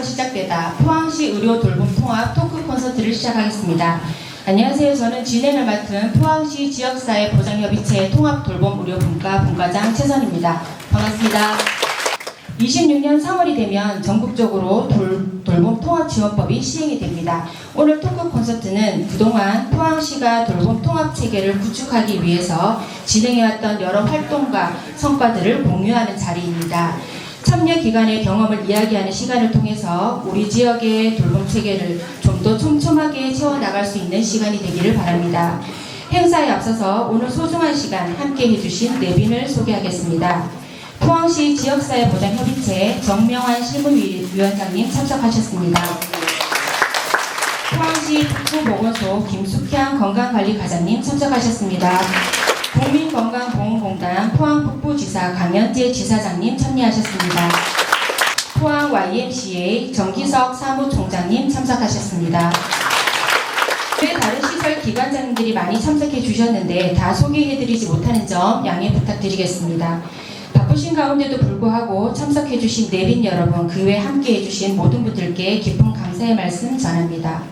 시작되다 포항시 의료 돌봄 통합 토크 콘서트를 시작하겠습니다. 안녕하세요. 저는 진행을 맡은 포항시 지역사회 보장협의체 통합 돌봄 의료 분과 분과장 최선입니다. 반갑습니다. 26년 3월이 되면 전국적으로 돌봄 통합 지원법이 시행이 됩니다. 오늘 토크 콘서트는 그동안 포항시가 돌봄 통합 체계를 구축하기 위해서 진행해왔던 여러 활동과 성과들을 공유하는 자리입니다. 참여 기관의 경험을 이야기하는 시간을 통해서 우리 지역의 돌봄 체계를 좀 더 촘촘하게 채워나갈 수 있는 시간이 되기를 바랍니다. 행사에 앞서서 오늘 소중한 시간 함께 해주신 내빈을 소개하겠습니다. 포항시 지역사회 보장협의체 정명환 실무위원장님 참석하셨습니다. 포항시 북부보건소 김숙향 건강관리과장님 참석하셨습니다. 국민건강보험공단 포항북부지사 강현재 지사장님 참여하셨습니다. 포항 YMCA 정기석 사무총장님 참석하셨습니다. 다른 시설 기관장님들이 많이 참석해 주셨는데 다 소개해드리지 못하는 점 양해 부탁드리겠습니다. 바쁘신 가운데도 불구하고 참석해 주신 내빈 여러분, 그 외 함께 해주신 모든 분들께 깊은 감사의 말씀 전합니다.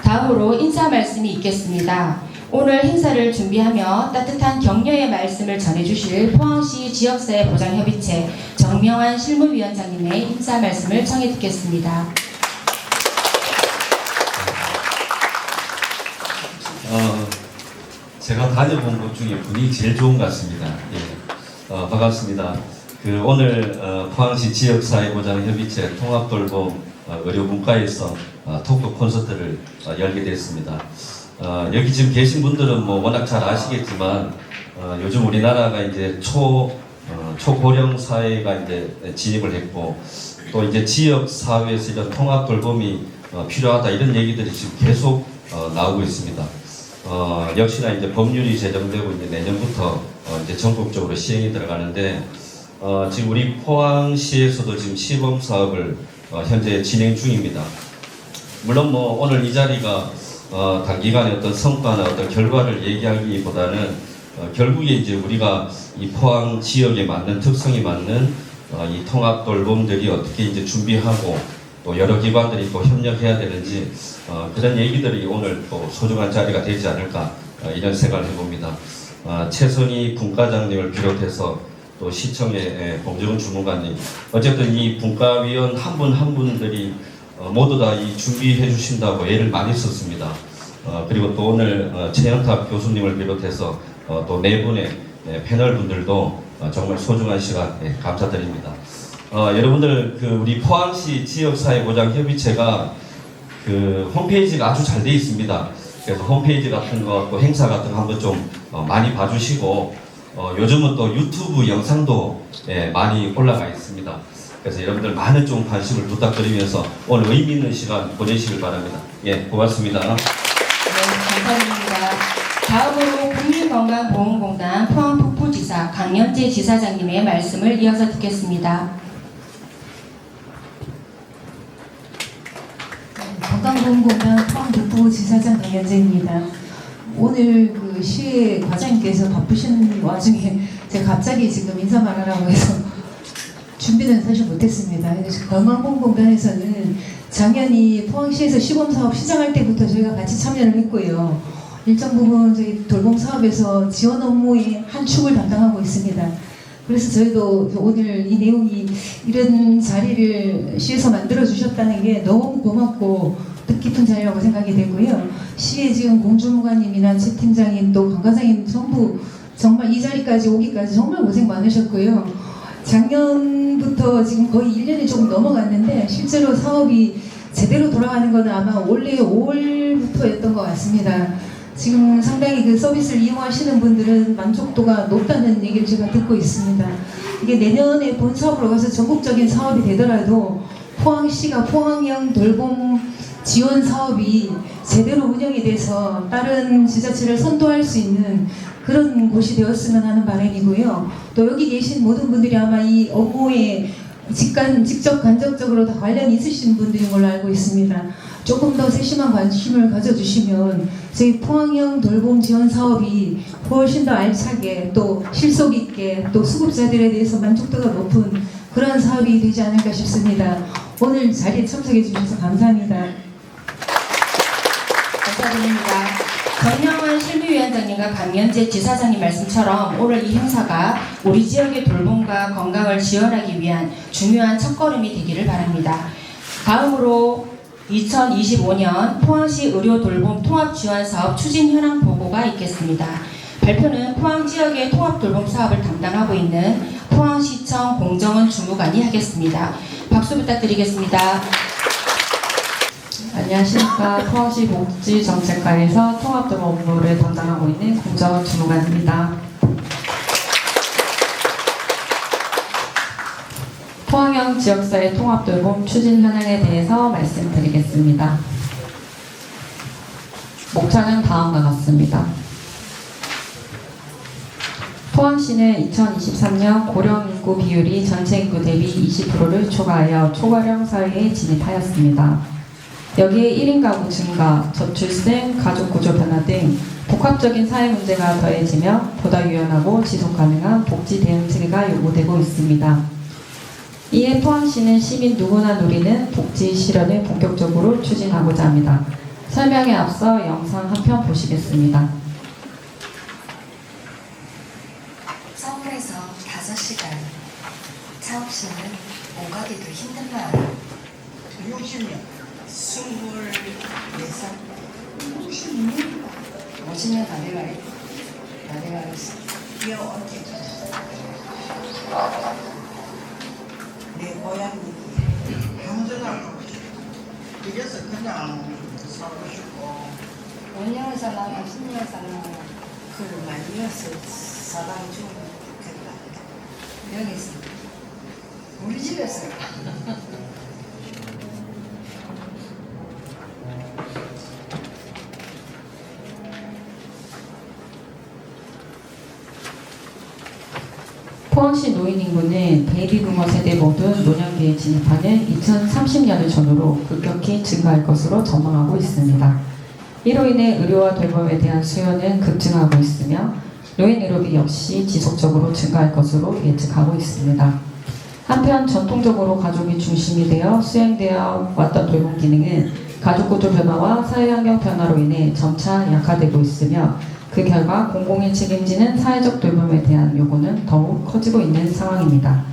다음으로 인사 말씀이 있겠습니다. 오늘 행사를 준비하며 따뜻한 격려의 말씀을 전해주실 포항시 지역사회 보장협의체 정명환 실무위원장님의 인사 말씀을 청해 듣겠습니다. 제가 다녀본 곳 중에 분위기 제일 좋은 것 같습니다. 예. 반갑습니다. 오늘 포항시 지역사회보장협의체 통합돌봄 의료분과에서 토크 콘서트를 열게 됐습니다. 여기 지금 계신 분들은 뭐 워낙 잘 아시겠지만 요즘 우리나라가 이제 초고령 사회가 이제 진입을 했고 또 이제 지역 사회에서 이런 통합 돌봄이 필요하다 이런 얘기들이 지금 계속 나오고 있습니다. 역시나 이제 법률이 제정되고 이제 내년부터 이제 전국적으로 시행이 들어가는데 지금 우리 포항시에서도 지금 시범 사업을 현재 진행 중입니다. 물론 뭐 오늘 이 자리가 단기간에 어떤 성과나 어떤 결과를 얘기하기보다는 결국에 이제 우리가 이 포항 지역에 맞는 특성에 맞는 이 통합 돌봄들이 어떻게 이제 준비하고 또 여러 기관들이 또 협력해야 되는지 그런 얘기들이 오늘 또 소중한 자리가 되지 않을까 이런 생각을 해봅니다. 최선희 분과장님을 비롯해서 또 시청의 봉정은 주무관님, 어쨌든 이 분과위원 한 분 한 분들이 모두 다 이 준비해 주신다고 애를 많이 썼습니다. 그리고 또 오늘 최영탁 교수님을 비롯해서 또 네 분의 패널 분들도 정말 소중한 시간 감사드립니다. 여러분들 우리 포항시 지역사회보장협의체가 홈페이지가 아주 잘 되어 있습니다. 그래서 홈페이지 같은 거 또 행사 같은 거 한번 좀 많이 봐주시고 요즘은 또 유튜브 영상도 많이 올라가 있습니다. 그래서 여러분들 많은 좀 관심을 부탁드리면서 오늘 의미 있는 시간 보내시길 바랍니다. 예, 고맙습니다. 네, 감사드립니다. 다음으로 국민건강보험공단 포항북부지사 강현재 지사장님의 말씀을 이어서 듣겠습니다. 건강보험공단 포항북부지사장 강현재입니다. 오늘 시의 과장님께서 바쁘신 와중에 제가 갑자기 지금 인사 말하라고 해서 준비는 사실 못했습니다. 건강보험공단에서는 작년이 포항시에서 시범사업 시작할 때부터 저희가 같이 참여를 했고요. 일정 부분 저희 돌봄 사업에서 지원 업무의 한 축을 담당하고 있습니다. 그래서 저희도 오늘 이 내용이 이런 자리를 시에서 만들어 주셨다는 게 너무 고맙고 뜻깊은 자리라고 생각이 되고요. 시에 지금 공주무관님이나 최 팀장님 또 강 과장님 전부 정말 이 자리까지 오기까지 정말 고생 많으셨고요. 작년부터 지금 거의 1년이 조금 넘어갔는데 실제로 사업이 제대로 돌아가는 건 아마 올해 5월부터였던 것 같습니다. 지금 상당히 서비스를 이용하시는 분들은 만족도가 높다는 얘기를 제가 듣고 있습니다. 이게 내년에 본 사업으로 가서 전국적인 사업이 되더라도 포항시가 포항형 돌봄 지원 사업이 제대로 운영이 돼서 다른 지자체를 선도할 수 있는 그런 곳이 되었으면 하는 바람이고요. 또 여기 계신 모든 분들이 아마 이 업무에 직접 간접적으로 다 관련이 있으신 분들인 걸로 알고 있습니다. 조금 더 세심한 관심을 가져주시면 저희 포항형 돌봄 지원 사업이 훨씬 더 알차게 또 실속 있게 또 수급자들에 대해서 만족도가 높은 그런 사업이 되지 않을까 싶습니다. 오늘 자리에 참석해 주셔서 감사합니다. 감사드립니다. 정영환 실무위원장님과 강연재 지사장님 말씀처럼 오늘 이 행사가 우리 지역의 돌봄과 건강을 지원하기 위한 중요한 첫걸음이 되기를 바랍니다. 다음으로 2025년 포항시 의료 돌봄 통합 지원 사업 추진 현황 보고가 있겠습니다. 발표는 포항 지역의 통합 돌봄 사업을 담당하고 있는 포항시청 공정원 주무관이 하겠습니다. 박수 부탁드리겠습니다. 안녕하십니까. 포항시 복지정책과에서 통합돌봄 업무를 담당하고 있는 공정원 주무관입니다. 포항형 지역사회 통합돌봄 추진 현황에 대해서 말씀드리겠습니다. 목차는 다음과 같습니다. 포항시는 2023년 고령 인구 비율이 전체 인구 대비 20%를 초과하여 초고령 사회에 진입하였습니다. 여기에 1인 가구 증가, 저출생, 가족 구조 변화 등 복합적인 사회 문제가 더해지며 보다 유연하고 지속 가능한 복지 대응 체계가 요구되고 있습니다. 이에 포항시는 시민 누구나 누리는 복지 실현을 본격적으로 추진하고자 합니다. 설명에 앞서 영상 한 편 보시겠습니다. 서울에서 5시간, 사업시는 오가기도 힘든 마을. 60년, 24살, 50년 다 돼가겠어. 이어 언제 내 고향이 아무데나 없이 그래서 그냥 살고 싶고 5년 살라면 10년 살라면 그를 많이 이어서 사당 주면 좋겠다. 여기서 우리 집에서 포항시 노인 인구는 베이비부머 세대 모두 노년기에 진입하는 2030년을 전후로 급격히 증가할 것으로 전망하고 있습니다. 이로 인해 의료와 돌봄에 대한 수요는 급증하고 있으며 노인 의료비 역시 지속적으로 증가할 것으로 예측하고 있습니다. 한편 전통적으로 가족이 중심이 되어 수행되어 왔던 돌봄 기능은 가족 구조 변화와 사회환경 변화로 인해 점차 약화되고 있으며 그 결과 공공이 책임지는 사회적 돌봄에 대한 요구는 더욱 커지고 있는 상황입니다.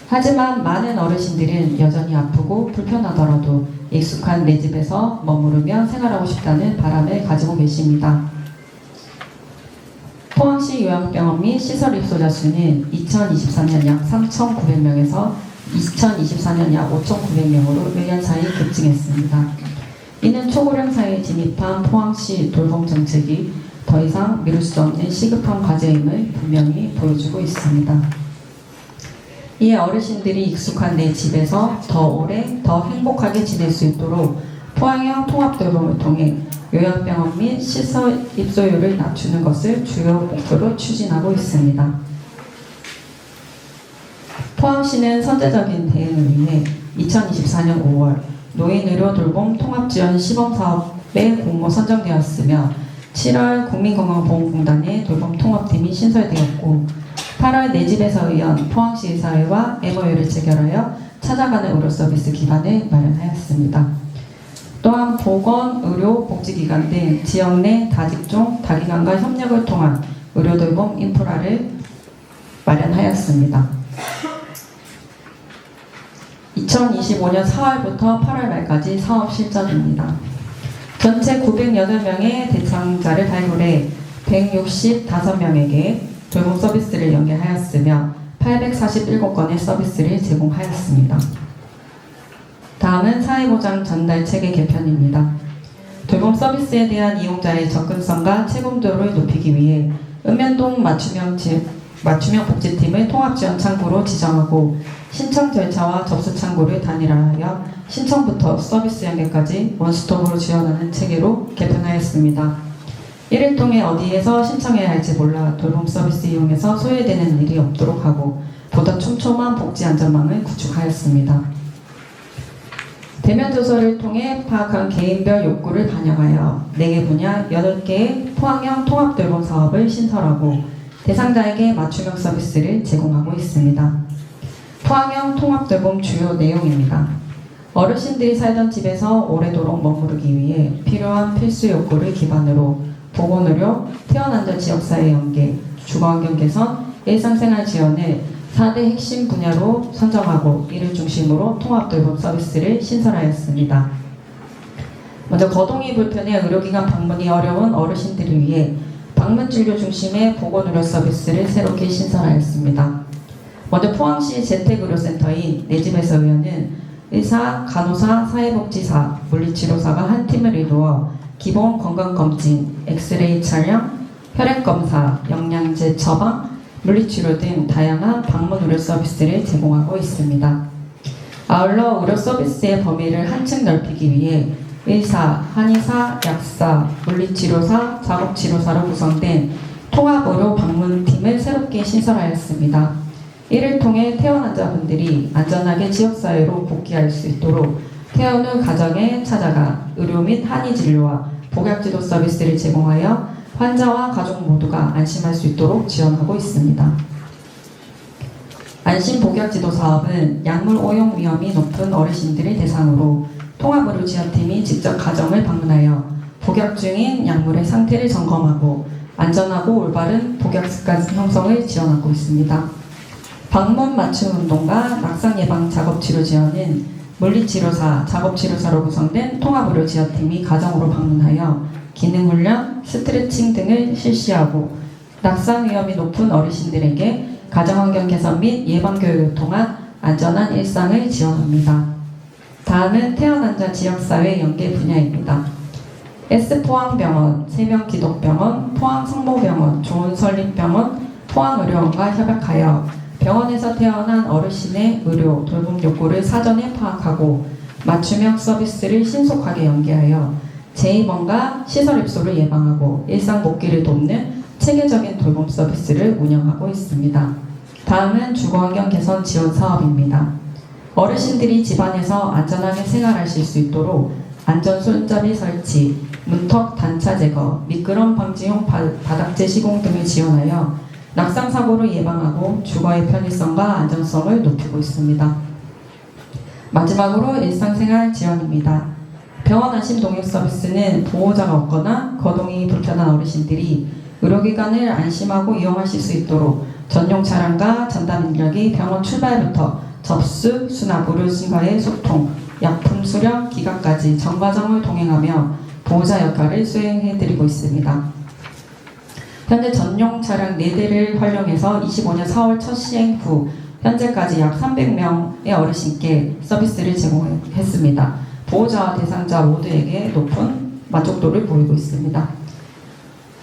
하지만 많은 어르신들은 여전히 아프고 불편하더라도 익숙한 내 집에서 머무르며 생활하고 싶다는 바람을 가지고 계십니다. 포항시 요양병원 및 시설 입소자 수는 2023년 약 3,900명에서 2024년 약 5,900명으로 1년 사이 급증했습니다. 이는 초고령 사회에 진입한 포항시 돌봄 정책이 더 이상 미룰 수 없는 시급한 과제임을 분명히 보여주고 있습니다. 이에 어르신들이 익숙한 내 집에서 더 오래, 더 행복하게 지낼 수 있도록 포항형 통합돌봄을 통해 요양병원 및 시설 입소율을 낮추는 것을 주요 목표로 추진하고 있습니다. 포항시는 선제적인 대응을 위해 2024년 5월 노인의료 돌봄 통합지원 시범사업에 공모 선정되었으며 7월 국민건강보험공단의 돌봄 통합팀이 신설되었고 8월 내 집에서 의원 포항시 의사회와 MOU를 체결하여 찾아가는 의료 서비스 기반을 마련하였습니다. 또한 보건, 의료, 복지기관 등 지역 내 다직종, 다기관과 협력을 통한 의료 돌봄 인프라를 마련하였습니다. 2025년 4월부터 8월 말까지 사업 실전입니다. 전체 908명의 대상자를 발굴해 165명에게 돌봄 서비스를 연계하였으며 847건의 서비스를 제공하였습니다. 다음은 사회보장 전달 체계 개편입니다. 돌봄 서비스에 대한 이용자의 접근성과 체감도를 높이기 위해 읍면동 맞춤형 복지팀을 통합지원 창구로 지정하고 신청 절차와 접수 창구를 단일화하여 신청부터 서비스 연계까지 원스톱으로 지원하는 체계로 개편하였습니다. 이를 통해 어디에서 신청해야 할지 몰라 돌봄 서비스 이용에서 소외되는 일이 없도록 하고 보다 촘촘한 복지 안전망을 구축하였습니다. 대면 조사를 통해 파악한 개인별 욕구를 반영하여 4개 분야 8개의 포항형 통합 돌봄 사업을 신설하고 대상자에게 맞춤형 서비스를 제공하고 있습니다. 포항형 통합 돌봄 주요 내용입니다. 어르신들이 살던 집에서 오래도록 머무르기 위해 필요한 필수 욕구를 기반으로 보건의료, 태어난 지역사회 연계, 주거환경 개선, 일상생활 지원을 4대 핵심 분야로 선정하고 이를 중심으로 통합돌봄 서비스를 신설하였습니다. 먼저 거동이 불편해 의료기관 방문이 어려운 어르신들을 위해 방문진료 중심의 보건의료 서비스를 새롭게 신설하였습니다. 먼저 포항시 재택의료센터인 내 집에서 의원은 의사, 간호사, 사회복지사, 물리치료사가 한 팀을 이루어 기본 건강검진, 엑스레이 촬영, 혈액검사, 영양제 처방, 물리치료 등 다양한 방문의료 서비스를 제공하고 있습니다. 아울러 의료 서비스의 범위를 한층 넓히기 위해 의사, 한의사, 약사, 물리치료사, 작업치료사로 구성된 통합의료 방문팀을 새롭게 신설하였습니다. 이를 통해 퇴원 환자분들이 안전하게 지역사회로 복귀할 수 있도록 퇴원 후 가정에 찾아가 의료 및 한의 진료와 복약지도 서비스를 제공하여 환자와 가족 모두가 안심할 수 있도록 지원하고 있습니다. 안심복약지도 사업은 약물 오용 위험이 높은 어르신들을 대상으로 통합의료 지원팀이 직접 가정을 방문하여 복약 중인 약물의 상태를 점검하고 안전하고 올바른 복약 습관 형성을 지원하고 있습니다. 방문 맞춤 운동과 낙상 예방 작업치료 지원은 물리치료사, 작업치료사로 구성된 통합의료 지원팀이 가정으로 방문하여 기능훈련, 스트레칭 등을 실시하고 낙상 위험이 높은 어르신들에게 가정환경 개선 및 예방교육을 통한 안전한 일상을 지원합니다. 다음은 태어난자 지역사회 연계 분야입니다. S포항병원, 세명기독병원, 포항성모병원, 좋은설립병원, 포항의료원과 협약하여 병원에서 태어난 어르신의 의료, 돌봄 욕구를 사전에 파악하고 맞춤형 서비스를 신속하게 연계하여 재입원과 시설 입소를 예방하고 일상 복귀를 돕는 체계적인 돌봄 서비스를 운영하고 있습니다. 다음은 주거환경 개선 지원 사업입니다. 어르신들이 집안에서 안전하게 생활하실 수 있도록 안전 손잡이 설치, 문턱 단차 제거, 미끄럼 방지용 바닥재 시공 등을 지원하여 낙상 사고를 예방하고 주거의 편의성과 안전성을 높이고 있습니다. 마지막으로 일상생활 지원입니다. 병원 안심 동행 서비스는 보호자가 없거나 거동이 불편한 어르신들이 의료기관을 안심하고 이용하실 수 있도록 전용 차량과 전담 인력이 병원 출발부터 접수, 수납, 의료진과의 소통, 약품 수령, 기각까지 전 과정을 동행하며 보호자 역할을 수행해드리고 있습니다. 현재 전용 차량 4대를 활용해서 25년 4월 첫 시행 후 현재까지 약 300명의 어르신께 서비스를 제공했습니다. 보호자와 대상자 모두에게 높은 만족도를 보이고 있습니다.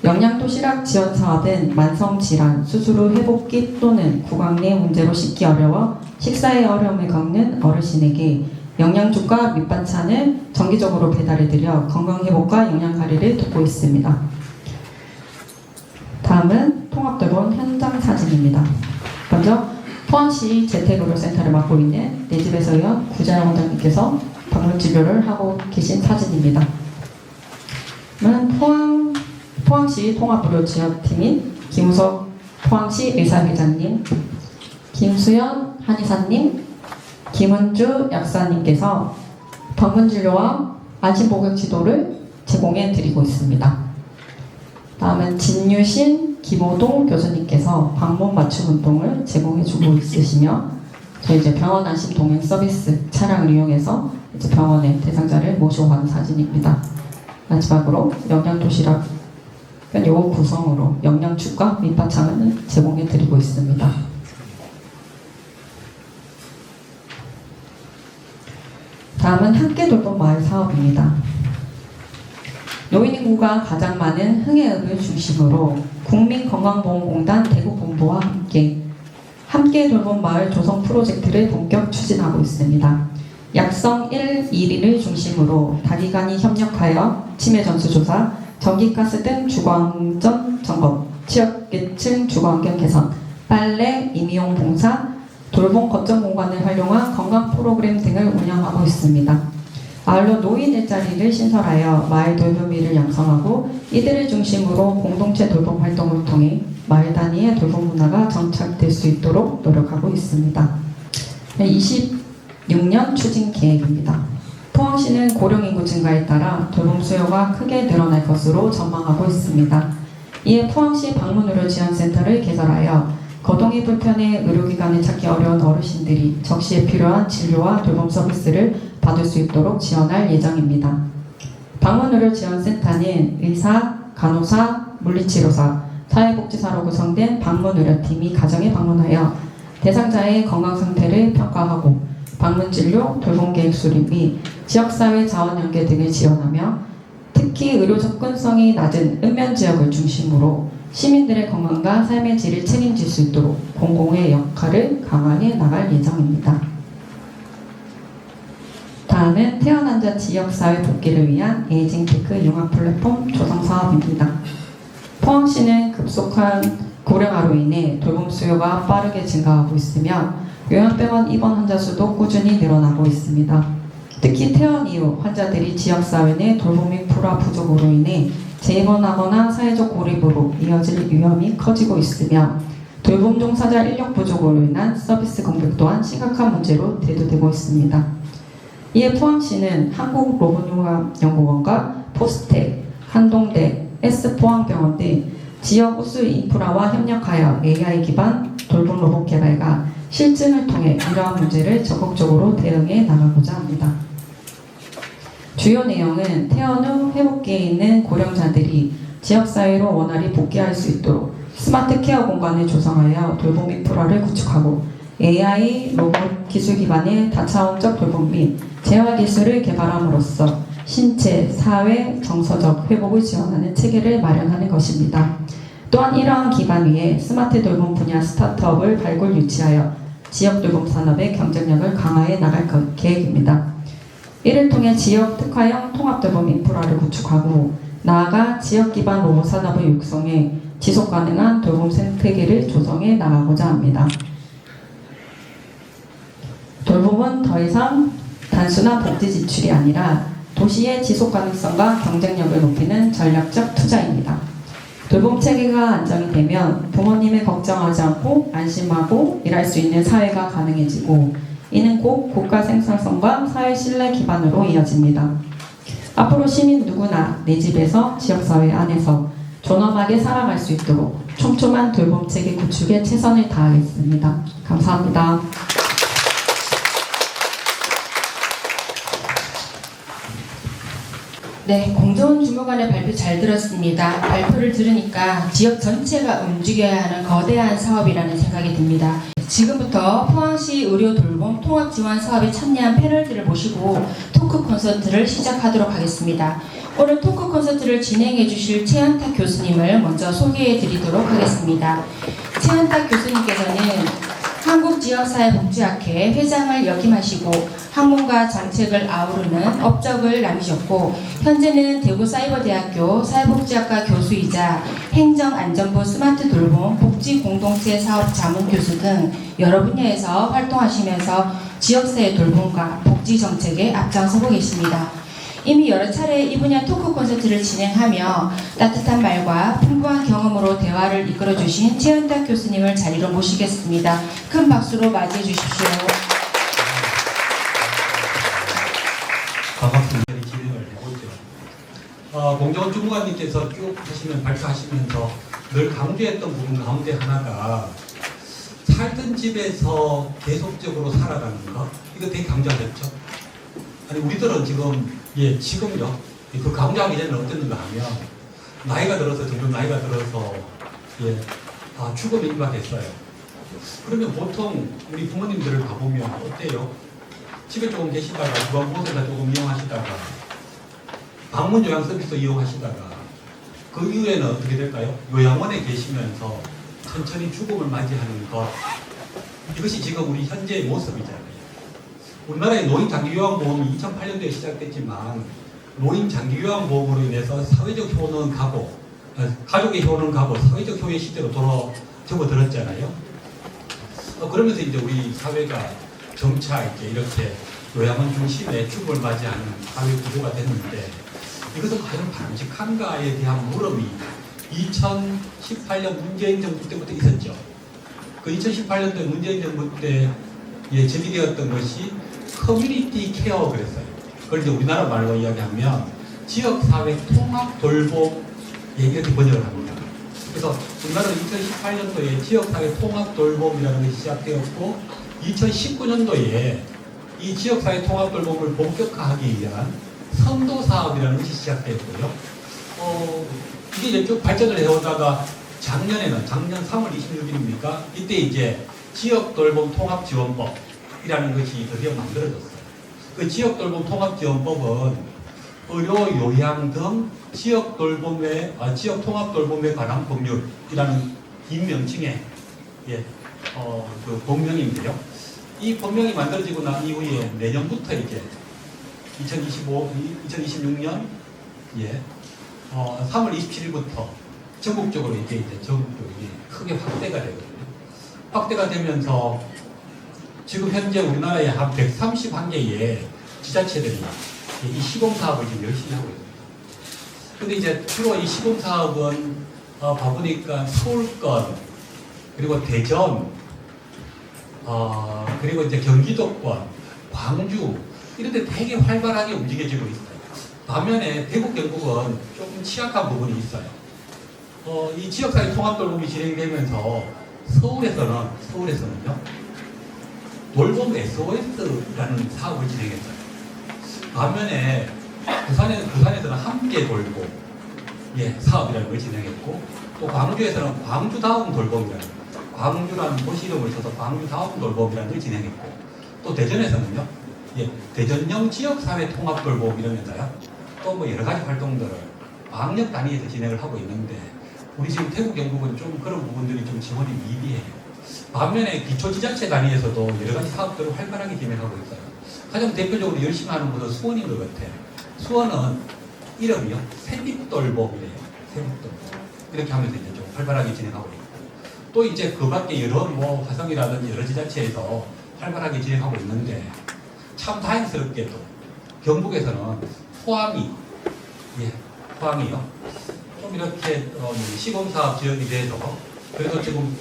영양도시락 지원 사업은 만성질환, 수술 후 회복기 또는 구강 내 문제로 씻기 어려워 식사에 어려움을 겪는 어르신에게 영양죽과 밑반찬을 정기적으로 배달해드려 건강회복과 영양관리를 돕고 있습니다. 다음은 통합돌봄 현장 사진입니다. 먼저 포항시 재택의료센터를 맡고 있는 내 집에서 의원 구자영 원장님께서 방문진료를 하고 계신 사진입니다. 포항시 통합의료지원팀인 김우석 포항시 의사회장님, 김수연 한의사님, 김은주 약사님께서 방문진료와 안심복약 지도를 제공해 드리고 있습니다. 다음은 진유신 김호동 교수님께서 방문 맞춤 운동을 제공해 주고 있으시며 저희 이제 병원 안심 동행 서비스 차량을 이용해서 이제 병원에 대상자를 모시고 가는 사진입니다. 마지막으로 영양도시락 요 구성으로 영양죽과 밑반찬을 제공해 드리고 있습니다. 다음은 함께 돌봄 마을 사업입니다. 노인 인구가 가장 많은 흥해읍을 중심으로 국민건강보험공단 대구본부와 함께 돌봄 마을 조성 프로젝트를 본격 추진하고 있습니다. 약성 1, 2리를 중심으로 단기간이 협력하여 치매 전수 조사, 전기가스 등 주거안전 점검, 취약계층 주거환경 개선, 빨래, 임의용 봉사, 돌봄 거점 공간을 활용한 건강 프로그램 등을 운영하고 있습니다. 아울러 노인 일자리를 신설하여 마을 돌봄이를 양성하고 이들을 중심으로 공동체 돌봄 활동을 통해 마을 단위의 돌봄 문화가 정착될 수 있도록 노력하고 있습니다. 6년 추진 계획입니다. 포항시는 고령 인구 증가에 따라 돌봄 수요가 크게 늘어날 것으로 전망하고 있습니다. 이에 포항시 방문의료지원센터를 개설하여 거동이 불편해 의료기관을 찾기 어려운 어르신들이 적시에 필요한 진료와 돌봄 서비스를 받을 수 있도록 지원할 예정입니다. 방문의료지원센터는 의사, 간호사, 물리치료사, 사회복지사로 구성된 방문의료팀이 가정에 방문하여 대상자의 건강 상태를 평가하고 방문진료, 돌봄계획 수립 및 지역사회 자원 연계 등을 지원하며 특히 의료 접근성이 낮은 읍면지역을 중심으로 시민들의 건강과 삶의 질을 책임질 수 있도록 공공의 역할을 강화해 나갈 예정입니다. 다음은 태어난 자 지역사회 복귀를 위한 에이징테크 융합 플랫폼 조성 사업입니다. 포항시는 급속한 고령화로 인해 돌봄 수요가 빠르게 증가하고 있으며 요양병원 입원 환자 수도 꾸준히 늘어나고 있습니다. 특히 퇴원 이후 환자들이 지역사회 내 돌봄 인프라 부족으로 인해 재입원하거나 사회적 고립으로 이어질 위험이 커지고 있으며 돌봄 종사자 인력 부족으로 인한 서비스 공백 또한 심각한 문제로 대두되고 있습니다. 이에 포항시는 한국로봇융합연구원과 포스텍, 한동대, S포항병원 등 지역 우수 인프라와 협력하여 AI 기반 돌봄 로봇 개발과 실증을 통해 이러한 문제를 적극적으로 대응해 나가고자 합니다. 주요 내용은 퇴원 후 회복기에 있는 고령자들이 지역사회로 원활히 복귀할 수 있도록 스마트 케어 공간을 조성하여 돌봄 인프라를 구축하고 AI 로봇 기술 기반의 다차원적 돌봄 및 재활 기술을 개발함으로써 신체, 사회, 정서적 회복을 지원하는 체계를 마련하는 것입니다. 또한 이러한 기반 위에 스마트 돌봄 분야 스타트업을 발굴 유치하여 지역 돌봄 산업의 경쟁력을 강화해 나갈 계획입니다. 이를 통해 지역 특화형 통합 돌봄 인프라를 구축하고 나아가 지역 기반 로봇 산업을 육성해 지속 가능한 돌봄 생태계를 조성해 나가고자 합니다. 돌봄은 더 이상 단순한 복지 지출이 아니라 도시의 지속 가능성과 경쟁력을 높이는 전략적 투자입니다. 돌봄 체계가 안정이 되면 부모님을 걱정하지 않고 안심하고 일할 수 있는 사회가 가능해지고 이는 곧 국가 생산성과 사회 신뢰 기반으로 이어집니다. 앞으로 시민 누구나 내 집에서 지역사회 안에서 존엄하게 살아갈 수 있도록 촘촘한 돌봄 체계 구축에 최선을 다하겠습니다. 감사합니다. 네, 공정주무관의 발표 잘 들었습니다. 발표를 들으니까 지역 전체가 움직여야 하는 거대한 사업이라는 생각이 듭니다. 지금부터 포항시 의료 돌봄 통합 지원 사업에 참여한 패널들을 모시고 토크 콘서트를 시작하도록 하겠습니다. 오늘 토크 콘서트를 진행해 주실 최현탁 교수님을 먼저 소개해 드리도록 하겠습니다. 최현탁 교수님께서는 한국지역사회복지학회 회장을 역임하시고 학문과 정책을 아우르는 업적을 남기셨고 현재는 대구사이버대학교 사회복지학과 교수이자 행정안전부 스마트 돌봄 복지공동체 사업 자문교수 등 여러 분야에서 활동하시면서 지역사회 돌봄과 복지정책에 앞장서고 계십니다. 이미 여러 차례 이 분야 토크 콘서트를 진행하며 따뜻한 말과 풍부한 경험으로 대화를 이끌어주신 최현탁 교수님을 자리로 모시겠습니다. 큰 박수로 맞이해 주십시오. 반갑습니다. 진행을 해보죠. 공정원 주무관님께서 쭉 발표하시면서 늘 강조했던 부분 가운데 하나가 살던 집에서 계속적으로 살아가는 거, 이거 되게 강조하셨죠. 아니 우리들은 지금요 그 강조하기 전에 어땠는가 하면 나이가 들어서 점점 나이가 들어서 죽음에 임박했어요. 그러면 보통 우리 부모님들을 가보면 어때요? 집에 조금 계시다가 주방 보호소가 조금 이용하시다가 방문 요양 서비스 이용하시다가 그 이후에는 어떻게 될까요? 요양원에 계시면서 천천히 죽음을 맞이하는 것, 이것이 지금 우리 현재의 모습이잖아요. 우리나라의 노인 장기 요양보험이 2008년도에 시작됐지만 노인 장기 요양보험으로 인해서 사회적 효는 가고 가족의 효는 가고 사회적 효의 시대로 접어들었잖아요. 그러면서 이제 우리 사회가 점차 이렇게 요양원 중심의 죽음을 맞이하는 사회 구조가 됐는데 이것은 과연 바람직한가에 대한 물음이 2018년 문재인 정부 때부터 있었죠. 그 2018년도에 문재인 정부 때 제기되었던 것이 커뮤니티 케어 그랬어요. 그걸 이제 우리나라 말로 이야기하면 지역사회 통합 돌봄 이렇게 번역을 합니다. 그래서 우리나라는 2018년도에 지역사회 통합 돌봄이라는 것이 시작되었고 2019년도에 이 지역사회 통합 돌봄을 본격화하기 위한 선도 사업이라는 것이 시작되었고요. 이게 이제 쭉 발전을 해오다가 작년 3월 26일입니까? 이때 이제 지역 돌봄 통합 지원법이라는 것이 드디어 만들어졌어요. 그 지역 돌봄 통합 지원법은 의료, 요양 등 지역 통합 돌봄에 관한 법률이라는 긴 명칭의 그 법령인데요. 이 법령이 만들어지고 난 이후에 내년부터 이제 2026년 3월 27일부터 전국적으로 이제 전국적으로 크게 확대가 되거든요. 확대가 되면서 지금 현재 우리나라에 한 131개의 지자체들이 이 시범사업을 지금 열심히 하고 있습니다. 근데 이제 주로 이 시범사업은 봐보니까 서울권, 그리고 대전, 그리고 이제 경기도권, 광주, 이런 데 되게 활발하게 움직여지고 있어요. 반면에 대구, 경북은 조금 취약한 부분이 있어요. 이 지역사회 통합 돌봄이 진행되면서 서울에서는요, 돌봄 SOS라는 사업을 진행했어요. 반면에 부산에서는 함께 돌봄 사업이라는 걸 진행했고, 또 광주에서는 광주다운 돌봄이라는, 광주라는 도시 이름을 써서 광주다운 돌봄이라는 걸 진행했고, 또 대전에서는요, 대전형 지역사회 통합 돌봄 이러면서요, 또 뭐 여러 가지 활동들을 광역 단위에서 진행을 하고 있는데, 우리 지금 태국 경북은 좀 그런 부분들이 좀 지원이 미비해요. 반면에 기초지자체 단위에서도 여러 가지 사업들을 활발하게 진행하고 있어요. 가장 대표적으로 열심히 하는 곳은 수원인 것 같아요. 수원은 이름이요, 새빛돌봄이래요. 새빛돌봄. 이렇게 하면서 이제 좀 활발하게 진행하고 있고, 또 이제 그 밖에 여러 뭐 화성이라든지 여러 지자체에서 활발하게 진행하고 있는데, 참 다행스럽게도 경북에서는 포항이요. 좀 이렇게 시범사업 지역이 돼서 그래도 지금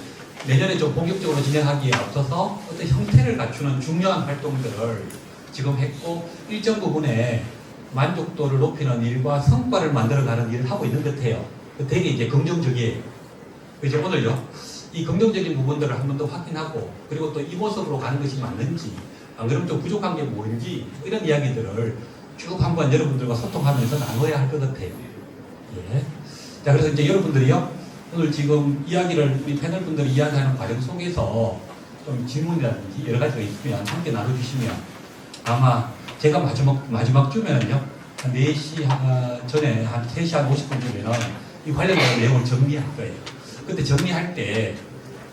내년에 좀 본격적으로 진행하기에 앞서서 어떤 형태를 갖추는 중요한 활동들을 지금 했고, 일정 부분에 만족도를 높이는 일과 성과를 만들어가는 일을 하고 있는 듯해요. 되게 이제 긍정적이에요. 그래서 오늘요, 이 긍정적인 부분들을 한 번 더 확인하고, 그리고 또 이 모습으로 가는 것이 맞는지, 안 그러면 좀 부족한 게 뭔지, 이런 이야기들을 쭉 한번 여러분들과 소통하면서 나눠야 할 것 같아요. 자, 그래서 이제 여러분들이요, 오늘 지금 이야기를, 우리 패널 분들이 이야기하는 과정 속에서 좀 질문이라든지 여러 가지가 있으면 함께 나눠주시면, 아마 제가 마지막 주면은요, 한 4시 전에 한 3시 한 50분쯤에는 이 관련된 내용을 정리할 거예요. 그때 정리할 때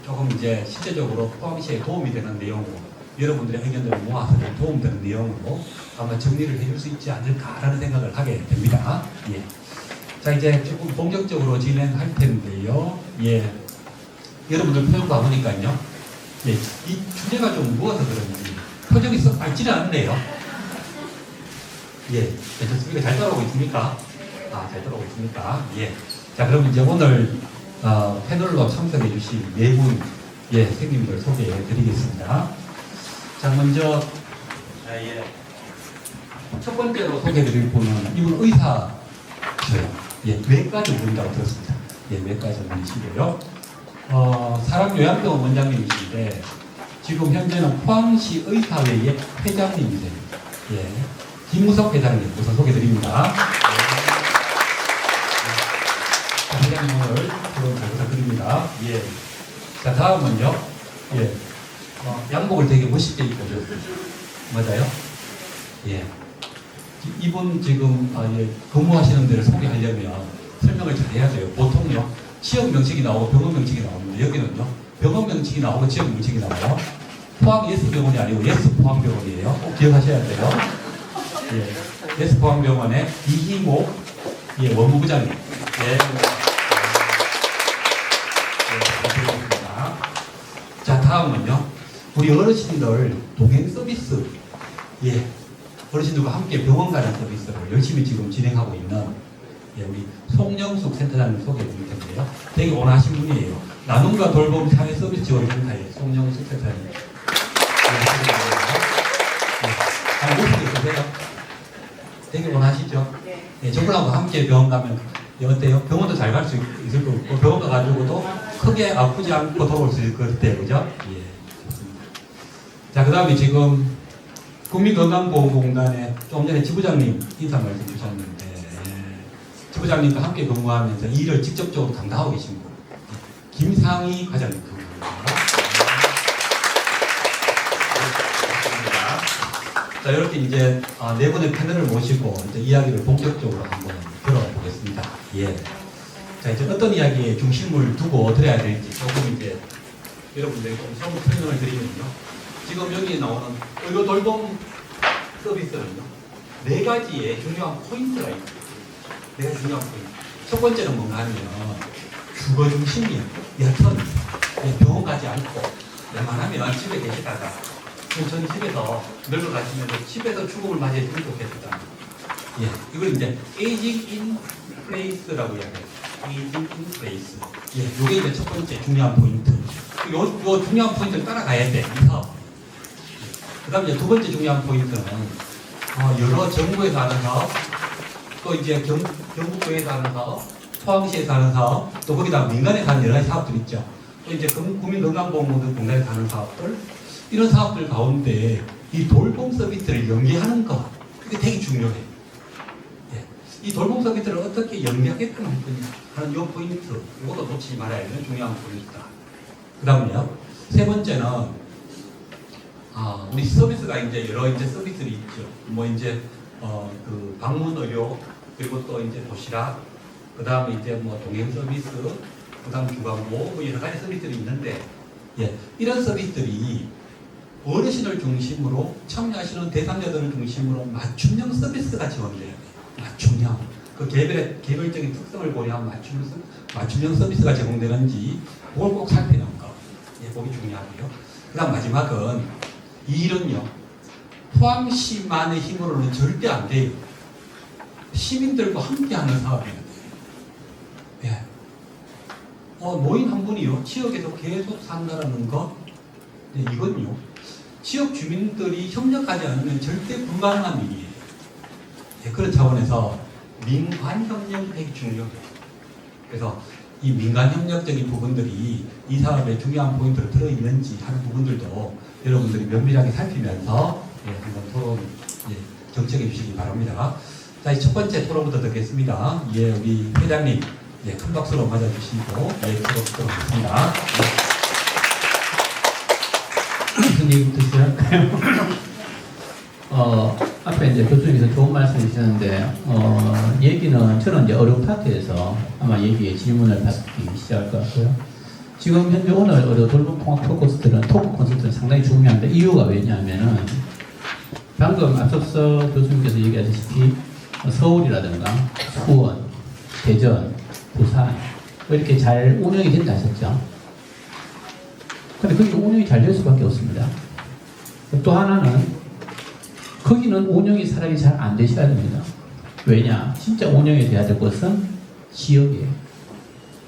조금 이제 실제적으로 포항시에 도움이 되는 내용으로, 여러분들의 의견들을 모아서 도움되는 내용으로 아마 정리를 해줄 수 있지 않을까라는 생각을 하게 됩니다. 자, 이제 조금 본격적으로 진행할 텐데요. 여러분들 표정 봐보니까요, 이 주제가 좀 무어서 그런지 표정이 썩 밝지는 않네요. 괜찮습니까? 잘 따라오고 있습니까? 잘 따라오고 있습니까? 자, 그럼 이제 오늘 패널로 참석해 주신 4분 선생님들 소개해 드리겠습니다. 자, 먼저 첫 번째로 소개해 드릴 분은 이분 의사셔요. 외과 전문의라고 들었습니다. 외과 전문의시고요. 사람요양병원 원장님이신데 지금 현재는 포항시 의사회의 회장님이세요. 김우석 회장님 우선 소개해 드립니다. 회장님 오늘 잘 부탁드립니다. 자, 다음은요. 양복을 되게 멋있게 입고 오셨어요. 맞아요? 이분 지금 근무하시는 데를 소개하려면 설명을 잘 해야 돼요. 보통요, 지역 명칭이 나오고 병원 명칭이 나오는데 여기는요, 병원 명칭이 나오고 지역 명칭이 나와요. 포항 예스병원이 아니고 예스포항병원이에요. 꼭 기억하셔야 돼요. 예스포항병원의 이희모 원무부장님. 자, 다음은요, 우리 어르신들 동행 서비스, 어르신들과 함께 병원 가는 서비스를 열심히 지금 진행하고 있는 우리 송영숙 센터장님 소개해 드릴 텐데요. 되게 원하신 분이에요. 나눔과 돌봄 사회 서비스 지원센터의 송영숙 센터장님. 원하세요? 되게 원하시죠? 네. 네, 저분하고 함께 병원 가면 어때요? 병원도 잘 갈 수 있을 거고 병원 가가지고도 크게 아프지 않고 돌아올 수 있을 것 같아요. 그죠? 예, 좋습니다. 자, 그 다음에 지금 국민건강보험공단에 조금 전에 지부장님 인사 말씀 주셨는데 지부장님과 함께 근무하면서 일을 직접적으로 담당하고 계신 분 김상희 과장님 그분입니다. 자, 이렇게 이제 네 분의 패널을 모시고 이제 이야기를 본격적으로 한번 들어보겠습니다. 예. 자, 이제 어떤 이야기에 중심을 두고 들어야 될지 조금 이제 여러분들에게 좀 설명을 드리면요. 지금 여기 나오는 의료 돌봄 서비스는요, 네 가지의 중요한 포인트가 있어요. 네 가지 중요한 포인트. 첫 번째는 뭔가 하면 주거 중심이에요. 여튼 병원 가지 않고 웬만하면 집에 계시다가 천천히 집에서 늙어가시면서 집에서 죽음을 맞이해주면 좋겠다. 예, 이걸 이제 aging in place라고 이야기해요. aging in place. 예, 요게 이제 첫 번째 중요한 포인트. 요 중요한 포인트를 따라가야 돼, 이 사업. 그 다음에 이제 두 번째 중요한 포인트는 여러 정부에서 하는 사업, 또 이제 경북도에서 하는 사업, 포항시에서 하는 사업, 또 거기다 민간에서 하는 여러 가지 사업들 있죠. 또 이제 국민건강보험공단에서 하는 사업들, 이런 사업들 가운데 이 돌봄 서비스를 연계하는 것, 이게 되게 중요해요. 예. 이 돌봄 서비스를 어떻게 연계하게끔 할 거냐 하는 이 포인트, 이것도 놓치지 말아야 되는 중요한 포인트다. 그 다음에요, 세 번째는 우리 서비스가 이제 여러 이제 서비스들이 있죠. 뭐 이제 그 방문 의료, 그리고 또 이제 도시락, 그 다음에 이제 뭐 동행 서비스, 그 다음 주간보, 뭐 여러 가지 서비스들이 있는데, 예, 이런 서비스들이 어르신을 중심으로 참여하시는 대상자들을 중심으로 맞춤형 서비스가 지원돼야 돼요. 맞춤형. 그 개별적인 특성을 고려한 맞춤형 서비스가 제공되는지 그걸 꼭 살피는 거. 예, 그게 중요하고요. 그 다음 마지막은 이 일은요, 포항시만의 힘으로는 절대 안 돼요. 시민들과 함께하는 사업이에요. 예. 노인 한 분이요, 지역에서 계속 산다라는 것, 네, 이건요, 지역 주민들이 협력하지 않으면 절대 불가능한 일이에요. 예, 그런 차원에서 민관 협력이 되게 중요해요. 그래서 이 민간 협력적인 부분들이 이 사업에 중요한 포인트로 들어있는지 하는 부분들도 여러분들이 면밀하게 살피면서 한번 토론 경청해 주시기 바랍니다. 자, 이 첫 번째 토론부터 듣겠습니다. 예, 우리 회장님, 큰 박수로 맞아주시고, 토론 듣겠습니다. 무슨 얘기부터 시작할까요? 앞에 이제 교수님께서 좋은 말씀 해주셨는데, 얘기는 저는 이제 어려운 파트에서 아마 얘기에 질문을 받기 시작할 것 같고요. 지금 현재 오늘 의료 돌봄 통합 토크 콘서트는 상당히 중요한데, 이유가 왜냐하면은, 방금 앞서서 교수님께서 얘기하셨다시피, 서울이라든가, 수원, 대전, 부산, 이렇게 잘 운영이 된다 하셨죠. 근데 그게 운영이 잘 될 수밖에 없습니다. 또 하나는 거기는 운영이 사람이 잘 안 되셔야 됩니다. 왜냐? 진짜 운영이 돼야 될 것은 지역이에요.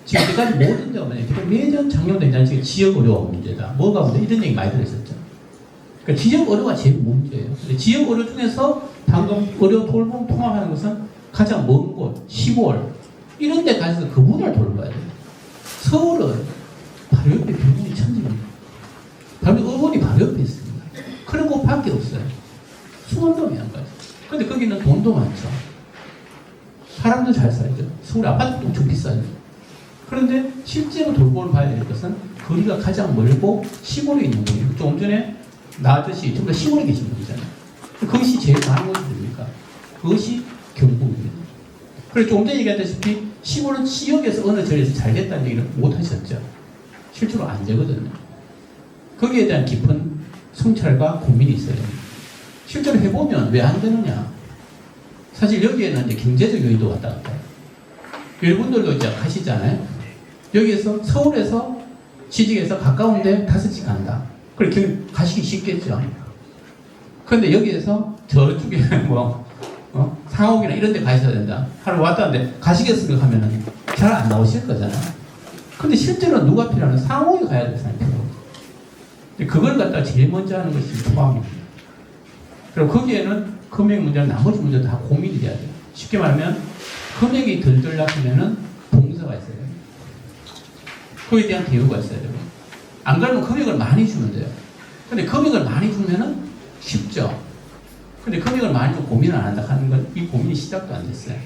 지금까지 모든 데가 뭐냐? 매년 장려된장식의 지역 의료가 문제다. 뭐가 문제? 이런 얘기 많이 들었었죠. 그러니까 지역 의료가 제일 문제예요. 근데 지역 의료 중에서 방금 의료 돌봄 통합하는 것은 가장 먼 곳, 시골 이런 데 가서 그분을 돌봐야 돼요. 서울은 바로 옆에 병원이 천지입니다. 바로 의원이 바로 옆에 있습니다. 그런 곳밖에 없어요. 수원도면 안 가죠. 근데 거기는 돈도 많죠. 사람도 잘 살죠. 서울 아파트도 엄청 비싸죠. 그런데 실제로 돌봄을 봐야 될 것은 거리가 가장 멀고 시골에 있는 분이에요. 조금 전에 나 아저씨 전부 다 시골에 계신 분이잖아요. 그것이 제일 많은 것이 뭡니까? 그것이 경북입니다. 그래서 조금 전에 얘기했다시피 시골은 지역에서 어느 절에서 잘 됐다는 얘기를 못 하셨죠. 실제로 안 되거든요. 거기에 대한 깊은 성찰과 고민이 있어요. 실제로 해보면 왜 안 되느냐. 사실 여기에는 이제 경제적 요인도 왔다 갔다 해요. 여러분들도 이제 가시잖아요. 여기에서 서울에서 지직에서 가까운데 5시 간다. 그렇게 가시기 쉽겠죠. 그런데 여기에서 저쪽에 상옥이나 이런 데 가셔야 된다. 하루 왔다 갔는데 가시겠습니까 하면은 잘 안 나오실 거잖아요. 근데 실제로 누가 필요하면 상옥에 가야 될 사람이 필요하고. 그걸 갖다가 제일 먼저 하는 것이 포항입니다. 그리고 거기에는 금액 문제는 나머지 문제도 다 고민이 돼야 돼요. 쉽게 말하면 금액이 덜 나타내는 봉사가 있어야 돼요. 그에 대한 대우가 있어야 되고, 안 그러면 금액을 많이 주면 돼요. 근데 금액을 많이 주면은 쉽죠. 근데 금액을 많이 주고 고민을 안 한다 하는 건 이 고민이 시작도 안 됐어요.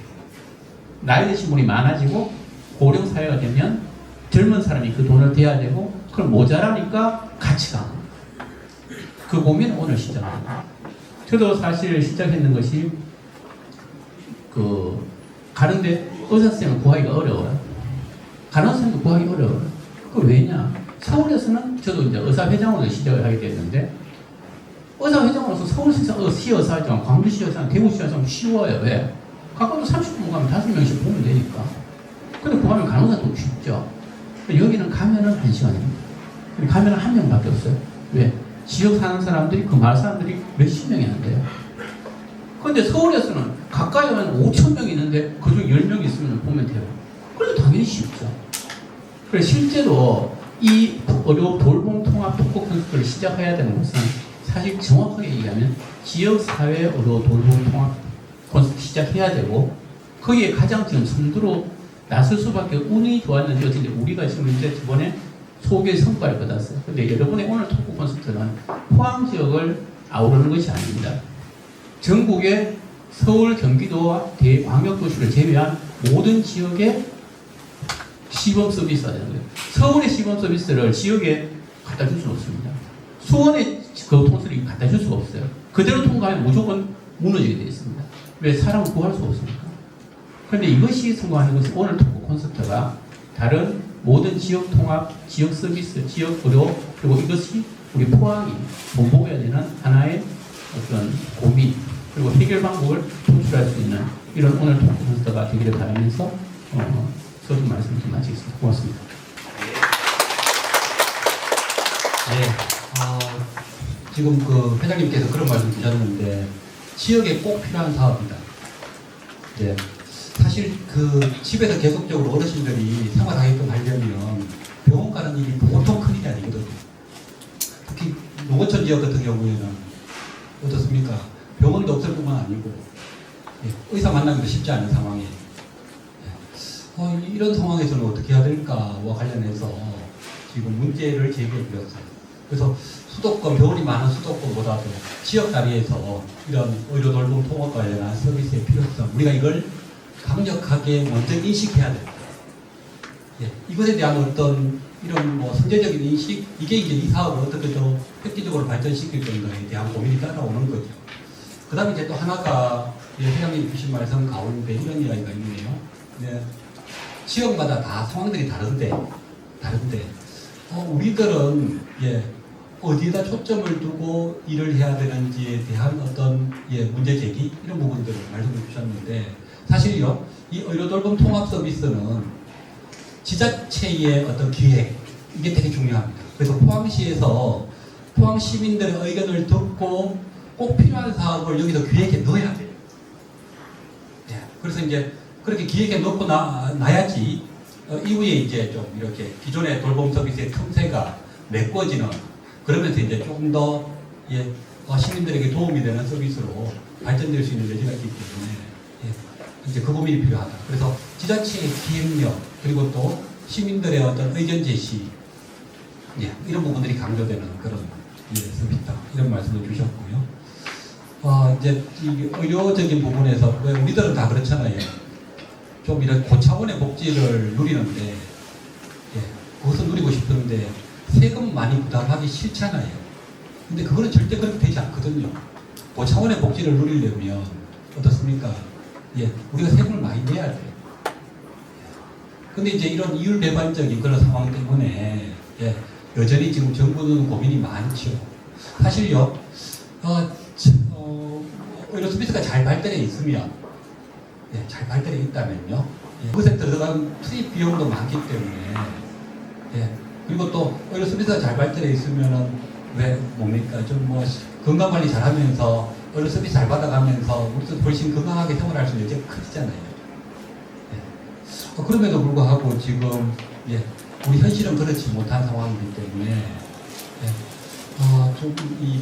나이 드신 분이 많아지고 고령 사회가 되면 젊은 사람이 그 돈을 대야 되고, 그럼 모자라니까 같이 가. 그 고민은 오늘 시작합니다. 저도 사실 시작했는 것이 가는데 의사 선생님을 구하기가 어려워요. 간호사 선생님도 구하기 어려워요. 그 왜냐? 서울에서는 저도 이제 의사회장으로 시작을 하게 됐는데, 의사회장으로서 서울시의사회장, 광주시의사회장, 대구시의사회장 쉬워요. 왜? 가까워도 30분 가면 5명씩 보면 되니까. 근데 구하면 간호사도 쉽죠. 여기는 가면은 1시간입니다. 근데 가면은 1명밖에 없어요. 왜? 지역 사는 사람들이, 그 마을 사람들이 몇십 명이 안 돼요. 근데 서울에서는 가까이 하면 5천 명이 있는데 그중 10명 있으면 보면 돼요. 그래도 당연히 쉽죠. 그래서 실제로 이 의료 돌봄 통합 토크 콘서트를 시작해야 되는 것은 사실 정확하게 얘기하면 지역사회 의료 돌봄 통합 콘서트 시작해야 되고, 거기에 가장 지금 선두로 나설 수밖에 운이 좋았는지 어쩐지 우리가 지금 이제 저번에 소개 성과를 받았어요. 근데 여러분의 오늘 토크 콘서트는 포항 지역을 아우르는 것이 아닙니다. 전국의 서울, 경기도와 대광역도시를 제외한 모든 지역의 시범 서비스가 되는 거예요. 서울의 시범 서비스를 지역에 갖다 줄 수는 없습니다. 수원의 그 통수를 갖다 줄 수가 없어요. 그대로 통과하면 무조건 무너지게 되어 있습니다. 왜? 사람을 구할 수가 없으니까. 그런데 이것이 성공하는 것은 오늘 토크 콘서트가 다른 모든 지역 통합, 지역 서비스, 지역 의료, 그리고 이것이 우리 포항이 본보여야 되는 하나의 어떤 고민, 그리고 해결 방법을 도출할 수 있는 이런 오늘 토크 콘서트가 되기를 바라면서 서두 말씀 좀 마치겠습니다. 고맙습니다. 네, 지금 그 회장님께서 그런 말씀 주셨는데 지역에 꼭 필요한 사업이다. 네, 사실 그 집에서 계속적으로 어르신들이 생활하게끔 하려면 병원 가는 일이 보통 큰 일이 아니거든요. 특히 농어촌 지역 같은 경우에는 어떻습니까? 병원도 없을 뿐만 아니고 의사 만나기도 쉽지 않은 상황에 이런 상황에서는 어떻게 해야 될까와 관련해서 지금 문제를 제기해 드렸어요. 그래서 수도권, 병원이 많은 수도권보다도 지역 다리에서 이런 의료 돌봄 통합과 관련한 서비스의 필요성, 우리가 이걸 강력하게 먼저 인식해야 됩니다. 이것에 대한 어떤 이런 뭐 선제적인 인식, 이게 이제 이 사업을 어떻게 더 획기적으로 발전시킬 건가에 대한 고민이 따라오는 거죠. 그 다음에 이제 또 하나가 회장님 주신 말씀 가운데 이런 이야기가 있네요. 네. 지역마다 다 상황들이 다른데 우리들은 어디에다 초점을 두고 일을 해야 되는지에 대한 어떤 문제 제기 이런 부분들을 말씀해 주셨는데, 사실요 이 의료 돌봄 통합 서비스는 지자체의 어떤 기획, 이게 되게 중요합니다. 그래서 포항시에서 포항 시민들의 의견을 듣고 꼭 필요한 사업을 여기서 기획에 넣어야 돼요. 그래서 이제 그렇게 기획에 넣고 나야지 이후에 이제 좀 이렇게 기존의 돌봄 서비스의 틈새가 메꿔지는, 그러면서 이제 조금 더 시민들에게 도움이 되는 서비스로 발전될 수 있는 여지가 있기 때문에 이제 그 고민이 필요하다. 그래서 지자체의 기획력, 그리고 또 시민들의 어떤 의견 제시, 이런 부분들이 강조되는 그런 서비스다. 이런 말씀을 주셨고요. 이제 이 의료적인 부분에서 왜 우리들은 다 그렇잖아요. 좀 이런 고차원의 복지를 누리는데, 그것을 누리고 싶은데 세금 많이 부담하기 싫잖아요. 근데 그거는 절대 그렇게 되지 않거든요. 고차원의 복지를 누리려면 어떻습니까? 우리가 세금을 많이 내야 돼요. 근데 이제 이런 이율배반적인 그런 상황 때문에 여전히 지금 정부는 고민이 많죠. 사실요, 의료 서비스가 잘 발달해 있으면, 잘 발달해 있다면요, 그것에 들어간 투입 비용도 많기 때문에, 그리고 또 의료 서비스가 잘 발달해 있으면은 좀 뭐 건강 관리 잘하면서 의료 서비스 잘 받아가면서 우리도 훨씬 건강하게 생활할 수 있는 여지가 크잖아요. 그럼에도 불구하고 지금 우리 현실은 그렇지 못한 상황이기 때문에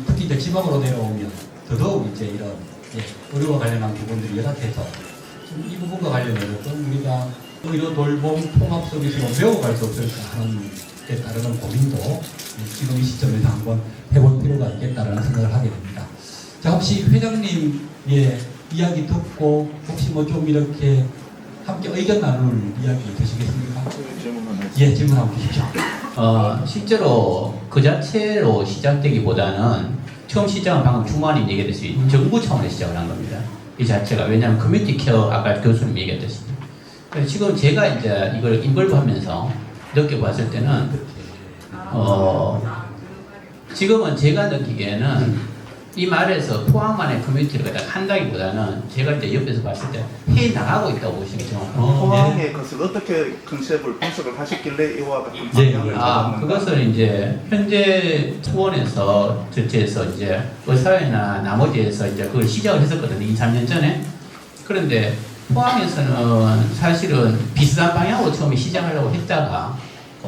특히 이제 지방으로 내려오면 더더욱 이제 이런 의료와 관련한 부분들이 열악해서 지금 이 부분과 관련해서 우리가 의료 돌봄 통합 서비스로 배워갈 수 없을까 하는 데 따르는 고민도 지금 이 시점에서 한번 해볼 필요가 있겠다라는 생각을 하게 됩니다. 자, 혹시 회장님의 이야기 듣고 혹시 뭐 좀 이렇게 함께 의견 나눌 이야기 되시겠습니까? 예, 질문 한번 주십시오. 실제로 그 자체로 시작되기보다는 처음 시작은 방금 주무관님 얘기했듯이 정부 차원에서 시작을 한 겁니다. 이 자체가. 왜냐하면 커뮤니티 케어, 아까 교수님 얘기했듯이. 그래서 지금 제가 이제 이걸 인벌브 하면서 느껴봤을 때는, 지금은 제가 느끼기에는 이 말에서 포항만의 커뮤니티를 갖다 한다기보다는 제가 이제 옆에서 봤을 때 해 나가고 있다고 보시는 게 정확합니다. 포항의 것을 어떻게 컨셉을 분석을 하시길래 이와 같은 네, 방향을 아, 잡았는가? 그것을 이제 현재 수원에서 전체에서 이제 의사회나 나머지에서 이제 그걸 시작을 했었거든요. 2, 3년 전에. 그런데 포항에서는 사실은 비슷한 방향으로 처음에 시작하려고 했다가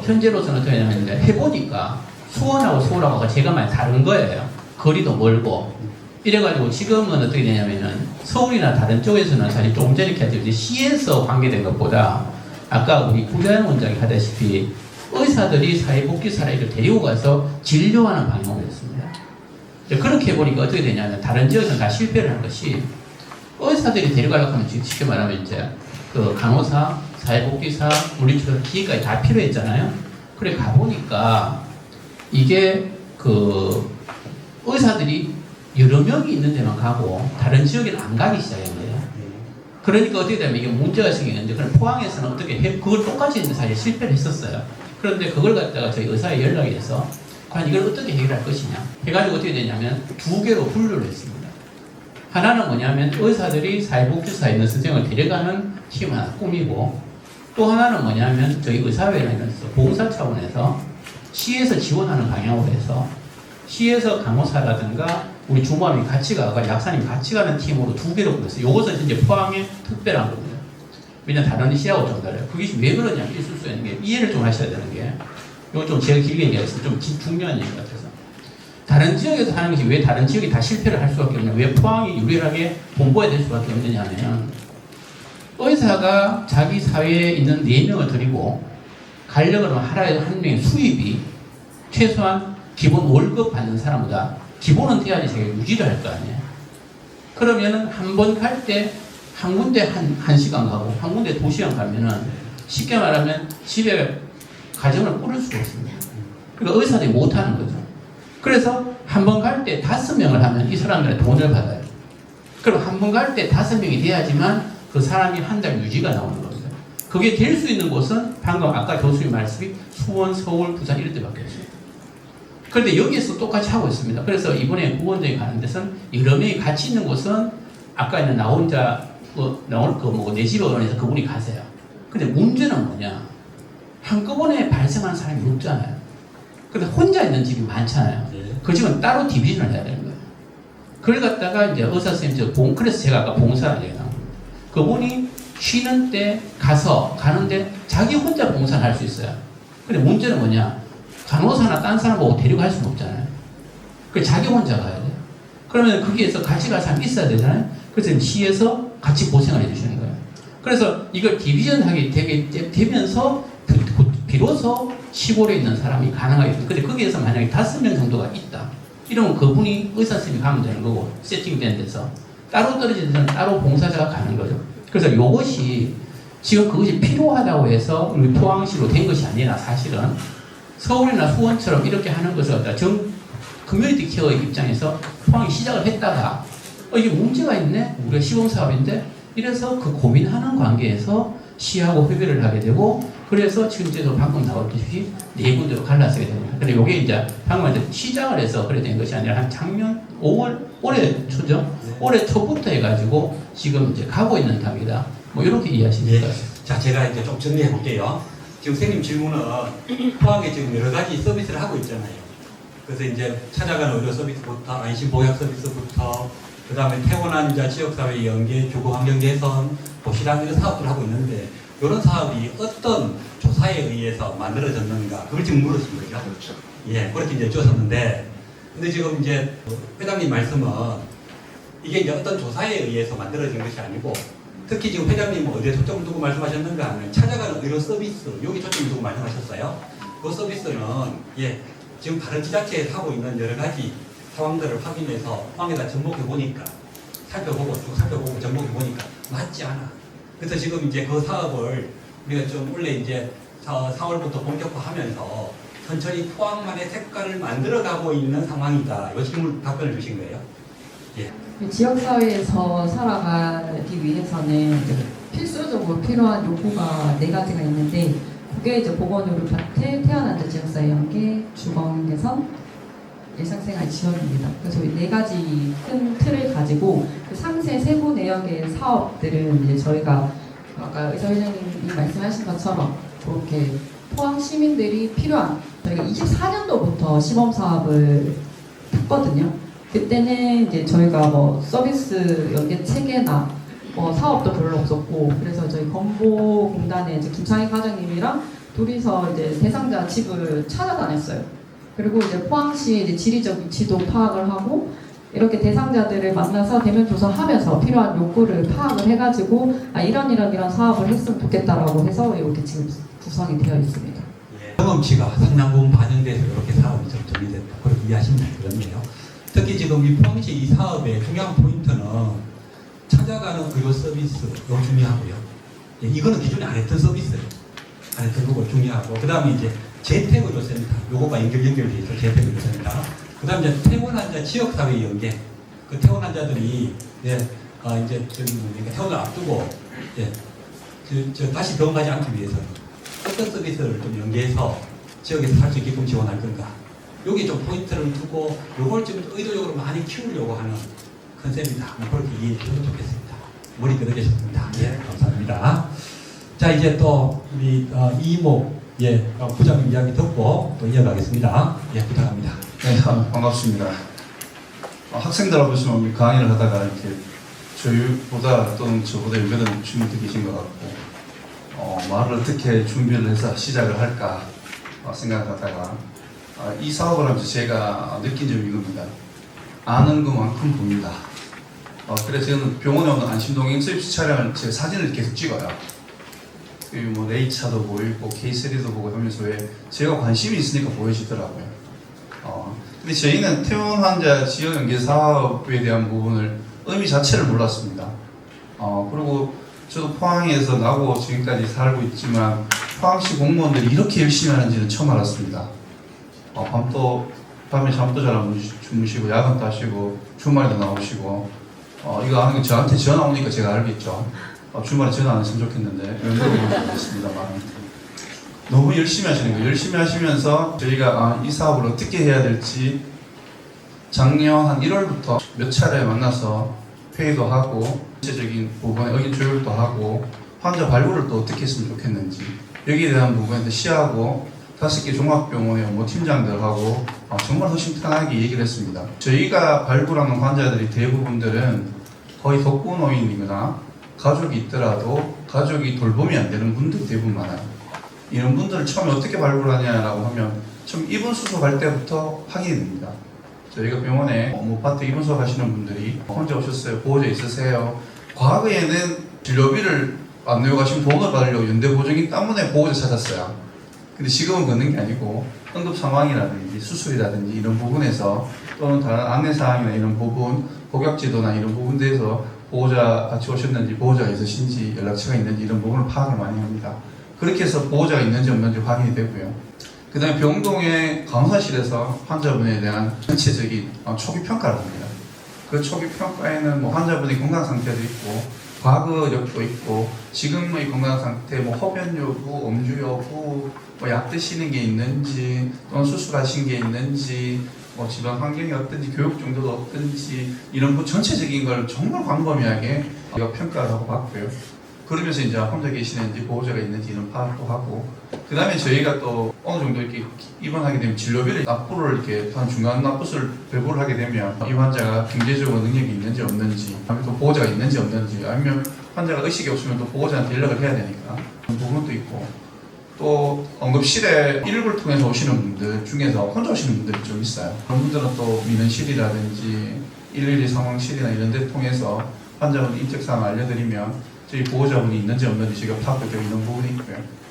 현재로서는 어떻게 하냐면 이제 해보니까 수원하고 서울하고가 제가 많이 다른 거예요. 거리도 멀고. 이래가지고 지금은 어떻게 되냐면은 서울이나 다른 쪽에서는 사실 조금 전에 이렇게 시에서 관계된 것보다 아까 우리 구자영 원장이 하다시피 의사들이 사회복지사를 데리고 가서 진료하는 방향으로 했습니다. 그렇게 해보니까 어떻게 되냐면 다른 지역에서는 다 실패를 한 것이 의사들이 데려가려고 하면 쉽게 말하면 이제 그 간호사, 사회복지사, 물리치료 기계까지 다 필요했잖아요. 그래 가보니까 이게 그 의사들이 여러 명이 있는 데만 가고 다른 지역에는 안 가기 시작한 거예요. 그러니까 어떻게 되면 이게 문제가 생기는데 그럼 포항에서는 어떻게 해? 그걸 똑같이 했는데 사실 실패를 했었어요. 그런데 그걸 갖다가 저희 의사에 연락이 돼서 과연 이걸 어떻게 해결할 것이냐 해가지고 어떻게 되냐면 두 개로 분류를 했습니다. 하나는 뭐냐면 의사들이 사회복지사에 있는 선생님을 데려가는 팀 하나 꾸미고 또 하나는 뭐냐면 저희 의사회라면서 봉사 차원에서 시에서 지원하는 방향으로 해서 시에서 간호사라든가 우리 주무관이 같이 가고 약사님 같이 가는 팀으로 두 개로 꾸렸어요. 이것은 이제 포항의 특별한 겁니다. 왜냐면 다른 시하고 좀 달라요. 그게 왜 그러냐면 있을 수 있는 게 이해를 좀 하셔야 되는 게 이거 좀 제가 길게 얘기했어요. 좀 중요한 얘기 같아서 다른 지역에서 하는 것이 왜 다른 지역이 다 실패를 할 수밖에 없냐 왜 포항이 유일하게 본보야 될 수밖에 없느냐 하면 의사가 자기 사회에 있는 4명을 데리고 가려고 하면 하루에 한 명의 수입이 최소한 기본 월급 받는 사람보다 기본은 돼야지 제가 유지를 할 거 아니에요. 그러면은 한 번 갈 때 한 군데 한 시간 가고 한 군데 2시간 가면은 쉽게 말하면 집에 가정을 꾸릴 수가 없습니다. 그러니까 의사들이 못 하는 거죠. 그래서 한 번 갈 때 5명을 하면 이 사람들의 돈을 받아요. 그럼 한 번 갈 때 5명이 돼야지만 그 사람이 한 달 유지가 나오는 겁니다. 그게 될 수 있는 곳은 방금 아까 교수님 말씀이 수원, 서울, 부산 이럴 때밖에 없어요. 그런데 여기에서 똑같이 하고 있습니다. 그래서 이번에 구원장이 가는 데서는 여러 명이 같이 있는 곳은 아까 있는 나 혼자 내 집에 원해서 그분이 가세요. 근데 문제는 뭐냐? 한꺼번에 발생하는 사람이 없잖아요. 근데 혼자 있는 집이 많잖아요. 그 집은 따로 디비전을 해야 되는 거예요. 그걸 갖다가 이제 의사 선생님, 그래서 제가 아까 봉사를 얘기한 거예요. 그분이 쉬는 때 가는데 자기 혼자 봉사를 할 수 있어요. 근데 문제는 뭐냐? 간호사나 딴 사람 보고 데리고 갈 수는 없잖아요. 그 자기 혼자 가야 돼요. 그러면 거기에서 같이 갈 사람이 있어야 되잖아요. 그래서 시에서 같이 고생을 해주시는 거예요. 그래서 이걸 디비전하게 되면서 비로소 시골에 있는 사람이 가능하겠죠. 근데 거기에서 만약에 5명 정도가 있다. 이러면 그분이 의사 선생님이 가면 되는 거고 세팅된 데서 따로 떨어진 데서는 따로 봉사자가 가는 거죠. 그래서 이것이 지금 그것이 필요하다고 해서 우리 포항시로 된 것이 아니라 사실은 서울이나 수원처럼 이렇게 하는 것을 커뮤니티 케어의 입장에서 포항이 시작을 했다가 이게 문제가 있네? 우리가 시범사업인데 이래서 그 고민하는 관계에서 시하고 협의를 하게 되고 그래서 지금 제도 방금 나왔듯이 4군데로 갈라서게 됩니다. 근데 이게 이제 방금 이제 시작을 해서 그래 된 것이 아니라 한 작년 5월 올해 초죠? 올해 초부터 해가지고 지금 이제 가고 있는 단계다. 뭐 이렇게 이해하시면 될 것 같습니다. 자, 제가 이제 좀 정리해 볼게요. 지금 선생님 질문은 포항에 지금 여러 가지 서비스를 하고 있잖아요. 그래서 이제 찾아가는 의료 서비스부터 안심 보약 서비스부터 그 다음에 퇴원한 이제 지역사회 연계, 주거 환경 개선, 도시락 이런 사업들을 하고 있는데 이런 사업이 어떤 조사에 의해서 만들어졌는가 그걸 지금 물으신 거죠. 그렇죠. 예, 그렇게 이제 줬었는데 근데 지금 이제 회장님 말씀은 이게 이제 어떤 조사에 의해서 만들어진 것이 아니고 특히 지금 회장님 어디에 초점을 두고 말씀하셨는가 하면 찾아가는 의료 서비스 여기 초점을 두고 말씀하셨어요. 그 서비스는 지금 다른 지자체에서 하고 있는 여러 가지 상황들을 확인해서 포항에다 접목해 보니까 살펴보고 접목해 보니까 맞지 않아. 그래서 지금 이제 그 사업을 우리가 좀 원래 이제 4월부터 본격화하면서 천천히 포항만의 색깔을 만들어가고 있는 상황이다. 이 질문 답변을 주신 거예요. 지역사회에서 살아가기 위해서는 이제 필수적으로 필요한 요구가 4가지가 있는데 그게 이제 보건의료파트, 태어난 지역사회 연계, 주거 개선, 일상생활 지원입니다. 그래서 이 4가지 큰 틀을 가지고 그 상세 세부 내역의 사업들은 이제 저희가 아까 의사회장님이 말씀하신 것처럼 그렇게 포항 시민들이 필요한 저희가 24년도부터 시범 사업을 했거든요. 그때는 이제 저희가 뭐 서비스 연계 체계나 뭐 사업도 별로 없었고 그래서 저희 건보공단의 이제 김창희 과장님이랑 둘이서 이제 대상자 집을 찾아다녔어요. 그리고 이제 포항시의 이제 지리적 위치도 파악을 하고 이렇게 대상자들을 만나서 대면 조사하면서 필요한 욕구를 파악을 해가지고 이런 사업을 했으면 좋겠다라고 해서 이렇게 지금 구성이 되어 있습니다. 경험치가 상당 부분 반영돼서 이렇게 사업이 좀 정리됐다. 그렇게 이해하시면 되겠네요. 특히 지금 이 포항시 이 사업의 중요한 포인트는 찾아가는 의료 서비스 이거 중요하고요. 이거는 기존에 안 했던 서비스예요. 안 했던 거고 중요하고 그 다음에 이제 재택의료센터 요거가 연결돼 있어 재택의료센터. 그 다음에 이제 퇴원 환자 지역사회 연계. 그 퇴원 환자들이 이제 퇴원을 앞두고 다시 병원 가지 않기 위해서 어떤 서비스를 좀 연계해서 지역에서 살 수 있게끔 지원할 건가. 여기 좀 포인트를 두고 요걸 좀 의도적으로 많이 키우려고 하는 컨셉이다. 그렇게 이해해 주셔도 좋겠습니다. 머리 끄덕이셨습니다. 감사합니다. 자, 이제 또 우리 이모 부장님 이야기 듣고 또 이어가겠습니다. 부탁합니다. 네, 반갑습니다. 학생들하고 좀 강의를 하다가 이렇게 저희보다 또는 저보다 유명한 주민들 계신 것 같고 말을 어떻게 준비를 해서 시작을 할까 생각하다가 이 사업을 하면서 제가 느낀 점이 이겁니다. 아는 것만큼 봅니다. 그래서 저는 병원에 오는 안심동행 서비스 차량을 제 사진을 계속 찍어요. 뭐 레이차도 보이고 K3도 보고 하면서 왜 제가 관심이 있으니까 보여지더라고요. 근데 저희는 퇴원 환자 지역 연계 사업에 대한 부분을 의미 자체를 몰랐습니다. 그리고 저도 포항에서 나고 지금까지 살고 있지만 포항시 공무원들이 이렇게 열심히 하는지는 처음 알았습니다. 밤에 잠도 잘 안 주무시고 야근도 하시고 주말에도 나오시고 이거 하는 게 저한테 전화 오니까 제가 알겠죠. 주말에 전화 안 했으면 좋겠는데 연락을 드렸습니다만 너무 열심히 하시는 거예요. 열심히 하시면서 저희가 이 사업을 어떻게 해야 될지 작년 한 1월부터 몇 차례 만나서 회의도 하고 전체적인 부분에 의견 조율도 하고 환자 발굴을 또 어떻게 했으면 좋겠는지 여기에 대한 부분에 시하고 5개 종합병원의 팀장들하고 정말 허심탄회하게 얘기를 했습니다. 저희가 발굴하는 환자들이 대부분들은 거의 독거노인이거나 가족이 있더라도 가족이 돌봄이 안 되는 분들이 대부분 많아요. 이런 분들을 처음에 어떻게 발굴하냐라고 하면 처음 입원 수속할 때부터 확인이 됩니다. 저희가 병원에 파트 입원 수속하시는 분들이 혼자 오셨어요? 보호자 있으세요? 과거에는 진료비를 안 내고 가시면 돈을 받으려고 연대보증인 때문에 보호자 찾았어요. 근데 지금은 그런 게 아니고 응급 상황이라든지 수술이라든지 이런 부분에서 또는 다른 안내사항이나 이런 부분, 복약제도나 이런 부분에서 보호자 같이 오셨는지 보호자가 있으신지 연락처가 있는지 이런 부분을 파악을 많이 합니다. 그렇게 해서 보호자가 있는지 없는지 확인이 되고요. 그 다음에 병동의 간호사실에서 환자분에 대한 전체적인 초기 평가를 합니다. 그 초기 평가에는 뭐 환자분의 건강 상태도 있고 과거 여부도 있고 지금의 건강 상태, 뭐 흡연 여부, 음주 여부, 뭐 약 드시는 게 있는지 또는 수술하신 게 있는지 뭐 집안 환경이 어떤지 교육 정도가 어떤지 이런 뭐 전체적인 걸 정말 광범위하게 평가를 하고 봤고요. 그러면서 이제 혼자 계시는지 보호자가 있는지 이런 파악도 하고 그 다음에 저희가 또 어느 정도 이렇게 입원하게 되면 진료비를 납부를 이렇게 한 중간 납부를 배부를 하게 되면 이 환자가 경제적으로 능력이 있는지 없는지 또 보호자가 있는지 없는지 아니면 환자가 의식이 없으면 또 보호자한테 연락을 해야 되니까 그런 부분도 있고 또 응급실에 119를 통해서 오시는 분들 중에서 혼자 오시는 분들이 좀 있어요. 그런 분들은 또 민원실이라든지 112 상황실이나 이런 데 통해서 환자분 인적사항 알려드리면 저희 보호자분이 있는지 없는지 저희가 파악되어 있는 부분이 있고요.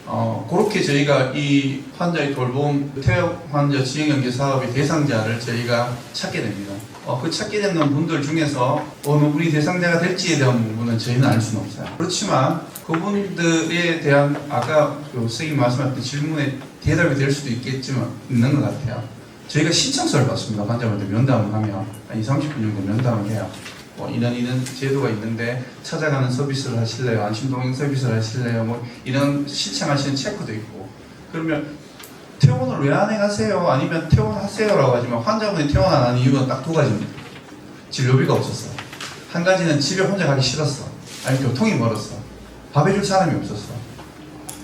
그렇게 저희가 이 환자의 돌봄 퇴원 환자 지역연계 사업의 대상자를 저희가 찾게 됩니다. 그 찾게 되는 분들 중에서 어느 분이 대상자가 될지에 대한 부분은 저희는 알 수는 없어요. 그렇지만 그분들에 대한 아까 선생님 말씀하셨던 질문에 대답이 될 수도 있겠지만 있는 것 같아요. 저희가 신청서를 받습니다. 환자분들 면담을 하면 한 20, 30분 정도 면담을 해요. 이런 제도가 있는데 찾아가는 서비스를 하실래요? 안심동행 서비스를 하실래요? 뭐 이런 신청하시는 체크도 있고. 그러면 퇴원을 왜 안 해가세요? 아니면 퇴원하세요라고 하지만 환자분이 퇴원 안 하는 이유는 딱 두 가지입니다. 진료비가 없었어. 한 가지는 집에 혼자 가기 싫었어. 아니면 교통이 멀었어. 밥 해줄 사람이 없었어.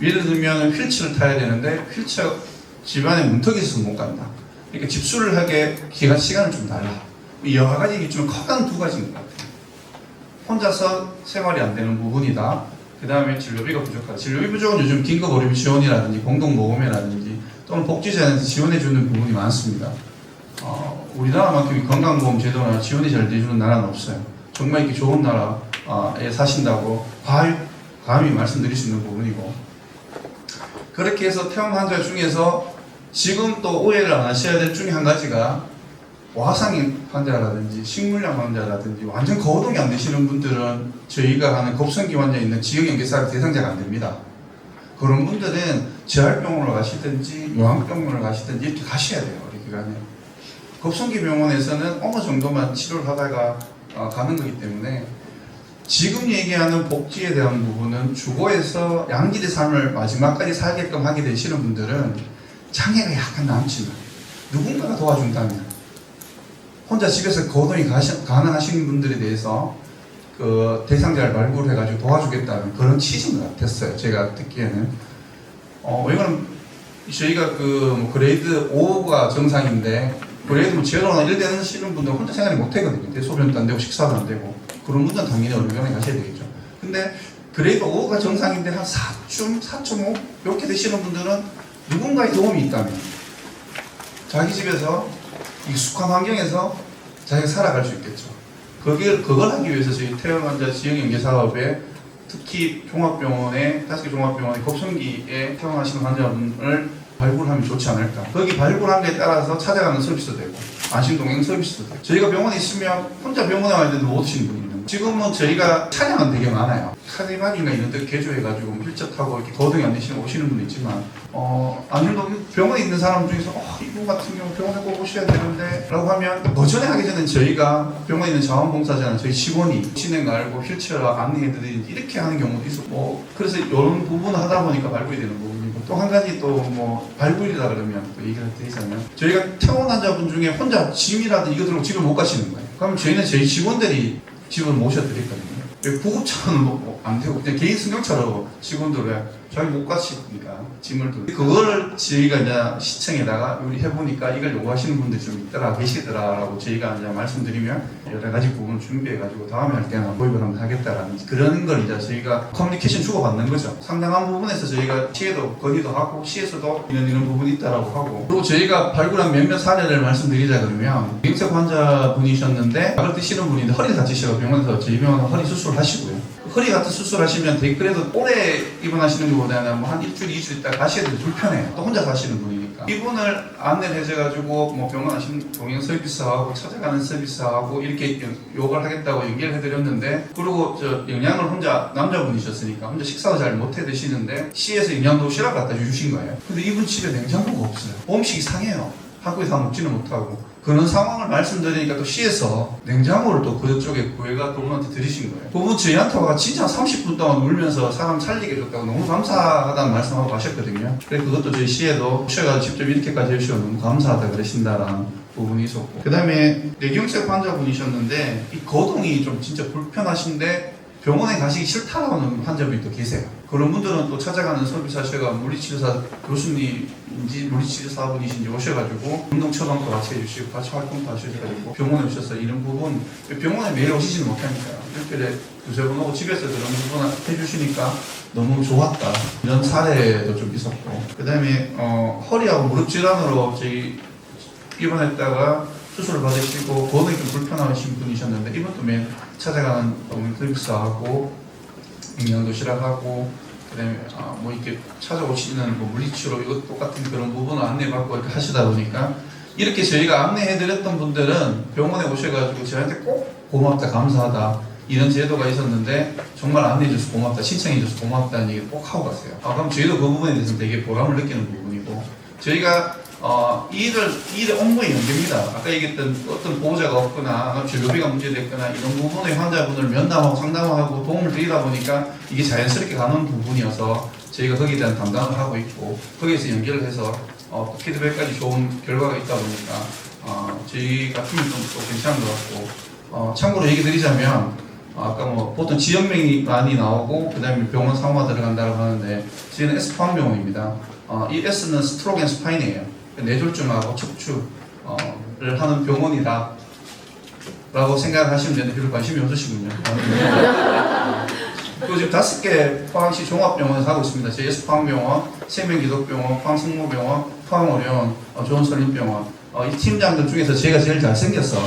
예를 들면 휠체어를 타야 되는데 휠체어 집안에 문턱이 있어서 못 간다. 그러니까 집수를 하게 시간을 좀 달라. 여러 가지 이게 좀 커다란 두 가지인 것 같아요. 혼자서 생활이 안 되는 부분이다. 그 다음에 진료비가 부족하다. 진료비 부족은 요즘 긴급의료비 지원이라든지 공동모금회라든지 또는 복지제에서 지원해주는 부분이 많습니다. 우리나라만큼 건강보험 제도나 지원이 잘 돼주는 나라는 없어요. 정말 이렇게 좋은 나라에 사신다고 감히 말씀드릴 수 있는 부분이고, 그렇게 해서 퇴원 환자 중에서 지금 또 오해를 안 하셔야 될 중에 한 가지가 와상인 환자라든지 식물염 환자라든지 완전 거동이 안 되시는 분들은 저희가 하는 겁성기 환자 있는 지역연계사업 대상자가 안 됩니다. 그런 분들은 재활병원으로 가시든지 요양병원을 가시든지 이렇게 가셔야 돼요. 우리 기관에. 겁성기 병원에서는 어느 정도만 치료를 하다가 가는 거기 때문에 지금 얘기하는 복지에 대한 부분은 주거에서 양질의 삶을 마지막까지 살게끔 하게 되시는 분들은 장애가 약간 남지만 누군가가 도와준다면 혼자 집에서 거동이 가능하신 분들에 대해서 그 대상자를 발굴해가지고 도와주겠다는 그런 취지인 것 같았어요. 제가 듣기에는. 이거는 저희가 그레이드 5가 정상인데 그레이드 제로나 1 되시는 분들 혼자 생활이 못 하거든요. 대소변도 안 되고 식사도 안 되고 그런 분들은 당연히 의료병원에 가셔야 되겠죠. 근데 그레이드 5가 정상인데 한 4쯤, 4.5 이렇게 되시는 분들은 누군가의 도움이 있다면 자기 집에서 익숙한 환경에서 자기가 살아갈 수 있겠죠. 그걸 하기 위해서 저희 퇴원 환자 지역연계 사업에 특히 종합병원에 5개 종합병원의 겁성기에 퇴원하시는 환자분을 발굴하면 좋지 않을까. 거기 발굴한 데 따라서 찾아가는 서비스도 되고 안심동행 서비스도 되고 저희가 병원에 있으면 혼자 병원에 와야 되는데 못 오시는 분이 있는 거예요. 지금은 저희가 차량은 되게 많아요. 카니발인가 이런 데 개조해가지고 휠체어 타고 이렇게 거동이 안 되시는 오시는 분도 있지만 안심동행 병원에 있는 사람 중에서 이분 같은 경우 병원에 꼭 오셔야 되는데 라고 하면 전에 하기 전에 저희가 병원에 있는 자원봉사자나 저희 직원이 진행 알고 휠체어 안내해드리는지 이렇게 하는 경우도 있고 그래서 이런 부분을 하다 보니까 발굴이 되는 부분이고 또 한 가지 또 발굴이라 그러면 또 얘기를 드리자면 저희가 퇴원 환자분 중에 혼자 짐이라든 이거 들고 집에 못 가시는 거예요. 그러면 저희는 저희 직원들이 집을 모셔드렸거든요. 구급차는 안 되고 그냥 개인 승용차로 직원들 왜 저희 못 가시니까 짐을 들고 그걸 저희가 이제 시청에다가 우리 해보니까 이걸 요구하시는 분들이 좀 계시더라라고 저희가 이제 말씀드리면 여러 가지 부분을 준비해가지고 다음에 할 때는 도입을 한번 하겠다라는 그런 걸 이제 저희가 커뮤니케이션 주고받는 거죠. 상당한 부분에서 저희가 시에도 건의도 하고 시에서도 이런 부분이 있다라고 하고 그리고 저희가 발굴한 몇몇 사례를 말씀드리자 그러면 임색 환자분이셨는데 약을 드시는 분인데 허리를 다치셔서 병원에서 저희 병원은 허리 수술을 하시고요. 허리 같은 수술하시면 그래도 오래 입원하시는 것보다는 한 일주일, 2주일 있다 가셔야 되는데 불편해요. 또 혼자 사시는 분이니까. 이분을 안내를 해줘가지고 병원 안심 동행 서비스하고 찾아가는 서비스하고 이렇게 요구를 하겠다고 얘기를 해드렸는데 그리고 영양을 혼자 남자분이셨으니까 혼자 식사도 잘 못해 드시는데 시에서 영양 도시락 갖다 주신 거예요. 근데 이분 집에 냉장고가 없어요. 음식이 상해요. 한국에 다 먹지는 못하고. 그런 상황을 말씀드리니까 또 시에서 냉장고를 또 그쪽에 구해가 또 분한테 드리신 거예요. 그분 저희한테 와 진짜 30분 동안 울면서 사람 살리게 해줬다고 너무 감사하다는 말씀하고 가셨거든요. 그래서 그것도 저희 시에도 오셔가지고 직접 이렇게까지 해주셔서 너무 감사하다 그러신다라는 부분이 있었고 그 다음에 뇌경색 환자분이셨는데 이 거동이 좀 진짜 불편하신데 병원에 가시기 싫다라고 하는 환자분이 또 계세요. 그런 분들은 또 찾아가는 서비스 하셔가 물리치료사 교수님인지 물리치료사분이신지 오셔가지고 운동 처방도 같이 해주시고 같이 활동도 하셔가지고 병원에 오셔서 이런 부분 병원에 매일 오시지는 못하니까요. 일주일에 2-3번 오고 집에서 그런 부분 해주시니까 너무 좋았다. 이런 사례도 좀 있었고 그 다음에 허리하고 무릎 질환으로 저희 입원했다가 수술을 받으시고 건강이 좀 불편하신 분이셨는데 이분도 매일 찾아가는 서비스하고 영양도시락하고 그다음에 뭐 이렇게 찾아오시는 뭐 물리치료 이것 똑같은 그런 부분을 안내받고 이렇게 하시다 보니까 이렇게 저희가 안내해드렸던 분들은 병원에 오셔가지고 저한테 꼭 고맙다 감사하다 이런 제도가 있었는데 정말 안내해줘서 고맙다 신청해줘서 고맙다는 얘기를 꼭 하고 갔어요. 그럼 저희도 그 부분에 대해서 되게 보람을 느끼는 부분이고 저희가 일을 업무의 연계입니다. 아까 얘기했던 어떤 보호자가 없거나 진료비가 문제됐거나 이런 부분의 환자분을 면담하고 상담하고 도움을 드리다 보니까 이게 자연스럽게 가는 부분이어서 저희가 거기에 대한 담당을 하고 있고 거기에서 연결을 해서 피드백까지 좋은 결과가 있다 보니까 저희 같은 경우도 괜찮은 것 같고 참고로 얘기 드리자면 아까 뭐 보통 지역명이 많이 나오고 그 다음에 병원 상호가 들어간다고 하는데 저희는 S포항병원입니다. 이 S는 스트로크 앤 스파인이에요. 뇌졸중하고 척추를 하는 병원이다 라고 생각하시면 되는데 별로 관심이 없으시군요. 그리고 지금 5개 포항시 종합병원에서 하고 있습니다. 저희 S포항병원, 세명기독병원, 포항승모병원, 포항의료원, 조원선림병원 이 팀장들 중에서 제가 제일 잘생겼어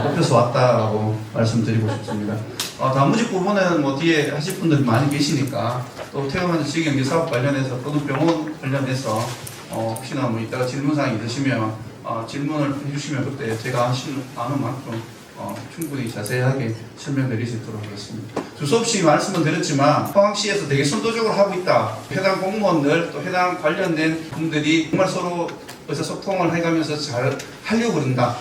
뽑혀서 왔다라고 말씀드리고 싶습니다. 나머지 부분은 뭐 뒤에 하실 분들 많이 계시니까 또 태어난 지역경제 사업 관련해서 또는 병원 관련해서 혹시나 뭐 이따가 질문사항이 있으시면 질문을 해주시면 그때 제가 아는 만큼 충분히 자세하게 설명드릴 수 있도록 하겠습니다. 두서없이 말씀을 드렸지만 포항시에서 되게 선도적으로 하고 있다. 해당 공무원들 또 해당 관련된 분들이 정말 서로 의사소통을 해가면서 잘 하려고 그런다.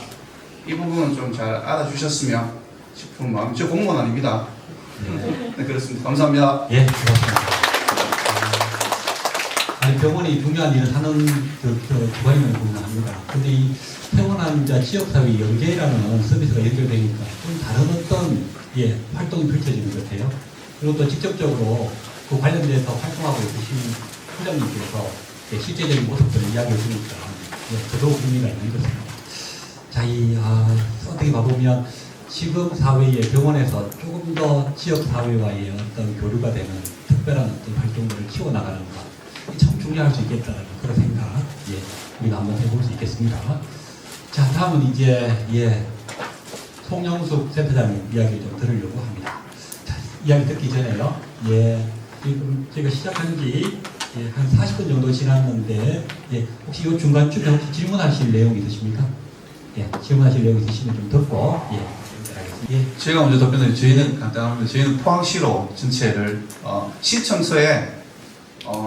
이 부분은 좀 잘 알아주셨으면 싶은 마음. 저 공무원 아닙니다. 네, 그렇습니다. 감사합니다. 예, 고맙습니다. 아니, 병원이 중요한 일을 하는 기관임을 분명합니다. 근데 이 태어난 지역사회 연계라는 서비스가 연결되니까 좀 다른 어떤 활동이 펼쳐지는 것 같아요. 그리고 또 직접적으로 그 관련돼서 활동하고 있으신 회장님께서 실제적인 모습들을 이야기해 주니까 더더욱 의미가 있는 것 같습니다. 자, 어떻게 봐보면 지금 사회에 병원에서 조금 더 지역 사회와의 어떤 교류가 되는 특별한 어떤 활동들을 키워나가는 것. 참 중요할 수 있겠다는 그런 생각, 우리가 한번 해볼 수 있겠습니다. 자, 다음은 이제, 송영숙 센터장님 이야기 좀 들으려고 합니다. 자, 이야기 듣기 전에요, 지금 저희가 시작한 지 한 40분 정도 지났는데, 혹시 이 중간쯤에 혹시 질문하실 내용 있으십니까? 질문하실 내용 있으시면 좀 듣고, 제가 먼저 답변드리면 저희는 간단합니다. 저희는 포항시로 전체를 신청서에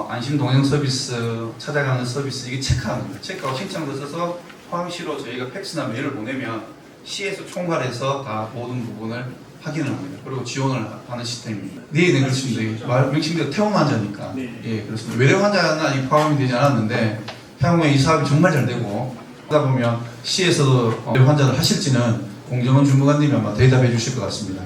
안심동행 서비스, 찾아가는 서비스 이게 체크하는 거예요. 체크하고 신청서 써서 포항시로 저희가 팩스나 메일을 보내면 시에서 총괄해서 다 모든 부분을 확인을 합니다. 그리고 지원을 하는 시스템입니다. 네, 그렇습니다. 명칭대로 퇴원 환자니까. 예, 그렇습니다. 외래 환자는 아직 포함이 되지 않았는데 향후에 이 사업이 정말 잘 되고 하다 보면 시에서도 외래 환자를 하실지는 공정원 주무관님이 아마 대답해 주실 것 같습니다.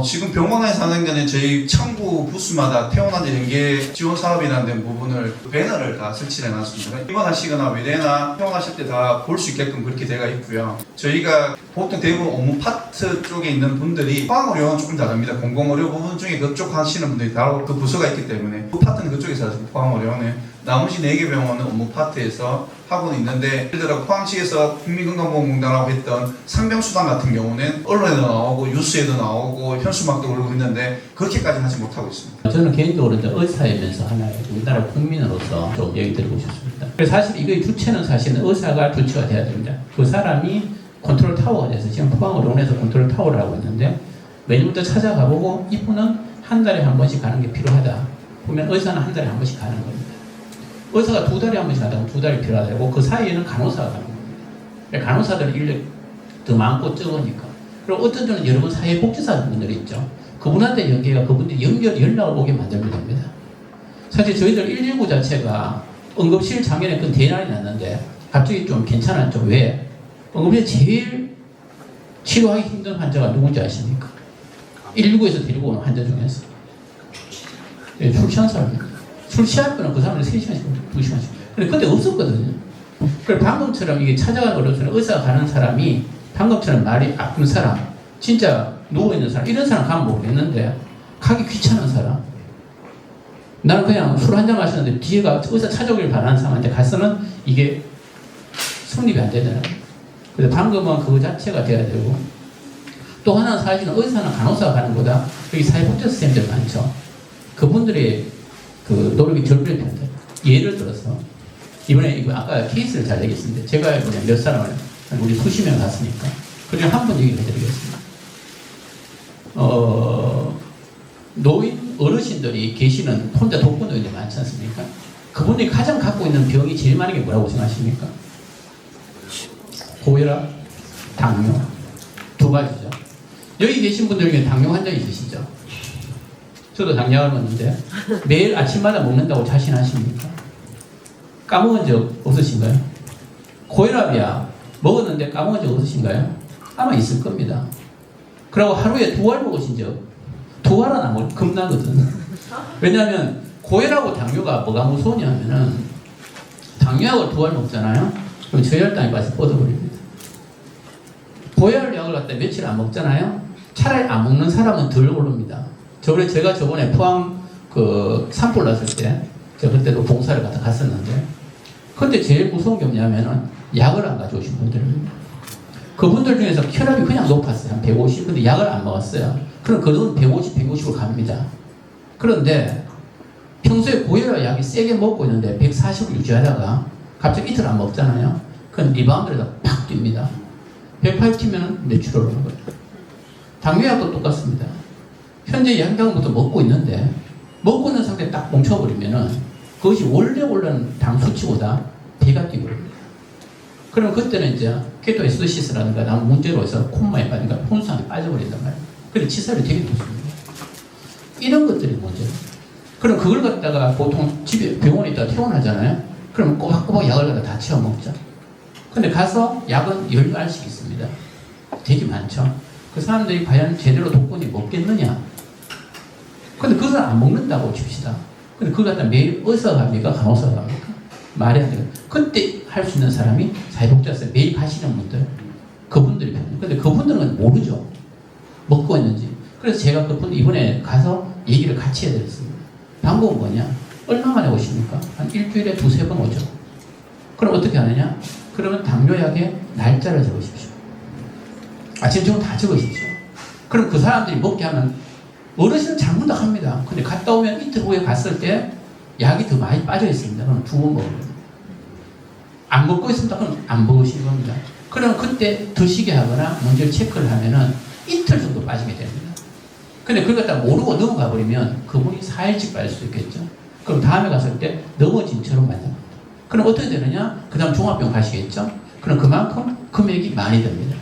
지금 병원에서 하는 거는 저희 창구 부스마다 퇴원환자 연계 지원 사업이라는 데 부분을 배너를 다 설치해 놨습니다. 입원하시거나 외래나 퇴원하실 때 다 볼 수 있게끔 그렇게 되어 있고요. 저희가 보통 대부분 업무 파트 쪽에 있는 분들이 포항의료원 조금 다릅니다. 공공의료 부분 중에 그쪽 하시는 분들이 다 그 부서가 있기 때문에 그 파트는 그쪽에서 하시고 포항의료원에 나머지 4개 병원은 업무 파트에서 하고는 있는데 예를 들어 포항시에서 국민건강보험공단하고 했던 상병수당 같은 경우는 언론에도 나오고 뉴스에도 나오고 현수막도 올리고 있는데 그렇게까지 하지 못하고 있습니다. 저는 개인적으로 이제 의사이면서 하나의 우리나라 국민으로서 좀 얘기 드리고 싶습니다. 사실 이거의 주체는 사실은 의사가 주체가 돼야 됩니다. 그 사람이 컨트롤 타워가 돼서 지금 포항의료원에서 컨트롤 타워를 하고 있는데 매일부터 찾아가보고 이분은 한 달에 한 번씩 가는 게 필요하다. 보면 의사는 한 달에 한 번씩 가는 겁니다. 의사가 2달에 한 번씩 간다면 2달이 필요하다고 그 사이에는 간호사가 가는 겁니다. 간호사들은 인력 더 많고 적으니까. 그리고 어떤 분은 여러분 사회복지사 분들이 있죠. 그분한테 연계가 그분들이 연락을 오게 만들면 됩니다. 사실 저희들 119 자체가 응급실 작년에 그 대난이 났는데 갑자기 좀 괜찮았죠. 왜? 응급실 제일 치료하기 힘든 환자가 누군지 아십니까? 119에서 데리고 오는 환자 중에서 술 취한 사람입니다. 술 취할 거는 그 사람들 3시간씩, 2시간씩. 근데 없었거든요. 그래서 방금처럼 이게 찾아가는 어려서는 의사가 가는 사람이 방금처럼 말이 아픈 사람, 진짜 누워있는 사람, 이런 사람 가면 모르겠는데, 가기 귀찮은 사람. 나는 그냥 술 한잔 마시는데 뒤에가 의사 찾아오길 바라는 사람한테 가서는 이게 성립이 안 되잖아요. 그래서 방금은 그거 자체가 돼야 되고, 또 하나는 사실은 의사나 간호사가 가는 거다. 여기 사회복지 선생님들 많죠. 그분들의 그 노력이 절반이 된다. 예를 들어서 이번에 이거 아까 케이스를 잘 내겠습니다. 제가 그냥 몇 사람을 우리 수십 명 갔으니까 그중에 한 분 얘기를 해드리겠습니다. 노인 어르신들이 계시는 혼자 독거 노인들 많지 않습니까? 그분이 가장 갖고 있는 병이 제일 많은 게 뭐라고 생각하십니까? 고혈압, 당뇨 두 가지죠. 여기 계신 분들 중에 당뇨 환자 있으시죠? 저도 당뇨를 먹는데 매일 아침마다 먹는다고 자신하십니까? 까먹은 적 없으신가요? 고혈압이야 먹었는데 까먹은 적 없으신가요? 아마 있을 겁니다. 그리고 하루에 2알 먹으신 적 2알은 안 먹을 겁나거든. 왜냐하면 고혈압하고 당뇨가 뭐가 무서우냐 하면은 당뇨약을 2알 먹잖아요. 그럼 저혈당이 빠져 뻗어버립니다. 고혈약을 갖다 며칠 안 먹잖아요. 차라리 안 먹는 사람은 덜 오릅니다. 제가 저번에 포항 그 산불 났을 때 제가 그때도 봉사를 갖다 갔었는데 그때 제일 무서운 게 뭐냐면은 약을 안 가져오신 분들입니다. 그분들 중에서 혈압이 그냥 높았어요. 한 150. 근데 약을 안 먹었어요. 그럼 그건 150, 160으로 갑니다. 그런데 평소에 고혈압 약이 세게 먹고 있는데 140을 유지하다가 갑자기 이틀 안 먹잖아요. 그건 리바운드에다 팍 뜁니다. 108 튀면 뇌출혈 오는 거예요. 당뇨약도 똑같습니다. 현재 양장부터 먹고 있는데 먹고 있는 상태에 딱 멈춰버리면은 그것이 원래 올라는 당 수치보다 배가 뛰버립니다. 그럼 그때는 이제 케토에시도시스라든가 남 문제로 해서 콤마에 빠진가 혼수함에 빠져버린단 말이에요. 그래서 치사율이 되게 높습니다. 이런 것들이 문제예요. 그럼 그걸 갖다가 보통 집에 병원에 있다가 퇴원하잖아요. 그럼 꼬박꼬박 약을 갖다 다 채워 먹죠. 근데 가서 약은 10알씩 있습니다. 되게 많죠. 그 사람들이 과연 제대로 독분이 먹겠느냐? 근데 그걸 안 먹는다고 칩시다. 근데 그걸 갖다 매일 의사가 갑니까? 간호사가 갑니까? 말이 안 돼요. 그때 할 수 있는 사람이 사회복지사에 매일 가시는 분들, 그분들이 편해요. 근데 그분들은 모르죠. 먹고 있는지. 그래서 제가 그분 이번에 가서 얘기를 같이 해드렸습니다. 방법은 뭐냐? 얼마 만에 오십니까? 한 일주일에 2-3번 오죠. 그럼 어떻게 하느냐? 그러면 당뇨약에 날짜를 적으십시오. 아침, 저녁 다 적으십시오. 그럼 그 사람들이 먹게 하면 어르신은 잘 먹는다 합니다. 근데 갔다 오면 이틀 후에 갔을 때 약이 더 많이 빠져 있습니다. 그럼 2번 먹어요. 안 먹고 있습니다. 그럼 안 먹으신 겁니다. 그럼 그때 드시게 하거나 문제를 체크를 하면은 이틀 정도 빠지게 됩니다. 근데 그걸 갖다 모르고 넘어가 버리면 그분이 4일씩 빠질 수 있겠죠. 그럼 다음에 갔을 때 넘어진 처럼 만듭니다. 그럼 어떻게 되느냐? 그 다음 종합병 가시겠죠? 그럼 그만큼 금액이 많이 듭니다.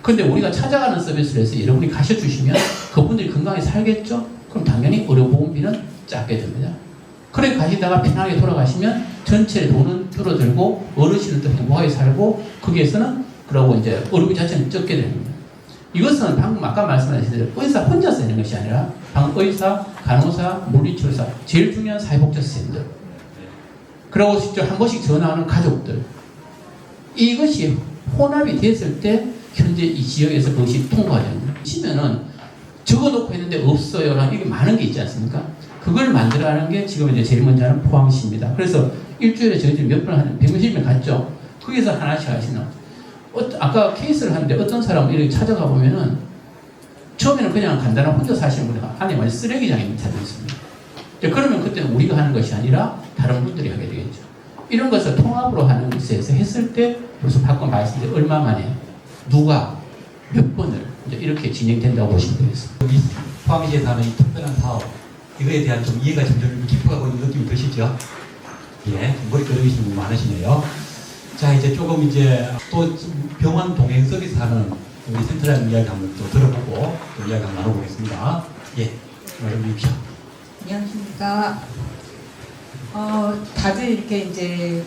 근데 우리가 찾아가는 서비스를 해서 여러분이 가셔주시면 그분들이 건강하게 살겠죠? 그럼 당연히 의료보험비는 작게 듭니다. 그래 가시다가 편하게 돌아가시면 전체 돈은 줄어들고 어르신은 또 행복하게 살고 거기에서는 그러고 이제 의료비 자체는 적게 됩니다. 이것은 방금 아까 말씀하신 대로 의사 혼자서 하는 것이 아니라 방금 의사, 간호사, 물리치료사 제일 중요한 사회복지 선생님들 그리고 직접 한 번씩 전화하는 가족들 이것이 혼합이 됐을 때 현재 이 지역에서 그것이 통과되는 거예요. 치면은 적어놓고 했는데 없어요. 이게 많은 게 있지 않습니까? 그걸 만들어가는 게 지금 이제 제일 먼저 하는 포항시입니다. 그래서 일주일에 저희들이 몇 번 하는 160명 갔죠. 거기서 하나씩 하시는. 아까 케이스를 하는데 어떤 사람은 이렇게 찾아가 보면은 처음에는 그냥 간단한 혼자 사시는 분이 안에 완전 쓰레기장이 찾아있습니다. 그러면 그때는 우리가 하는 것이 아니라 다른 분들이 하게 되겠죠. 이런 것을 통합으로 하는 것에서 했을 때 벌써 방금 말씀드린 얼마 만에 누가 몇 번을 이제 이렇게 진행된다고 보시면 되겠습니다. 이 포항시에서 하는 이 특별한 사업 이거에 대한 좀 이해가 점점 깊어가고 있는 느낌이 드시죠? 예, 머리 끄덕이시는 분 많으시네요. 자, 이제 조금 이제 또 병원 동행 서비스 하는 우리 센터장 이야기 한번 또 들어보고 또 이야기 한번 나눠보겠습니다. 예, 말씀 주십시오. 안녕하십니까. 다들 이렇게 이제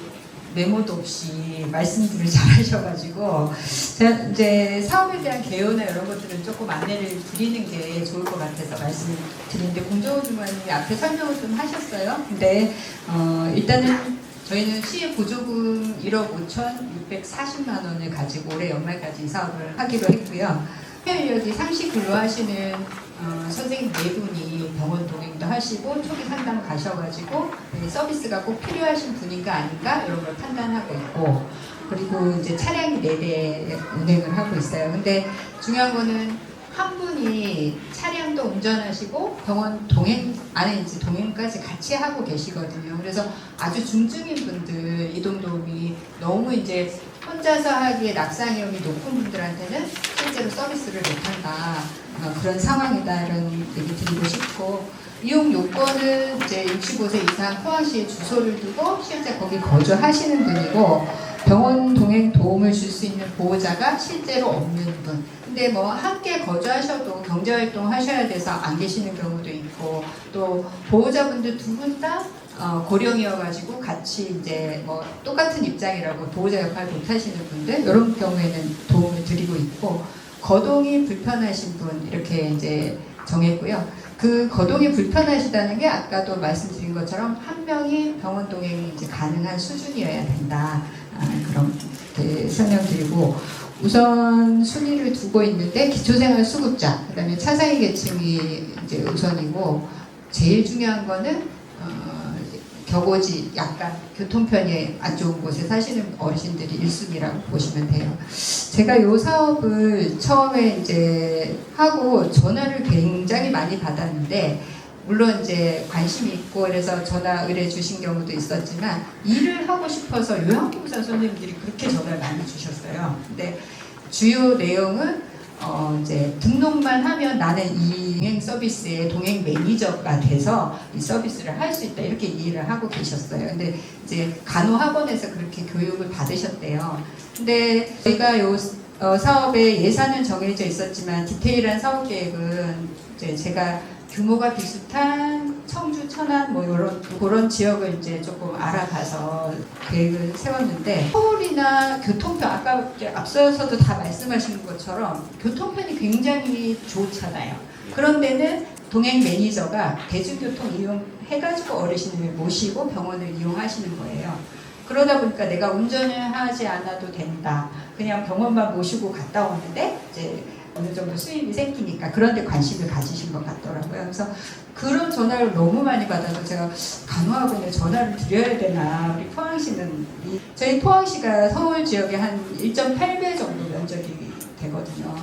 메모도 없이 말씀들을 잘 하셔가지고 제가 이제 사업에 대한 개요나 이런 것들은 조금 안내를 드리는 게 좋을 것 같아서 말씀드리는데 공정호 주무관님이 앞에 설명을 좀 하셨어요. 근데 일단은 저희는 시의 보조금 1억 5,640만 원을 가지고 올해 연말까지 이 사업을 하기로 했고요. 회원 인력이 상시 근로하시는 선생님 4분이 병원 동행도 하시고 초기 상담 가셔가지고 서비스가 꼭 필요하신 분인가 아닌가 이런 걸 판단하고 있고, 그리고 이제 차량이 4대 운행을 하고 있어요. 근데 중요한 거는 한 분이 차량도 운전하시고 병원 동행 안에 이제 동행까지 같이 하고 계시거든요. 그래서 아주 중증인 분들 이동도움이 너무 이제 혼자서 하기에 낙상 위험이 높은 분들한테는 실제로 서비스를 못한다. 그런 상황이다. 이런 얘기 드리고 싶고, 이용 요건은 이제 65세 이상 포항시에 주소를 두고 실제 거기 거주하시는 분이고, 병원 동행 도움을 줄 수 있는 보호자가 실제로 없는 분. 근데 뭐 함께 거주하셔도 경제활동 하셔야 돼서 안 계시는 경우도 있고, 또 보호자분들 2분 다 고령이어가지고 같이 이제 뭐 똑같은 입장이라고 보호자 역할 못 하시는 분들, 이런 경우에는 도움을 드리고 있고, 거동이 불편하신 분 이렇게 이제 정했고요. 그 거동이 불편하시다는 게 아까도 말씀드린 것처럼 한 명이 병원 동행이 이제 가능한 수준이어야 된다. 그렇게 설명드리고, 우선 순위를 두고 있는데 기초생활수급자, 그다음에 차상위 계층이 이제 우선이고, 제일 중요한 거는 격오지, 약간 교통편이 안 좋은 곳에 사시는 어르신들이 1순위라고 보시면 돼요. 제가 이 사업을 처음에 이제 하고 전화를 굉장히 많이 받았는데, 물론 이제 관심이 있고 그래서 전화 의뢰 주신 경우도 있었지만, 일을 하고 싶어서 요양봉사 선생님들이 그렇게 전화를 많이 주셨어요. 근데 주요 내용은 이제 등록만 하면 나는 이 동행 서비스의 동행 매니저가 돼서 이 서비스를 할 수 있다, 이렇게 이해를 하고 계셨어요. 근데 이제 간호학원에서 그렇게 교육을 받으셨대요. 근데 저희가 요 사업에 예산은 정해져 있었지만 디테일한 사업 계획은 이제 제가 규모가 비슷한 청주, 천안 뭐 그런 지역을 이제 조금 알아봐서 계획을 세웠는데, 서울이나 교통편, 아까 앞서서도 다 말씀하신 것처럼 교통편이 굉장히 좋잖아요. 그런 데는 동행 매니저가 대중교통 이용해가지고 어르신을 모시고 병원을 이용하시는 거예요. 그러다 보니까 내가 운전을 하지 않아도 된다. 그냥 병원만 모시고 갔다 오는데 이제 어느 정도 수입이 생기니까 그런 데 관심을 가지신 것 같더라고요. 그래서 그런 전화를 너무 많이 받아서 제가 간호학원에 전화를 드려야 되나. 우리 포항시는 저희 포항시가 서울 지역에 한 1.8배 정도 면적이 되거든요.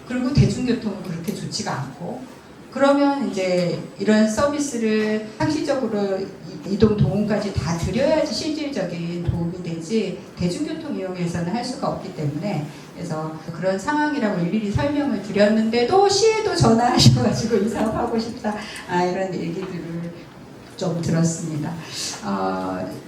그리고 대중교통은 그렇게 좋지가 않고, 그러면 이제 이런 서비스를 상시적으로 이동 동원까지 다 드려야지 실질적인 도움이 되지, 대중교통 이용해서는 할 수가 없기 때문에, 그래서 그런 상황이라고 일일이 설명을 드렸는데도 시에도 전화하셔가지고 이 사업 하고 싶다, 이런 얘기들을 좀 들었습니다.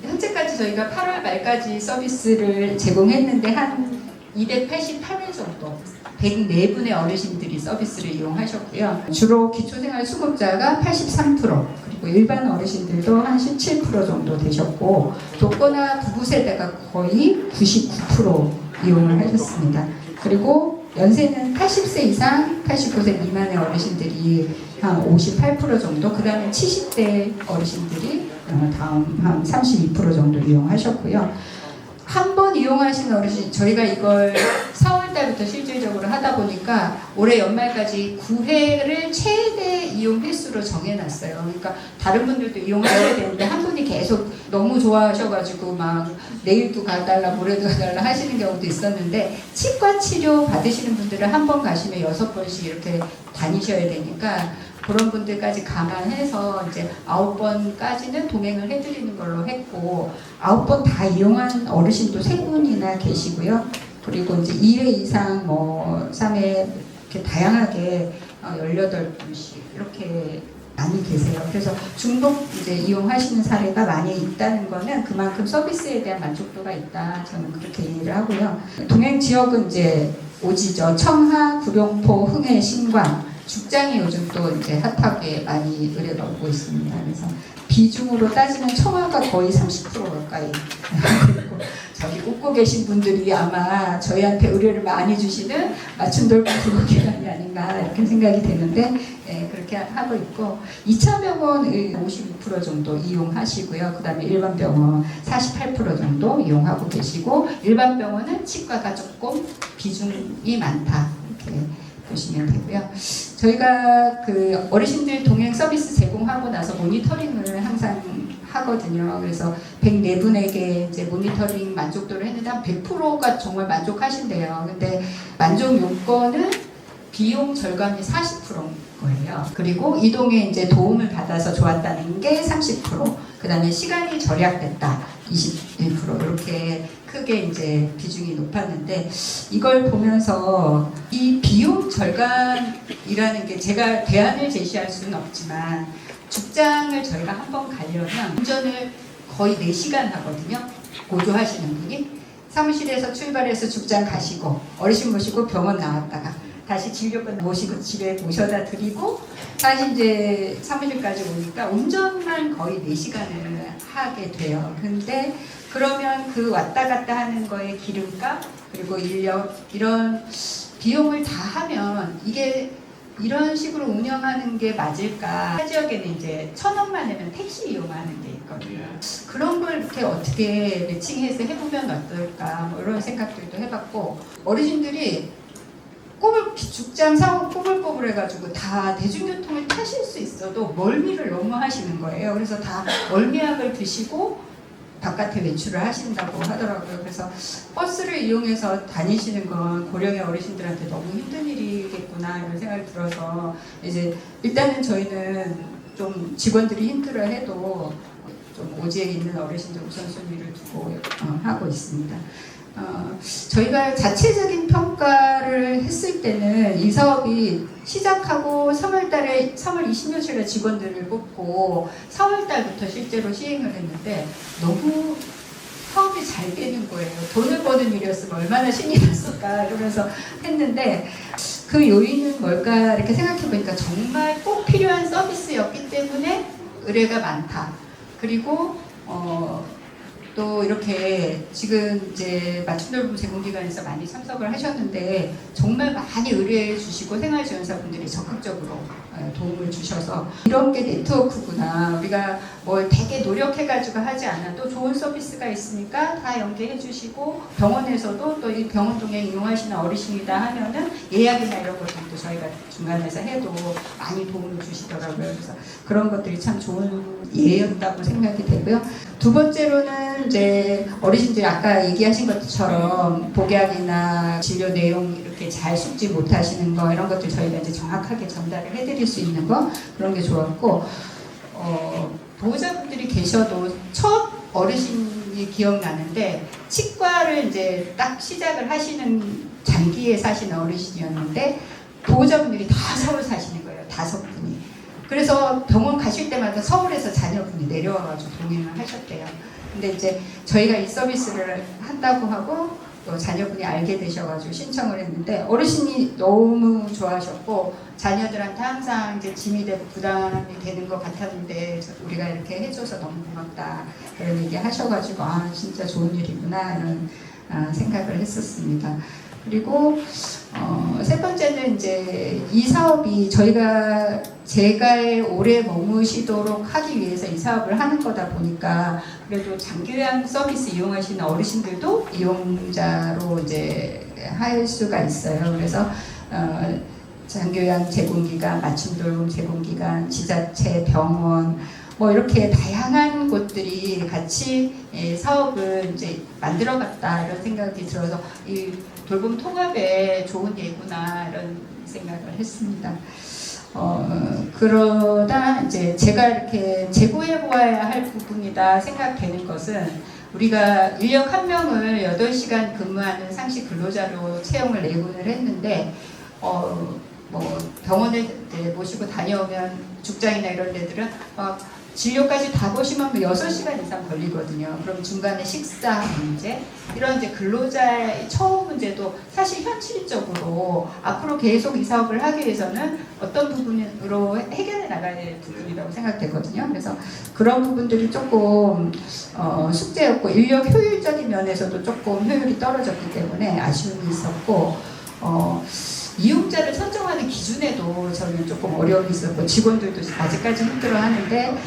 현재까지 저희가 8월 말까지 서비스를 제공했는데 한 288회 정도, 104분의 어르신들이 서비스를 이용하셨고요. 주로 기초생활수급자가 83%, 그리고 일반 어르신들도 한 17% 정도 되셨고, 독거나 부부세대가 거의 99% 이용을 하셨습니다. 그리고 연세는 80세 이상, 89세 미만의 어르신들이 한 58% 정도, 그 다음에 70대 어르신들이 다음 한 32% 정도 이용하셨고요. 한 번 이용하신 어르신, 저희가 이걸 4월달부터 실질적으로 하다 보니까 올해 연말까지 9회를 최대 이용 횟수로 정해놨어요. 그러니까 다른 분들도 이용하셔야 되는데 한 분이 계속 너무 좋아하셔가지고 막 내일도 가달라 모레도 가달라 하시는 경우도 있었는데, 치과 치료 받으시는 분들은 한 번 가시면 6번씩 이렇게 다니셔야 되니까 그런 분들까지 감안해서 이제 9번까지는 동행을 해드리는 걸로 했고, 9번 다 이용한 어르신도 3분이나 계시고요. 그리고 이제 2회 이상, 뭐 3회 이렇게 다양하게 18분씩 이렇게 많이 계세요. 그래서 중복 이제 이용하시는 사례가 많이 있다는 거는 그만큼 서비스에 대한 만족도가 있다. 저는 그렇게 이해를 하고요. 동행 지역은 이제 오지죠. 청하, 구룡포, 흥해, 신광, 죽장이 요즘 또 이제 핫하게 많이 의뢰가 오고 있습니다. 그래서 비중으로 따지면 청하가 거의 30% 가까이. 그리고 저기 웃고 계신 분들이 아마 저희한테 의뢰를 많이 주시는 맞춤돌봄 기관이 아닌가 이렇게 생각이 되는데, 그렇게 하고 있고, 2차 병원 52% 정도 이용하시고요. 그 다음에 일반 병원 48% 정도 이용하고 계시고, 일반 병원은 치과가 조금 비중이 많다. 이렇게 보시면 되고요. 저희가 그 어르신들 동행 서비스 제공하고 나서 모니터링을 항상 하거든요. 그래서 104분에게 이제 모니터링 만족도를 했는데 한 100%가 정말 만족하신대요. 근데 만족 요건은 비용 절감이 40%인 거예요. 그리고 이동에 이제 도움을 받아서 좋았다는 게 30%, 그 다음에 시간이 절약됐다 21%, 이렇게 크게 이제 비중이 높았는데, 이걸 보면서 이 비용 절감이라는 게 제가 대안을 제시할 수는 없지만, 죽장을 저희가 한번 가려면 운전을 거의 4시간 하거든요. 고조하시는 분이 사무실에서 출발해서 죽장 가시고 어르신 모시고 병원 나왔다가 다시 진료권 모시고 집에 모셔다 드리고 다시 이제 사무실까지 오니까 운전만 거의 4시간을 하게 돼요. 근데 그러면 그 왔다 갔다 하는 거에 기름값 그리고 인력 이런 비용을 다 하면 이게 이런 식으로 운영하는 게 맞을까? 타 지역에는 이제 1,000원만 내면 택시 이용하는 게 있거든요. 그런 걸 이렇게 어떻게 매칭해서 해보면 어떨까? 뭐 이런 생각들도 해봤고, 어르신들이 죽장 사고 꼬불꼬불해가지고 다 대중교통을 타실 수 있어도 멀미를 너무 하시는 거예요. 그래서 다 멀미약을 드시고 바깥에 외출을 하신다고 하더라고요. 그래서 버스를 이용해서 다니시는 건 고령의 어르신들한테 너무 힘든 일이겠구나 이런 생각이 들어서, 이제 일단은 저희는 좀 직원들이 힘들어해도 좀 오지에 있는 어르신들 우선순위를 두고 하고 있습니다. 저희가 자체적인 평가를 했을 때는 이 사업이 시작하고 3월 20며칠에 직원들을 뽑고 4월 달부터 실제로 시행을 했는데 너무 사업이 잘 되는 거예요. 돈을 버는 일이었으면 얼마나 신이 났을까 이러면서 했는데, 그 요인은 뭘까 이렇게 생각해 보니까 정말 꼭 필요한 서비스였기 때문에 의뢰가 많다. 그리고 또 이렇게 지금 이제 맞춤돌봄 제공기관에서 많이 참석을 하셨는데 정말 많이 의뢰해 주시고 생활지원사분들이 적극적으로 도움을 주셔서 이런 게 네트워크구나. 우리가 뭘 되게 노력해가지고 하지 않아도 좋은 서비스가 있으니까 다 연계해 주시고, 병원에서도 또 이 병원 동행 이용하시는 어르신이다 하면은 예약이나 이런 것들도 저희가 중간에서 해도 많이 도움을 주시더라고요. 그래서 그런 것들이 참 좋은 예였다고 생각이 되고요. 두 번째로는 이제 어르신들이 아까 얘기하신 것처럼 복약이나 진료 내용 이렇게 잘 숙지 못하시는 거 이런 것들 저희가 이제 정확하게 전달을 해드릴 수 있는 거, 그런 게 좋았고, 보호자분들이 계셔도 첫 어르신이 기억나는데 치과를 이제 딱 시작을 하시는 장기에 사시는 어르신이었는데 보호자분들이 다 서울 사시는 거예요. 5분이. 그래서 병원 가실 때마다 서울에서 자녀분이 내려와가지고 동행을 하셨대요. 근데 이제 저희가 이 서비스를 한다고 하고 또 자녀분이 알게 되셔가지고 신청을 했는데 어르신이 너무 좋아하셨고, 자녀들한테 항상 이제 짐이 되고 부담이 되는 것 같았는데 우리가 이렇게 해줘서 너무 고맙다 그런 얘기 하셔가지고 아 진짜 좋은 일이구나 이런 생각을 했었습니다. 그리고 세 번째는 이제 이 사업이 제가 오래 머무시도록 하기 위해서 이 사업을 하는 거다 보니까 그래도 장기요양 서비스 이용하시는 어르신들도 이용자로 이제 할 수가 있어요. 그래서 장기요양 제공기관, 맞춤돌봄 제공기관, 지자체, 병원 뭐 이렇게 다양한 곳들이 같이 사업을 이제 만들어갔다 이런 생각이 들어서 이 돌봄 통합의 좋은 예구나 이런 생각을 했습니다. 그러다 이제 제가 이렇게 재고해 보아야 할 부분이다 생각되는 것은, 우리가 인력 1명을 8시간 근무하는 상시 근로자로 채용을 내분을 했는데 뭐 병원을 모시고 다녀오면 죽장이나 이런 데들은 진료까지 다 보시면 6시간 이상 걸리거든요. 그럼 중간에 식사 문제, 이런 이제 근로자의 처우 문제도 사실 현실적으로 앞으로 계속 이 사업을 하기 위해서는 어떤 부분으로 해결해 나가야 될 부분이라고 생각되거든요. 그래서 그런 부분들이 조금 숙제였고, 인력 효율적인 면에서도 조금 효율이 떨어졌기 때문에 아쉬움이 있었고, 이용자를 선정하는 기준에도 저는 조금 어려움이 있었고, 직원들도 아직까지 힘들어하는데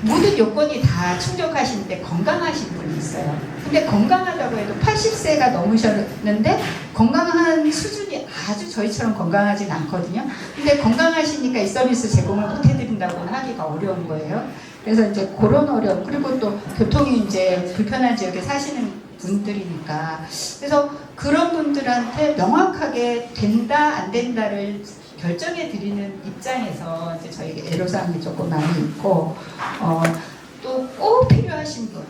모든 요건이 다 충족하시는데 건강하신 분이 있어요. 근데 건강하다고 해도 80세가 넘으셨는데 건강한 수준이 아주 저희처럼 건강하진 않거든요. 근데 건강하시니까 이 서비스 제공을 못 해드린다고는 하기가 어려운 거예요. 그래서 이제 그런 어려움, 그리고 또 교통이 이제 불편한 지역에 사시는 분들이니까, 그래서 그런 분들한테 명확하게 된다 안 된다를 결정해 드리는 입장에서 이제 저희 애로사항이 조금 많이 있고, 또 꼭 필요하신 분,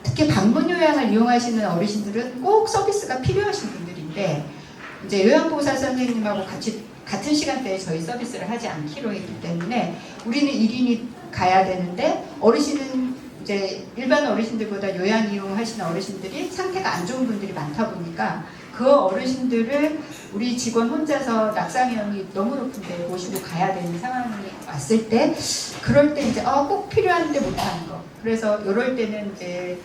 특히 방문 요양을 이용하시는 어르신들은 꼭 서비스가 필요하신 분들인데, 이제 요양보호사 선생님하고 같은 시간대에 저희 서비스를 하지 않기로 했기 때문에 우리는 1인이 가야 되는데, 어르신은 이제 일반 어르신들보다 요양 이용하시는 어르신들이 상태가 안 좋은 분들이 많다 보니까 그 어르신들을 우리 직원 혼자서 낙상위험이 너무 높은데 모시고 가야 되는 상황이 왔을 때, 그럴 때 이제 꼭 필요한데 못하는 거. 그래서 이럴 때는 이제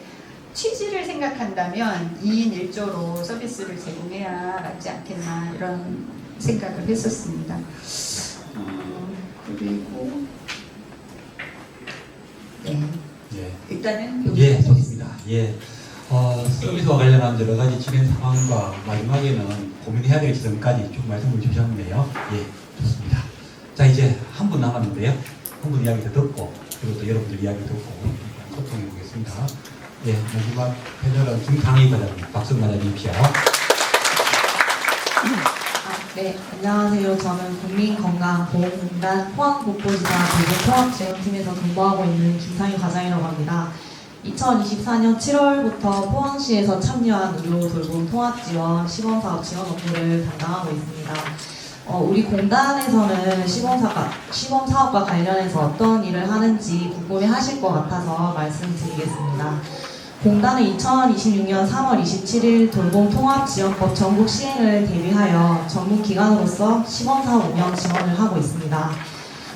취지를 생각한다면 2인 1조로 서비스를 제공해야 맞지 않겠나, 이런 생각을 했었습니다. 그리고 네. 예. 일단은 예, 좋습니다. 예. 서비스와 관련한 여러 가지 진행 상황과 마지막에는 고민해야 될 지점까지 쭉 말씀을 주셨는데요. 예, 좋습니다. 자, 이제 한 분 남았는데요. 한 분 이야기 더 듣고, 그리고 또 여러분들 이야기 듣고 소통해 보겠습니다. 예, 마지막 패널은 김강희 과장님, 박수 맞아주십시오. 네, 안녕하세요. 저는 국민건강보험공단 포항북부지사 대구통합지원팀에서 근무하고 있는 김상희 과장이라고 합니다. 2024년 7월부터 포항시에서 참여한 의료 돌봄 통합지원 시범사업 지원 업무를 담당하고 있습니다. 우리 공단에서는 시범사업과 관련해서 어떤 일을 하는지 궁금해 하실 것 같아서 말씀드리겠습니다. 공단은 2026년 3월 27일 돌봄통합지원법 전국 시행을 대비하여 전문기관으로서 시범사업 운영 지원을 하고 있습니다.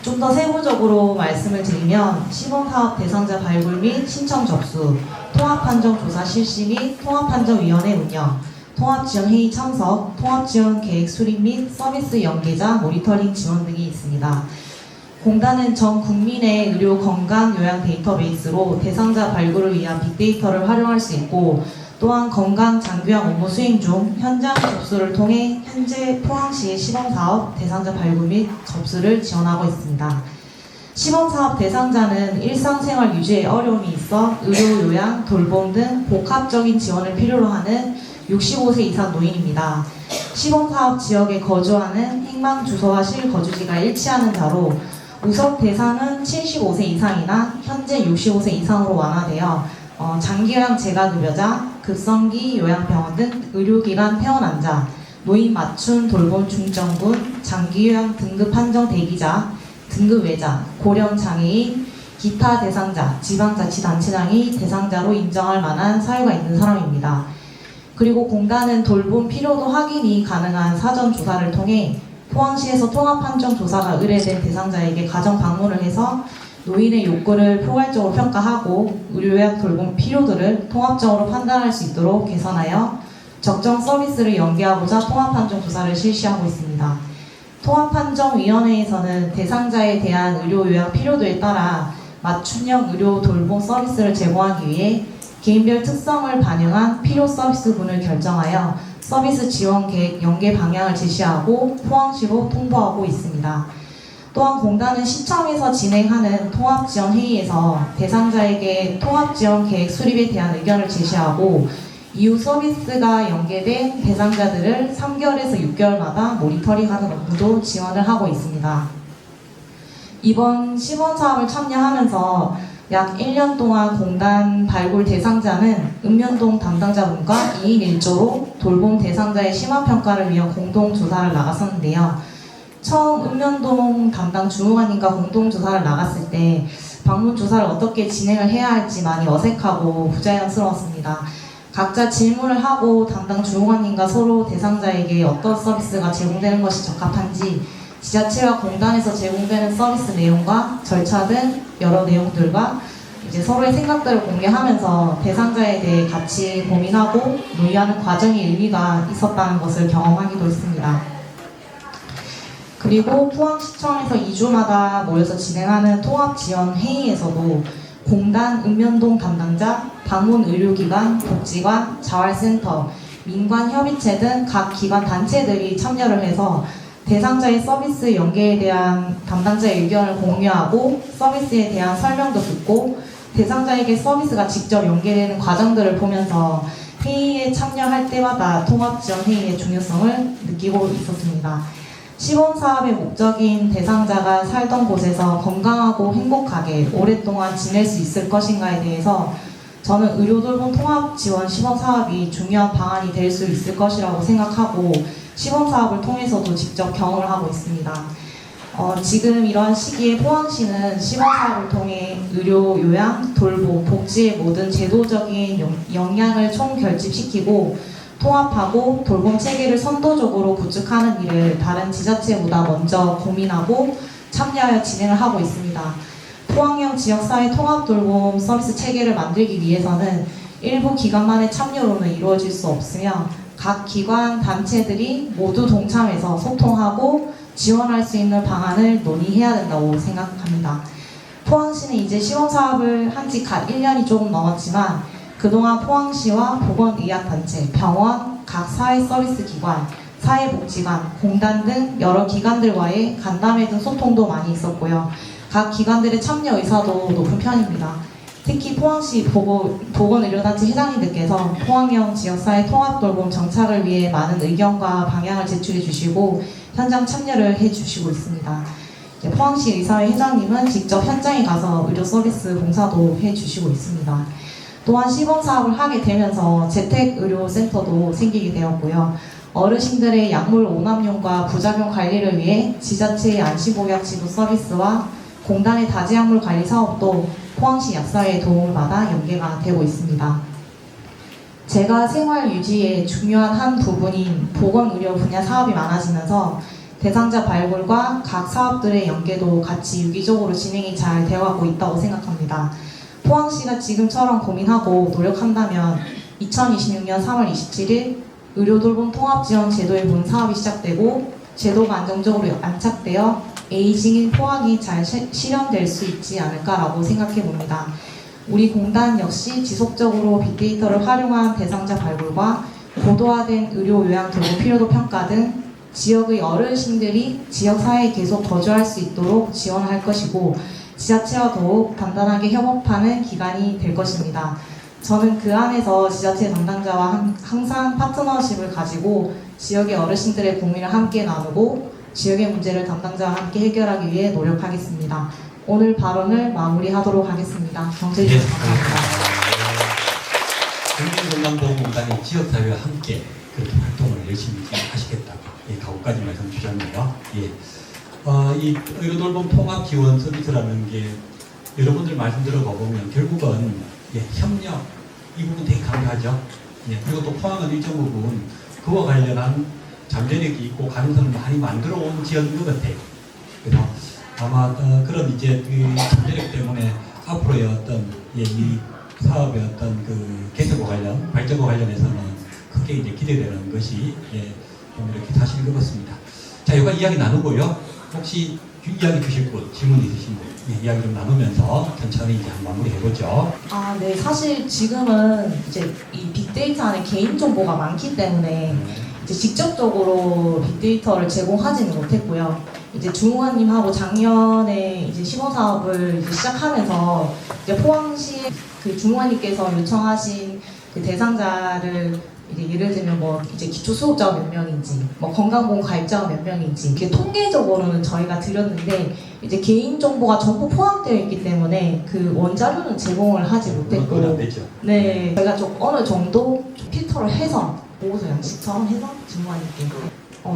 좀 더 세부적으로 말씀을 드리면 시범사업 대상자 발굴 및 신청 접수, 통합판정조사 실시 및 통합판정위원회 운영, 통합지원회의 참석, 통합지원계획 수립 및 서비스 연계자 모니터링 지원 등이 있습니다. 공단은 전 국민의 의료 건강 요양 데이터베이스로 대상자 발굴을 위한 빅데이터를 활용할 수 있고, 또한 건강 장기요양 업무 수행 중 현장 접수를 통해 현재 포항시의 시범사업 대상자 발굴 및 접수를 지원하고 있습니다. 시범사업 대상자는 일상생활 유지에 어려움이 있어 의료 요양, 돌봄 등 복합적인 지원을 필요로 하는 65세 이상 노인입니다. 시범사업 지역에 거주하는 행방 주소와 실거주지가 일치하는 자로 우선 대상은 75세 이상이나 현재 65세 이상으로 완화되어 장기요양 재가급여자, 급성기 요양병원 등 의료기관 퇴원환자, 노인 맞춤 돌봄 중점군, 장기요양 등급 판정 대기자, 등급 외자, 고령 장애인, 기타 대상자, 지방자치단체장이 대상자로 인정할 만한 사유가 있는 사람입니다. 그리고 공단은 돌봄 필요도 확인이 가능한 사전 조사를 통해 포항시에서 통합판정조사가 의뢰된 대상자에게 가정 방문을 해서 노인의 욕구를 포괄적으로 평가하고 의료요양 돌봄 필요들을 통합적으로 판단할 수 있도록 개선하여 적정 서비스를 연계하고자 통합판정조사를 실시하고 있습니다. 통합판정위원회에서는 대상자에 대한 의료요양 필요도에 따라 맞춤형 의료 돌봄 서비스를 제공하기 위해 개인별 특성을 반영한 필요 서비스군을 결정하여 서비스 지원 계획 연계 방향을 제시하고 포항시로 통보하고 있습니다. 또한 공단은 시청에서 진행하는 통합지원 회의에서 대상자에게 통합지원 계획 수립에 대한 의견을 제시하고 이후 서비스가 연계된 대상자들을 3개월에서 6개월마다 모니터링하는 업무도 지원을 하고 있습니다. 이번 시범사업을 참여하면서 약 1년 동안 공단 발굴 대상자는 읍면동 담당자분과 2인 1조로 돌봄 대상자의 심화평가를 위한 공동조사를 나갔었는데요. 처음 읍면동 담당 주무관님과 공동조사를 나갔을 때 방문조사를 어떻게 진행을 해야 할지 많이 어색하고 부자연스러웠습니다. 각자 질문을 하고 담당 주무관님과 서로 대상자에게 어떤 서비스가 제공되는 것이 적합한지 지자체와 공단에서 제공되는 서비스 내용과 절차 등 여러 내용들과 이제 서로의 생각들을 공개하면서 대상자에 대해 같이 고민하고 논의하는 과정의 의미가 있었다는 것을 경험하기도 했습니다. 그리고 포항시청에서 2주마다 모여서 진행하는 통합지원회의에서도 공단 읍면동 담당자, 방문 의료기관, 복지관, 자활센터, 민관협의체 등 각 기관 단체들이 참여를 해서 대상자의 서비스 연계에 대한 담당자의 의견을 공유하고 서비스에 대한 설명도 듣고 대상자에게 서비스가 직접 연계되는 과정들을 보면서 회의에 참여할 때마다 통합지원회의의 중요성을 느끼고 있었습니다. 시범사업의 목적인 대상자가 살던 곳에서 건강하고 행복하게 오랫동안 지낼 수 있을 것인가에 대해서 저는 의료돌봄 통합지원 시범사업이 중요한 방안이 될 수 있을 것이라고 생각하고 시범사업을 통해서도 직접 경험을 하고 있습니다. 지금 이런 시기에 포항시는 시범사업을 통해 의료, 요양, 돌봄, 복지의 모든 제도적인 역량을 총결집시키고 통합하고 돌봄 체계를 선도적으로 구축하는 일을 다른 지자체보다 먼저 고민하고 참여하여 진행을 하고 있습니다. 포항형 지역사회 통합돌봄 서비스 체계를 만들기 위해서는 일부 기관만의 참여로는 이루어질 수 없으며 각 기관, 단체들이 모두 동참해서 소통하고 지원할 수 있는 방안을 논의해야 된다고 생각합니다. 포항시는 이제 시범사업을 한 지 갓 1년이 조금 넘었지만 그동안 포항시와 보건의학단체, 병원, 각 사회서비스기관, 사회복지관, 공단 등 여러 기관들과의 간담회 등 소통도 많이 있었고요. 각 기관들의 참여 의사도 높은 편입니다. 특히 포항시 보건의료단체 회장님들께서 포항형 지역사회 통합돌봄 정착을 위해 많은 의견과 방향을 제출해 주시고 현장 참여를 해주시고 있습니다. 포항시 의사회 회장님은 직접 현장에 가서 의료 서비스 봉사도 해주시고 있습니다. 또한 시범사업을 하게 되면서 재택의료센터도 생기게 되었고요. 어르신들의 약물 오남용과 부작용 관리를 위해 지자체의 안심보약 지도 서비스와 공단의 다지약물 관리 사업도 포항시 약사회의 도움을 받아 연계가 되고 있습니다. 제가 생활 유지에 중요한 한 부분인 보건의료 분야 사업이 많아지면서 대상자 발굴과 각 사업들의 연계도 같이 유기적으로 진행이 잘 되어가고 있다고 생각합니다. 포항시가 지금처럼 고민하고 노력한다면 2026년 3월 27일 의료돌봄 통합지원 제도의 본 사업이 시작되고 제도가 안정적으로 안착되어 에이징인 포항이 잘 실현될 수 있지 않을까라고 생각해 봅니다. 우리 공단 역시 지속적으로 빅데이터를 활용한 대상자 발굴과 고도화된 의료 요양 돌봄 필요도 평가 등 지역의 어르신들이 지역사회에 계속 거주할 수 있도록 지원할 것이고 지자체와 더욱 단단하게 협업하는 기관이 될 것입니다. 저는 그 안에서 지자체 담당자와 항상 파트너십을 가지고 지역의 어르신들의 고민을 함께 나누고 지역의 문제를 담당자와 함께 해결하기 위해 노력하겠습니다. 오늘 발언을 마무리하도록 하겠습니다. 경청해 주셔서 감사합니다. 국민건강보험공단이 지역사회와 함께 그렇게 활동을 열심히 하시겠다고 각오까지 말씀 주셨네요. 이 의료돌봄 통합지원 서비스라는 게 여러분들 말씀 들어보면 결국은 협력 이 부분 되게 강조하죠. 그리고 또 포항은 일정 부분 그와 관련한 잠재력이 있고 가능성을 많이 만들어 온 지역인 것 같아요. 그래서 아마 그런 이제 그 잠재력 때문에 앞으로의 어떤 이 사업의 어떤 그 개선과 관련, 발전과 관련해서는 크게 이제 기대되는 것이 좀 이렇게 사실인 것 같습니다. 자, 여기가 이야기 나누고요. 혹시 이야기 주실 분, 질문 있으신 분, 이야기 좀 나누면서 천천히 이제 한번 마무리해보죠. 네. 사실 지금은 이제 이 빅데이터 안에 개인정보가 많기 때문에 이제 직접적으로 빅데이터를 제공하지는 못했고요. 이제 주무관님하고 작년에 이제 시범사업을 이제 시작하면서 이제 포항시 그 주무관님께서 요청하신 그 대상자를 이제 예를 들면 뭐 이제 기초수급자가 몇 명인지, 뭐 건강보험 가입자가 몇 명인지 이게 통계적으로는 저희가 드렸는데 이제 개인 정보가 전부 포함되어 있기 때문에 그 원자료는 제공을 하지 못했고, 네, 저희가 좀 어느 정도 좀 필터를 해서 보고서 양식처럼 해서 주무관님께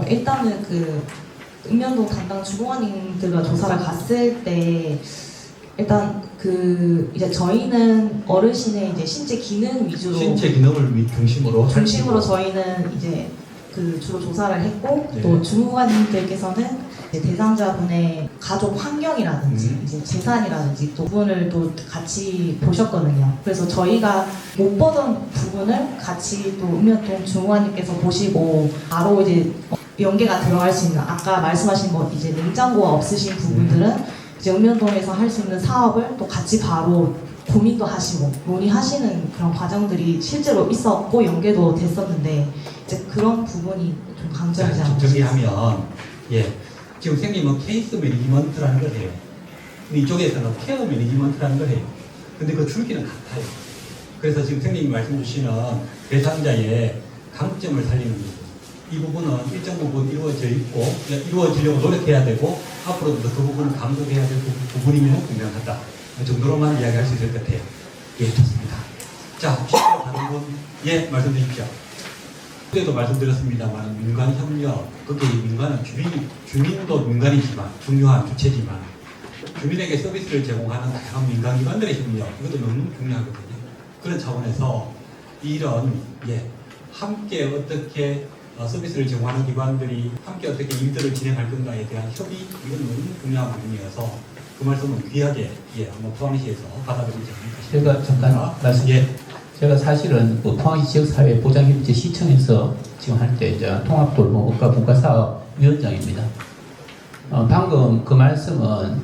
일단은 그 읍면동 담당 주무관님들과 조사를 갔을 때 일단 그 이제 저희는 어르신의 이제 신체 기능 위주로 신체 기능을 중심으로 저희는 이제 그 주로 조사를 했고 또 주무관님들께서는 이제 대상자분의 가족 환경이라든지 이제 재산이라든지 또 부분을 또 같이 보셨거든요. 그래서 저희가 못 보던 부분을 같이 또 읍면동 주무관님께서 보시고 바로 이제 연계가 들어갈 수 있는 아까 말씀하신 뭐 이제 냉장고가 없으신 부분들은 이제 읍면동에서 할 수 있는 사업을 또 같이 바로 고민도 하시고 논의하시는 그런 과정들이 실제로 있었고 연계도 됐었는데 이제 그런 부분이 좀 강조하지 않았어요. 정리하면 지금 생님은 케이스 매니지먼트라는 걸 해요. 근데 이쪽에서는 케어 매니지먼트라는 걸 해요. 근데 그 줄기는 같아요. 그래서 지금 생님이 말씀 주시는 대상자의 강점을 살리는 거죠. 이 부분은 일정 부분 이루어져 있고 이루어지려고 노력해야 되고 앞으로도 그 부분을 강조해야 될 부분이면 분명하다. 그 정도로만 이야기할 수 있을 것 같아요. 예, 좋습니다. 자, 혹시 다른 분 말씀 주십시오. 그때도 말씀드렸습니다만 민간협력, 그게 민간은 주민도 민간이지만 중요한 주체지만 주민에게 서비스를 제공하는 다양한 민간기관들의 협력, 이것도 너무 중요하거든요. 그런 차원에서 이런 함께 어떻게 서비스를 제공하는 기관들이 함께 어떻게 일들을 진행할 건가에 대한 협의, 이건 너무 중요한 부분이어서 그 말씀은 귀하게 한번 포항시에서 받아들이지 않을까 싶습니다. 제가 잠깐 말씀. 제가 사실은 그 포항시 지역사회 보장협의체 시청에서 지금 할 때 이제 통합돌봄 문과사업 위원장입니다. 방금 그 말씀은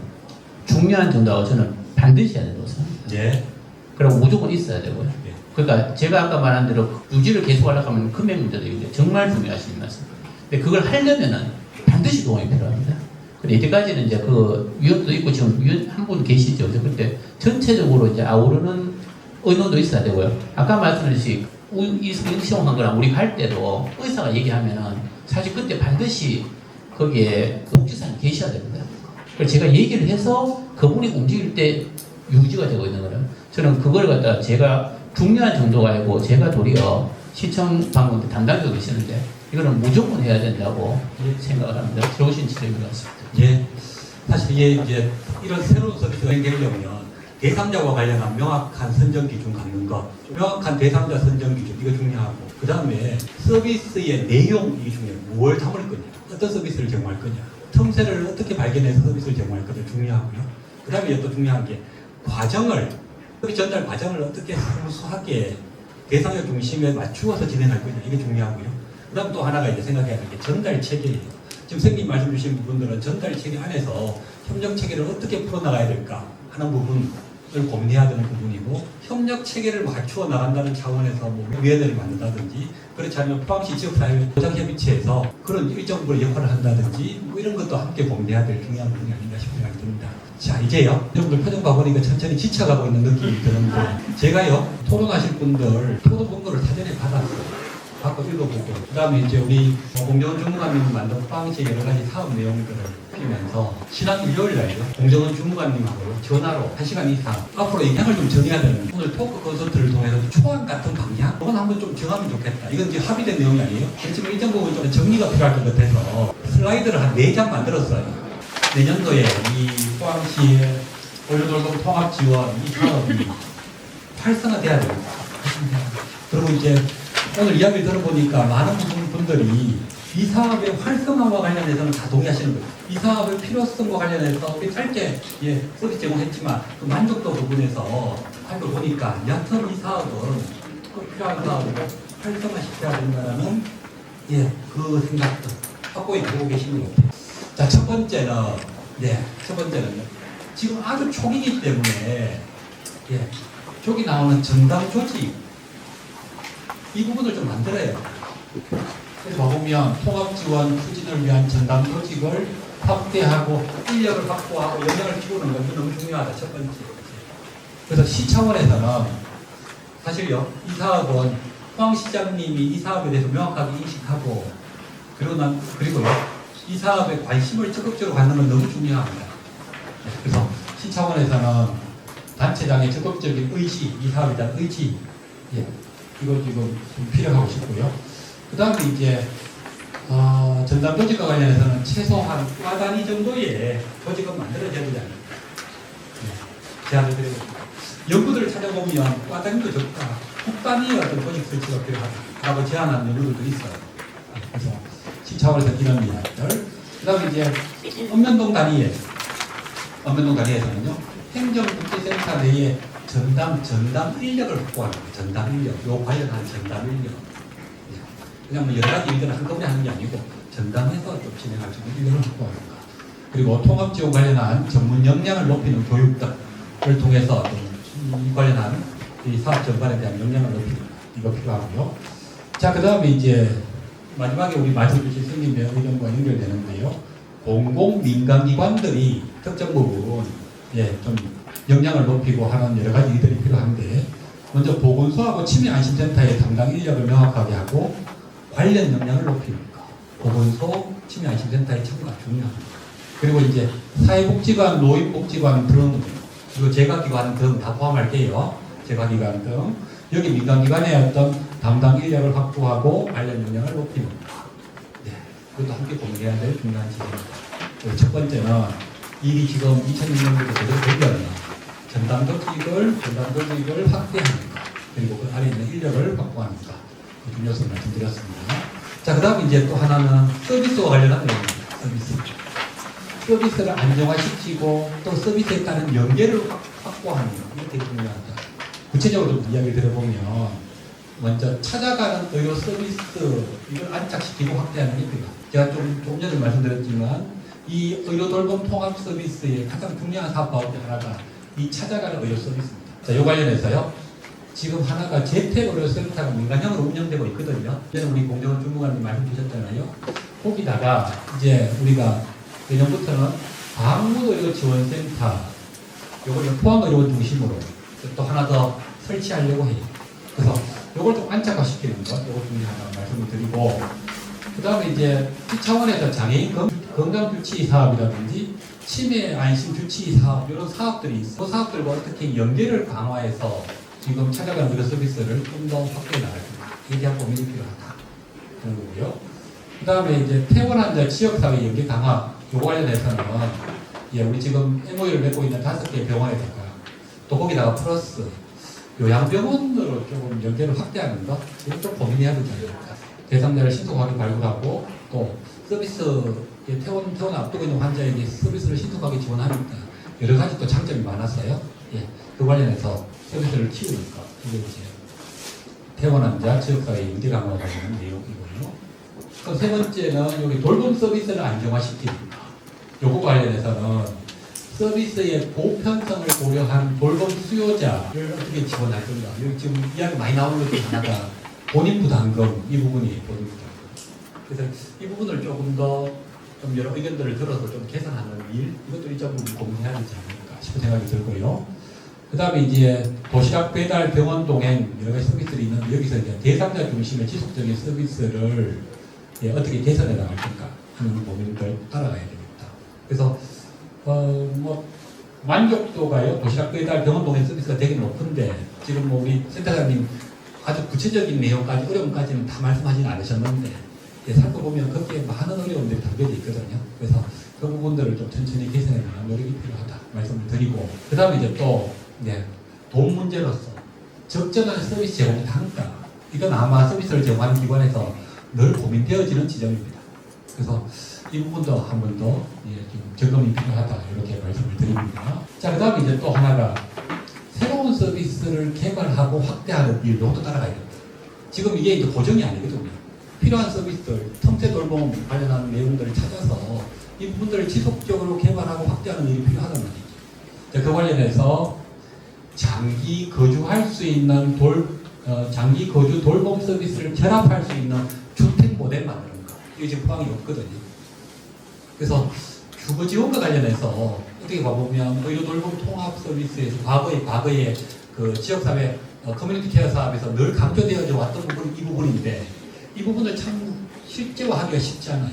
중요한 정도가 저는 반드시 해야 된다고 생각합니다. 그리고 무조건 있어야 되고요. 그러니까 제가 아까 말한 대로 유지를 계속하려고 하면 금액 문제도 있는데 정말 중요하신 말씀. 근데 그걸 하려면은 반드시 도움이 필요합니다. 근데 이때까지는 이제 그 위원도 있고 지금 위원 한 분 계시죠. 그때 전체적으로 이제 아우르는 의논도 있어야 되고요. 아까 말씀드렸듯이 이시용한 거랑 우리 갈 때도 의사가 얘기하면은 사실 그때 반드시 거기에 복지사님 계셔야 됩니다. 그래서 제가 얘기를 해서 그분이 움직일 때 유지가 되고 있는 거예요. 저는 그걸 갖다 제가 중요한 정도가 아니고 제가 도리어 시청 방문 담당자도 계시는데 이거는 무조건 해야 된다고 생각을 합니다. 좋으신 지적인 것 같습니다. 사실 이제 이런 새로운 서비스가 되려면 대상자와 관련한 명확한 선정 기준 갖는 것, 명확한 대상자 선정 기준 이거 중요하고 그 다음에 서비스의 내용 이게 중요해요. 뭘 담을 거냐, 어떤 서비스를 제공할 거냐, 틈새를 어떻게 발견해서 서비스를 제공할 거냐 중요하고요. 그 다음에 또 중요한 게 과정을 서비스 전달 과정을 어떻게 순수하게 대상자 중심에 맞추어서 진행할 거냐 이게 중요하고요. 그 다음 또 하나가 이제 생각해야 될 게 전달 체계예요. 지금 선생님 말씀 주신 부분들은 전달 체계 안에서 협력 체계를 어떻게 풀어나가야 될까 하는 부분을 고민해야 되는 부분이고 협력 체계를 맞추어 나간다는 차원에서 뭐 위원회를 만든다든지 그렇지 않으면 포항시 지역사회 보장협의체에서 그런 일정 부분의 역할을 한다든지 뭐 이런 것도 함께 고민해야 될 중요한 부분이 아닌가 싶은 생각이 듭니다. 자 이제요 여러분들 표정 봐보니까 천천히 지쳐가고 있는 느낌이 드는데 제가요 토론하실 분들 토론 본거를 사전에 받았어요. 받고 읽어보고 그 다음에 이제 우리 공정원 주무관님이 만든 포항시 여러 가지 사업 내용들을 살피면서 지난 일요일 날요 공정원 주무관님하고 전화로 1시간 이상 앞으로 방향을 좀 정해야 되는 오늘 토크 콘서트를 통해서 초안 같은 방향 이건 한번 좀 정하면 좋겠다. 이건 이제 합의된 내용이 아니에요. 그렇지만 일정 부분 좀 정리가 필요할 것 같아서 슬라이드를 한 4장 만들었어요. 내년도에 이 포항시의 의료돌봄 통합 지원 이 사업이 활성화돼야 됩니다. 그리고 이제 오늘 이야기를 들어보니까 많은 분들이 이 사업의 활성화와 관련해서는 다 동의하시는 거예요. 이 사업의 필요성과 관련해서 우리 짧게 서비스 제공했지만 그 만족도 부분에서 알고 보니까 여하튼 이 사업은 꼭 필요한 사업이고 활성화시켜야 된다는 그 생각도 확고히 갖고 계시는 것 같아요. 자, 첫 번째는 지금 아주 초기이기 때문에 초기 나오는 전담 조직 이 부분을 좀 만들어야 돼요. 그래서 보면 통합지원 추진을 위한 전담 조직을 확대하고 인력을 확보하고 역량을 키우는 것도 너무 중요하다. 첫 번째. 그래서 시 차원에서는 사실요 이 사업은 포항시장님이 이 사업에 대해서 명확하게 인식하고 그리고요 이 사업에 관심을 적극적으로 갖는 건 너무 중요합니다. 그래서 시 차원에서는 단체장의 적극적인 의지, 이 사업에 대한 의지 이거 지금 좀 필요하고 싶고요. 그 다음에 이제 전담 조직과 관련해서는 최소한 과 단위 정도의 조직은 만들어져야 되지 않을까 제안을 드리겠습니다. 연구들을 찾아보면 과 단위도 적다. 국 단위의 어떤 조직 설치가 필요하다고 제안하는 연구들도 있어요. 그래서 시차원에서 이런 이야기들. 그 다음에 이제 읍면동 단위에서는요 행정복지센터 내에 전담 인력을 확보하는 거예요. 전담 인력, 요 관련한 전담 인력. 그냥 뭐 여러 가지 일들을 한꺼번에 하는 게 아니고 전담해서 좀 진행할 수 있는 인력을 확보하는가. 그리고 통합 지원 관련한 전문 역량을 높이는 교육 등을 통해서 이 관련한 이 사업 전반에 대한 역량을 높이는 이거 필요하고요. 자, 그 다음에 이제 마지막에 우리 말씀 주신 스님의 의견과 연결되는데요. 공공민간기관들이 특정 부분 좀 역량을 높이고 하는 여러 가지 일들이 필요한데, 먼저 보건소하고 치매안심센터의 담당 인력을 명확하게 하고 관련 역량을 높이는 것. 보건소, 치매안심센터의 참가가 중요합니다. 그리고 이제 사회복지관, 노인복지관 등, 그리고 재가기관 등 다 포함할게요. 재가기관 등. 여기 민간기관의 어떤 담당 인력을 확보하고 관련 역량을 높이는 것. 네, 그것도 함께 공개해야 될 중요한 지점입니다. 첫 번째는 일이 지금 2006년부터 제대로 되려면 전담 조직을 확대하는 것, 그리고 그 안에 있는 인력을 확보하는 것, 그 중요성을 말씀드렸습니다. 자, 그 다음에 이제 또 하나는 서비스와 관련한 내용입니다. 서비스를 안정화시키고 또 서비스에 따른 연계를 확보하는 것, 이게 되게 중요하다. 구체적으로 좀 이야기를 들어보면, 먼저 찾아가는 의료 서비스, 이걸 안착시키고 확대하는 게 필요합니다. 제가 좀 전에 말씀드렸지만, 이 의료 돌봄 통합 서비스의 가장 중요한 사업 가운데 하나가 이 찾아가는 의료 서비스입니다. 자, 이 관련해서요. 지금 하나가 재택의료센터가 민간형으로 운영되고 있거든요. 이제는 우리 공정원 주무관님 말씀 주셨잖아요. 거기다가 이제 우리가 내년부터는 방문의료지원센터, 요거를 포항의료원 중심으로 또 하나 더 설치하려고 해요. 그래서 요걸 좀 안착화시키는 것, 요거 중요하다고 말씀을 드리고, 그 다음에 이제 이 차원에서 장애인 건강주치 사업이라든지 치매 안심 주치 사업, 이런 사업들이 있어요. 그 사업들과 어떻게 연계를 강화해서 지금 찾아가는 의료 서비스를 좀 더 확대해 나갈 겁니다. 이에 대한 고민이 필요하다. 그런 거고요. 그 다음에 이제 퇴원 환자 지역사회 연계 강화, 요거 관련해서는 우리 지금 MOU를 맺고 있는 5개 병원에다가 또 거기다가 플러스 요양병원으로 조금 연계를 확대하는 거, 이거 좀 고민해야 되지 않을까. 대상자를 신속하게 발굴하고 또 서비스, 퇴원 앞두고 있는 환자에게 서비스를 신속하게 지원하니까 여러 가지 또 장점이 많았어요. 그 관련해서 서비스를 키우는 것, 이게 이제 퇴원 환자 지역사회 연계 강화 관련 내용이고요. 또 세 번째는 여기 돌봄 서비스를 안정화시키는 것. 요거 관련해서는 서비스의 보편성을 고려한 돌봄 수요자를 어떻게 지원할 건가. 여기 지금 이야기 많이 나오는 것 중에 하나가 본인 부담금, 이 부분이 본인 부담금. 그래서 이 부분을 조금 더 좀 여러 의견들을 들어서 좀 개선하는 일, 이것도 이 부분 고민해야 되지 않을까 싶은 생각이 들고요. 그 다음에 이제 도시락 배달, 병원 동행 여러 가지 서비스들이 있는 여기서 이제 대상자 중심의 지속적인 서비스를 어떻게 개선해 나갈 건가 하는 고민을 따라가야 됩니다. 그래서 만족도가요, 도시락 배달, 병원 동행 서비스가 되게 높은데, 지금 뭐 우리 센터장님 아주 구체적인 내용까지, 어려움까지는 다 말씀하지는 않으셨는데, 살펴보면 거기에 많은 어려움들이 담겨져 있거든요. 그래서 그 부분들을 좀 천천히 개선해 나가는 노력이 필요하다 말씀을 드리고, 그 다음에 이제 또, 돈 문제로서 적절한 서비스 제공 단가, 이건 아마 서비스를 제공하는 기관에서 늘 고민되어지는 지점입니다. 그래서 이 부분도 한 번 더 점검이 필요하다, 이렇게 말씀을 드립니다. 자, 그 다음에 이제 또 하나가 새로운 서비스를 개발하고 확대하는 일도 또 따라가야 됩니다. 지금 이게 이제 고정이 아니거든요. 필요한 서비스들, 틈새 돌봄 관련한 내용들을 찾아서 이 부분들을 지속적으로 개발하고 확대하는 일이 필요하단 말이죠. 자, 그 관련해서 장기 거주할 수 있는 장기 거주 돌봄 서비스를 결합할 수 있는 주택 모델 만드는 거. 이게 지금 포항이 없거든요. 그래서 주거 지원과 관련해서 어떻게 봐보면 의료 돌봄 통합 서비스에서 과거에 그 지역사회 커뮤니티 케어 사업에서 늘 강조되어져 왔던 부분이 이 부분인데, 이 부분을 참 실제화하기가 쉽지 않아요.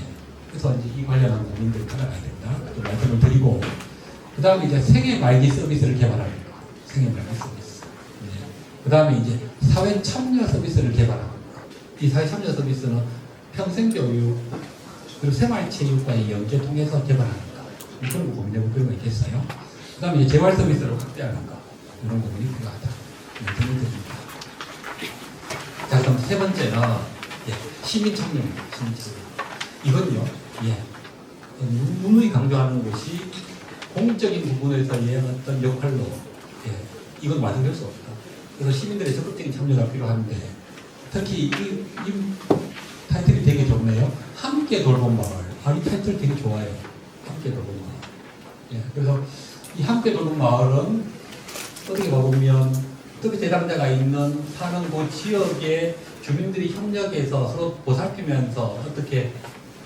그래서 이제 이 관련한 고민들을 따라가야 된다, 또 말씀을 드리고, 그 다음에 이제 생애 말기 서비스를 개발하는 거. 생애 말기 서비스. 그 다음에 이제 사회 참여 서비스를 개발하는 거. 이 사회 참여 서비스는 평생 교육, 그리고 생활체육과의 연계 통해서 개발하는 거. 이걸 고민해볼 필요가 있겠어요. 그 다음에 이제 재활 서비스를 확대하는 거. 이런 부분이 필요하다. 말씀을 드립니다. 자, 그럼 세 번째는 시민 참여입니다. 시민 참여. 이건요, 누누이 강조하는 것이 공적인 부분에서의 어떤 역할로, 이건 완성될 수 없다. 그래서 시민들의 적극적인 참여가 필요한데, 특히 이 타이틀이 되게 좋네요. 함께 함께 돌봄 마을. 이 타이틀 되게 좋아요. 함께 돌봄 마을. 예, 그래서 이 함께 돌봄 마을은 어떻게 보면 특히 대상자가 있는 사는 그 지역의 주민들이 협력해서 서로 보살피면서 어떻게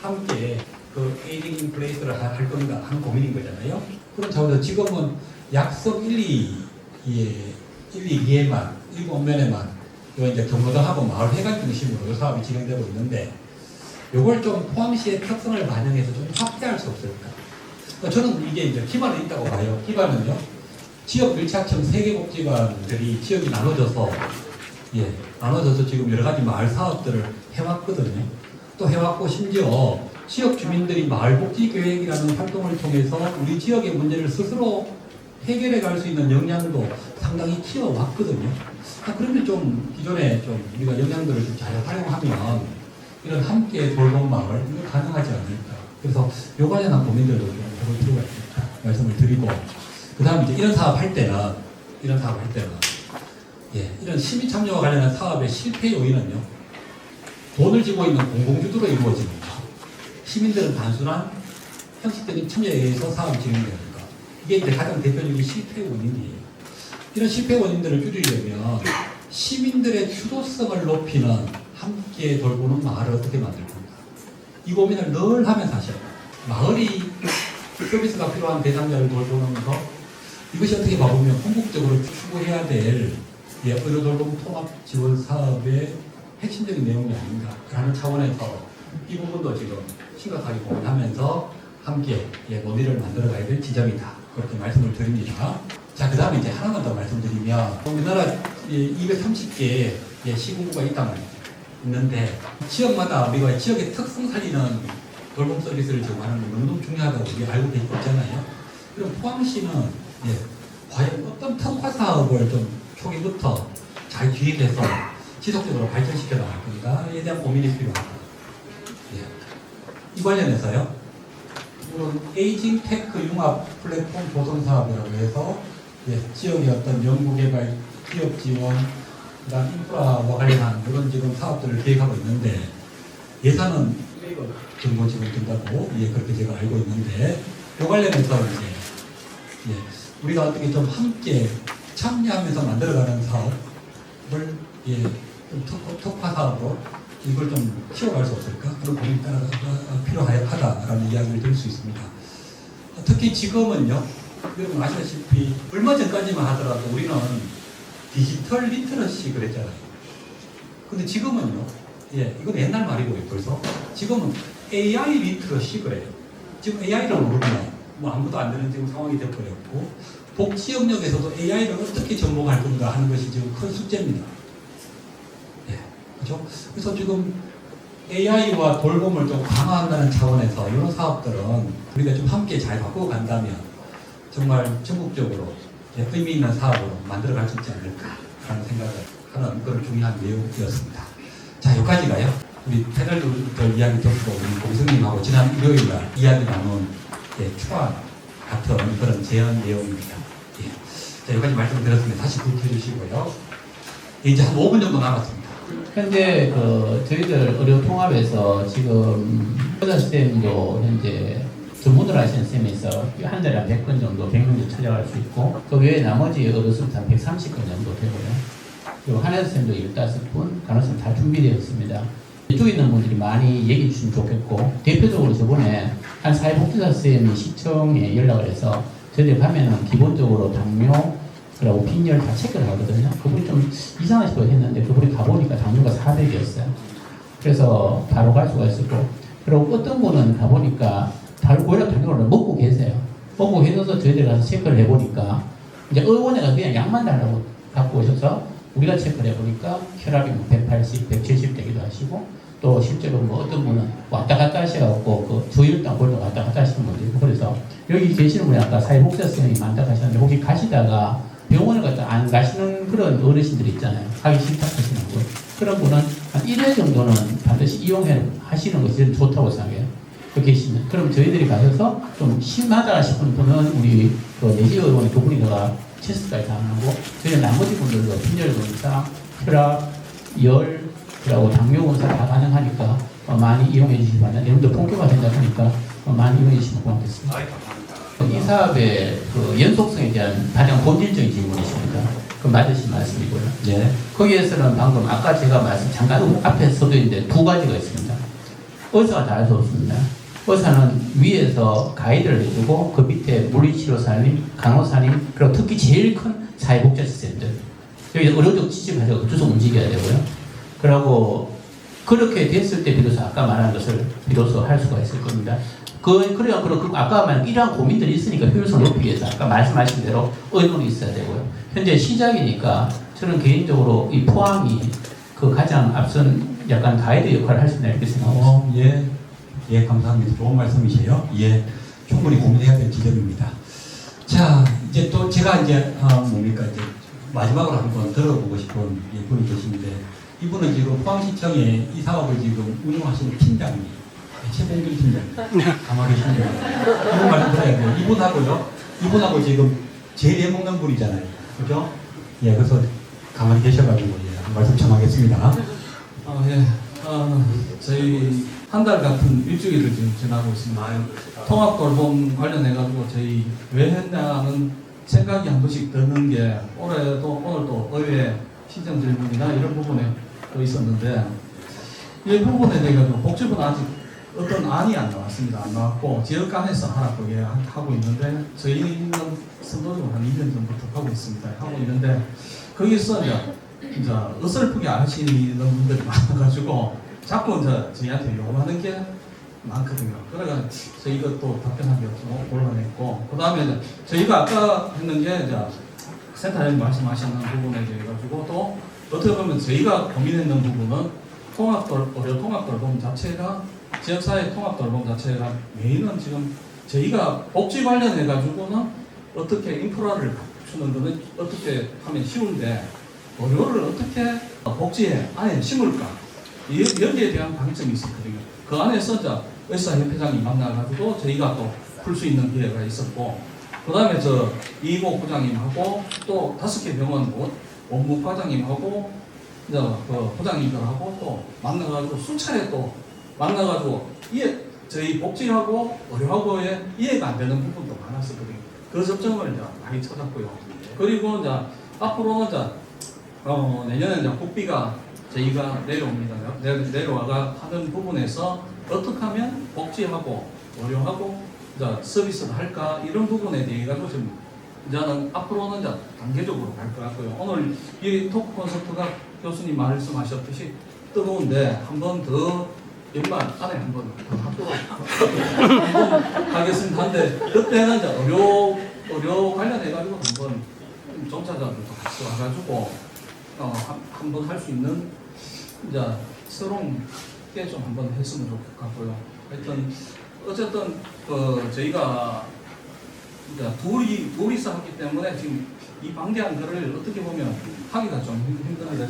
함께 그 에이딩 인 플레이스를 할 건가 하는 고민인 거잖아요. 그런 차원에서 지금은 약속 1,2기에만, 일부 읍면에만 이제 경로당하고 마을회관 중심으로 이 사업이 진행되고 있는데 이걸 좀 포항시의 특성을 반영해서 좀 확대할 수 없을까? 저는 이게 이제 기반은 있다고 봐요. 기반은요. 지역 밀착형 세계복지관들이 지역이 나눠져서 지금 여러 가지 마을 사업들을 해왔거든요. 또 해왔고 심지어 지역 주민들이 마을복지계획이라는 활동을 통해서 우리 지역의 문제를 스스로 해결해 갈 수 있는 역량도 상당히 키워왔거든요. 그러면 좀 기존에 좀 우리가 역량들을 좀 잘 활용하면 이런 함께 돌봄 마을 이거 가능하지 않을까. 그래서 요 관련한 고민들도 좀 해볼 필요가 있다 말씀을 드리고, 그 다음에 이제 이런 사업할 때는 이런 시민 참여와 관련한 사업의 실패 요인은요, 돈을 쥐고 있는 공공주도로 이루어집니다. 시민들은 단순한 형식적인 참여에 의해서 사업이 진행됩니다. 이게 이제 가장 대표적인 실패 원인이에요. 이런 실패 원인들을 줄이려면 시민들의 주도성을 높이는 함께 돌보는 마을을 어떻게 만들 건가. 이 고민을 늘 하면서 하셔야 돼요. 마을이 서비스가 필요한 대상자를 돌보는 것, 이것이 어떻게 봐보면 궁극적으로 추구해야 될 의료돌봄 통합 지원 사업의 핵심적인 내용이 아닌가라는 차원에서 이 부분도 지금 심각하게 고민하면서 함께 논의를 만들어 가야 될 지점이다. 그렇게 말씀을 드립니다. 자, 그 다음에 이제 하나만 더 말씀드리면, 우리나라 230개 시군구가 있는데 지역마다 우리가 지역의 특성 살리는 돌봄 서비스를 제공하는 게 너무너무 중요하다고 우리가 알고 있잖아요. 그럼 포항시는 과연 어떤 특화 사업을 좀 초기부터 잘 기획해서 지속적으로 발전시켜 나갈 건가에 대한 고민이 필요하다. 이 관련해서요, 에이징 테크 융합 플랫폼 조성 사업이라고 해서 지역의 어떤 연구개발, 기업 지원, 그다음 인프라와 관련한 이런 지금 사업들을 계획하고 있는데 예산은 1억 정도 지금 든다고 그렇게 제가 알고 있는데, 이 관련해서 이제 우리가 어떻게 좀 함께 참여하면서 만들어가는 사업을 좀 특화 사업으로 이걸 좀 키워갈 수 없을까? 그런 고민이 필요하다라는 이야기를 드릴 수 있습니다. 특히 지금은요, 여러분 아시다시피 얼마 전까지만 하더라도 우리는 디지털 리터러시 그랬잖아요. 근데 지금은요, 이건 옛날 말이고 벌써 지금은 AI 리터러시 그래요. 지금 AI를 모르면 아무것도 안 되는 지금 상황이 되어버렸고, 복지 영역에서도 AI를 어떻게 접목할 건가 하는 것이 지금 큰 숙제입니다. 그렇죠? 그래서 지금 AI와 돌봄을 좀 강화한다는 차원에서 이런 사업들은 우리가 좀 함께 잘 바꾸어 간다면 정말 전국적으로 의미 있는 사업으로 만들어갈 수 있지 않을까라는 생각을 하는 그런 중요한 내용이었습니다. 자, 여기까지가요. 우리 패널들 이야기 듣고 우리 공성님하고 지난 일요일날 이야기 나눈 초안 같은 그런 제안 내용입니다. 자, 여기까지 말씀드렸습니다. 다시 불 켜주시고요. 이제 한 5분 정도 남았습니다. 현재 저희들 의료 통합에서 지금 의사쌤도 현재 전문으로 하시는 쌤이 있어 한 달에 한 100건 정도, 100명 정도 찾아갈 수 있고, 그 외에 나머지 의료수는 한 130건 정도 되고요. 그리고 한의사쌤도 15분, 간호사님 다 준비되어 있습니다. 이쪽에 있는 분들이 많이 얘기해 주시면 좋겠고, 대표적으로 저번에 한 사회복지사쌤이 시청에 연락을 해서 저희들 가면은 기본적으로 당뇨, 그리고 빈혈 다 체크를 하거든요. 그분이 좀 이상한 식으로 했는데 그분이 가보니까 당뇨가 400이었어요. 그래서 바로 갈 수가 있었고, 그리고 어떤 분은 가보니까 고혈압 당뇨를 먹고 계세요. 먹고 계셔서 저희들 가서 체크를 해보니까 이제 의원에 가서 그냥 약만 달라고 갖고 오셔서 우리가 체크를 해보니까 혈압이 180, 170 되기도 하시고, 또 실제로 어떤 분은 왔다 갔다 하셔갖고 그 조혈당 골도 왔다 갔다 하시는 분도 있고, 그래서 여기 계시는 분이 아까 사회복지사님이 많다 하셨는데 혹시 가시다가 병원을 갔다 안 가시는 그런 어르신들이 있잖아요. 가기 싫다 하시는 분. 그런 분은 한 1회 정도는 반드시 이용해 하시는 것이 좋다고 생각해요. 계시면. 그럼 저희들이 가셔서 좀 심하다 싶은 분은 우리 내지 의원의 두 분이가 체스까지 다 하고, 저희 나머지 분들도 빈혈 검사, 혈압, 열, 그리고 당뇨 검사 다 가능하니까 많이 이용해 주시기 바랍니다. 여러분들 본격화 된다 보니까 많이 이용해 주시면 고맙겠습니다. 이 사업의 그 연속성에 대한 가장 본질적인 질문이십니다. 그 맞으신 말씀이고요. 예. 거기에서는 방금 아까 제가 잠깐 앞에 서도 있는데 두 가지가 있습니다. 의사가 다 할 수 없습니다. 의사는 위에서 가이드를 해주고 그 밑에 물리치료사님, 간호사님, 그리고 특히 제일 큰 사회복지 시스템들 여기 의료적 지침해서 계속 움직여야 되고요. 그리고 그렇게 됐을 때 비로소 아까 말한 것을 비로소 할 수가 있을 겁니다. 그래야 아까 말한 이러한 고민들이 있으니까 효율성을 높이기 위해서 아까 말씀하신 대로 의논이 있어야 되고요. 현재 시작이니까 저는 개인적으로 이 포항이 그 가장 앞선 약간 가이드 역할을 할 수 있다 이렇게 생각합니다. 예, 감사합니다. 좋은 말씀이세요. 예, 충분히 고민해야 될 지점입니다. 자, 이제 또 제가 이제 이제 마지막으로 한번 들어보고 싶은 분이 계신데 이분은 지금 포항시청에 이 사업을 지금 운영하시는 팀장님, 최봉길 팀장님 가만히 계신데 이분 말씀 들어야 돼요. 이분하고 지금 제일 해먹는 분이잖아요. 그죠? 예, 그래서 가만히 계셔가지고 한 말씀 전하겠습니다. 저희 한 달 같은 일주일을 지금 지나고 있습니다. 통합돌봄 관련해가지고 저희 왜 했냐는 생각이 한 번씩 드는 게 오늘도 의회 시정 질문이나 이런 부분에 또 있었는데 이 부분에 대해 가지고 복지부는 아직 어떤 안이 안 나왔습니다. 안 나왔고 지역 간에서 하나 그게 하고 있는데 저희는 선도적으로 한 2년 전부터 하고 있습니다. 하고 있는데 거기서 이제 어설프게 안 하시는 분들이 많아가지고 자꾸 저희한테 요구하는 게 많거든요. 그래가 저희가 또 답변하기가 좀 곤란했고, 그 다음에 저희가 아까 했는 게 이제 센터장님 말씀하시는 부분에 대해 가지고 또 어떻게 보면 저희가 고민했는 부분은 의료 통합돌봄 자체가 지역사회 통합돌봄 자체가 메인은 지금 저희가 복지 관련해 가지고는 어떻게 인프라를 갖추는 거는 어떻게 하면 쉬운데 의료를 어떻게 복지에 안에 심을까? 여기에 대한 방점이 있었거든요. 그 안에서 의사협회장이 만나가지고 저희가 또 풀 수 있는 기회가 있었고, 그 다음에 이모 부장님하고 또 5개 병원 원무과장님하고 그 부장님들하고 또 만나가지고 수차례 또 만나가지고 저희 복지하고 의료하고의 이해가 안 되는 부분도 많았었거든요. 그 접점을 많이 찾았고요. 그리고 앞으로는 내년에 국비가 저희가 내려옵니다. 내려와가 하는 부분에서 어떻게 하면 복지하고 의료하고 서비스를 할까 이런 부분에 대해 가지고 지금 이제는 앞으로는 단계적으로 갈 것 같고요. 오늘 이 토크 콘서트가 교수님 말씀하셨듯이 뜨거운데 한 번 더 연말 안에 한 번 더 하도록 하겠습니다. 한데 그때는 의료 관련해 가지고 한번 종사자들도 같이 와가지고 한번 할 수 있는 새로운 게 좀 한번 했으면 좋을 것 같고요. 하여튼 어쨌든 저희가 둘이서 하기 때문에 지금 이 방대한 거를 어떻게 보면 하기가 좀 힘듭니다.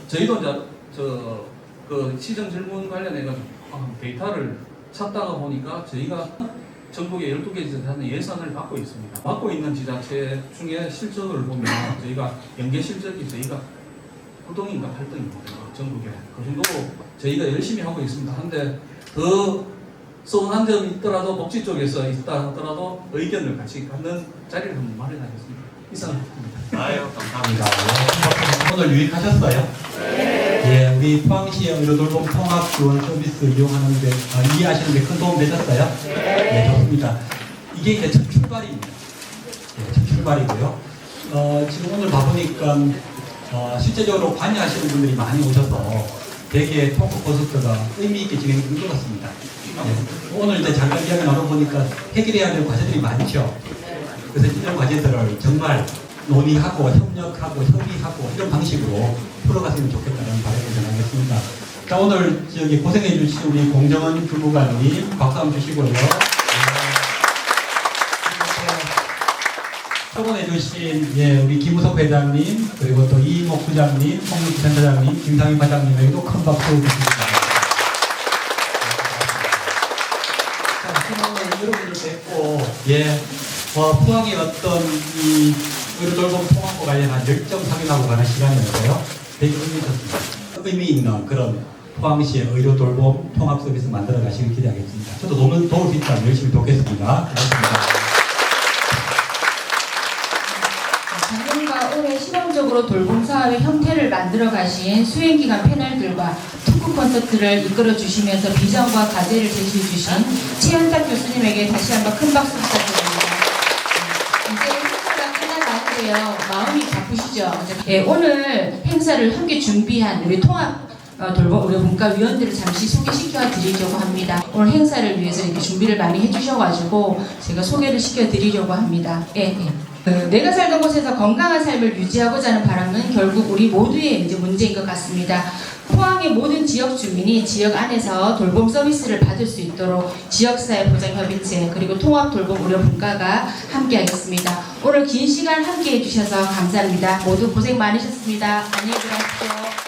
저희도 그 시정 질문 관련해가지고 데이터를 찾다가 보니까 저희가 전국에 12개 지자체는 예산을 받고 있습니다. 받고 있는 지자체 중에 실적을 보면 저희가 연계 실적이 저희가 9등인가 8등입니다. 전국에. 그 정도로 저희가 열심히 하고 있습니다. 한데 더 서운한 점이 있더라도 복지 쪽에서 있다 하더라도 의견을 같이 갖는 자리를 한번 마련하겠습니다. 이상입니다. 아유, 감사합니다. 오늘 유익하셨어요? 네. 예, 우리 포항시의 의료돌봄 통합 지원 서비스 이용하는데 이해하시는데 큰 도움 되셨어요? 네, 좋습니다. 이게 이제 첫 출발입니다. 네, 첫 출발이고요. 지금 오늘 봐보니까 실제적으로 관여하시는 분들이 많이 오셔서 되게 토크 콘서트가 의미 있게 진행된 것 같습니다. 네. 오늘 이제 잠깐 이야기 나눠보니까 해결해야 될 과제들이 많죠. 그래서 이런 과제들을 정말 논의하고 협력하고 협의하고 이런 방식으로 풀어갔으면 좋겠다는 바람을 전하겠습니다. 자, 오늘 고생해 주신 우리 공정원 주무관님 박수 한번 주시고요. 초본해 주신 우리 김우석 회장님, 그리고 또 이목 부장님, 홍민기 센터장님, 김상희 과장님에게도 큰 박수 드립니다. 자, 오늘 여러분들 뵙고 포항의 어떤 이 의료돌봄 통합과 관련한 열정 확인하고 가는 시간이었어요. 되게 의미 있었습니다. 의미 있는 그런 포항시의 의료 돌봄 통합 서비스 만들어 가시길 기대하겠습니다. 저도 도울 수 있다면 열심히 돕겠습니다. 고맙습니다. 작년과 올해 시범적으로 돌봄 사업의 형태를 만들어 가신 수행기관 패널들과 토크 콘서트를 이끌어 주시면서 비전과 과제를 제시해 주신 최현탁 교수님에게 다시 한번 큰 박수 부탁드립니다. 이제 행사가 끝나가는데요. 마음이 바쁘시죠? 예, 오늘 행사를 함께 준비한 우리 통합 돌봄 의료분과위원들을 잠시 소개시켜 드리려고 합니다. 오늘 행사를 위해서 이렇게 준비를 많이 해주셔가지고 제가 소개를 시켜드리려고 합니다. 예. 내가 살던 곳에서 건강한 삶을 유지하고자 하는 바람은 결국 우리 모두의 이제 문제인 것 같습니다. 포항의 모든 지역 주민이 지역 안에서 돌봄 서비스를 받을 수 있도록 지역사회 보장협의체 그리고 통합 돌봄 의료 분과가 함께하겠습니다. 오늘 긴 시간 함께해 주셔서 감사합니다. 모두 고생 많으셨습니다. 안녕히 들어가십시오.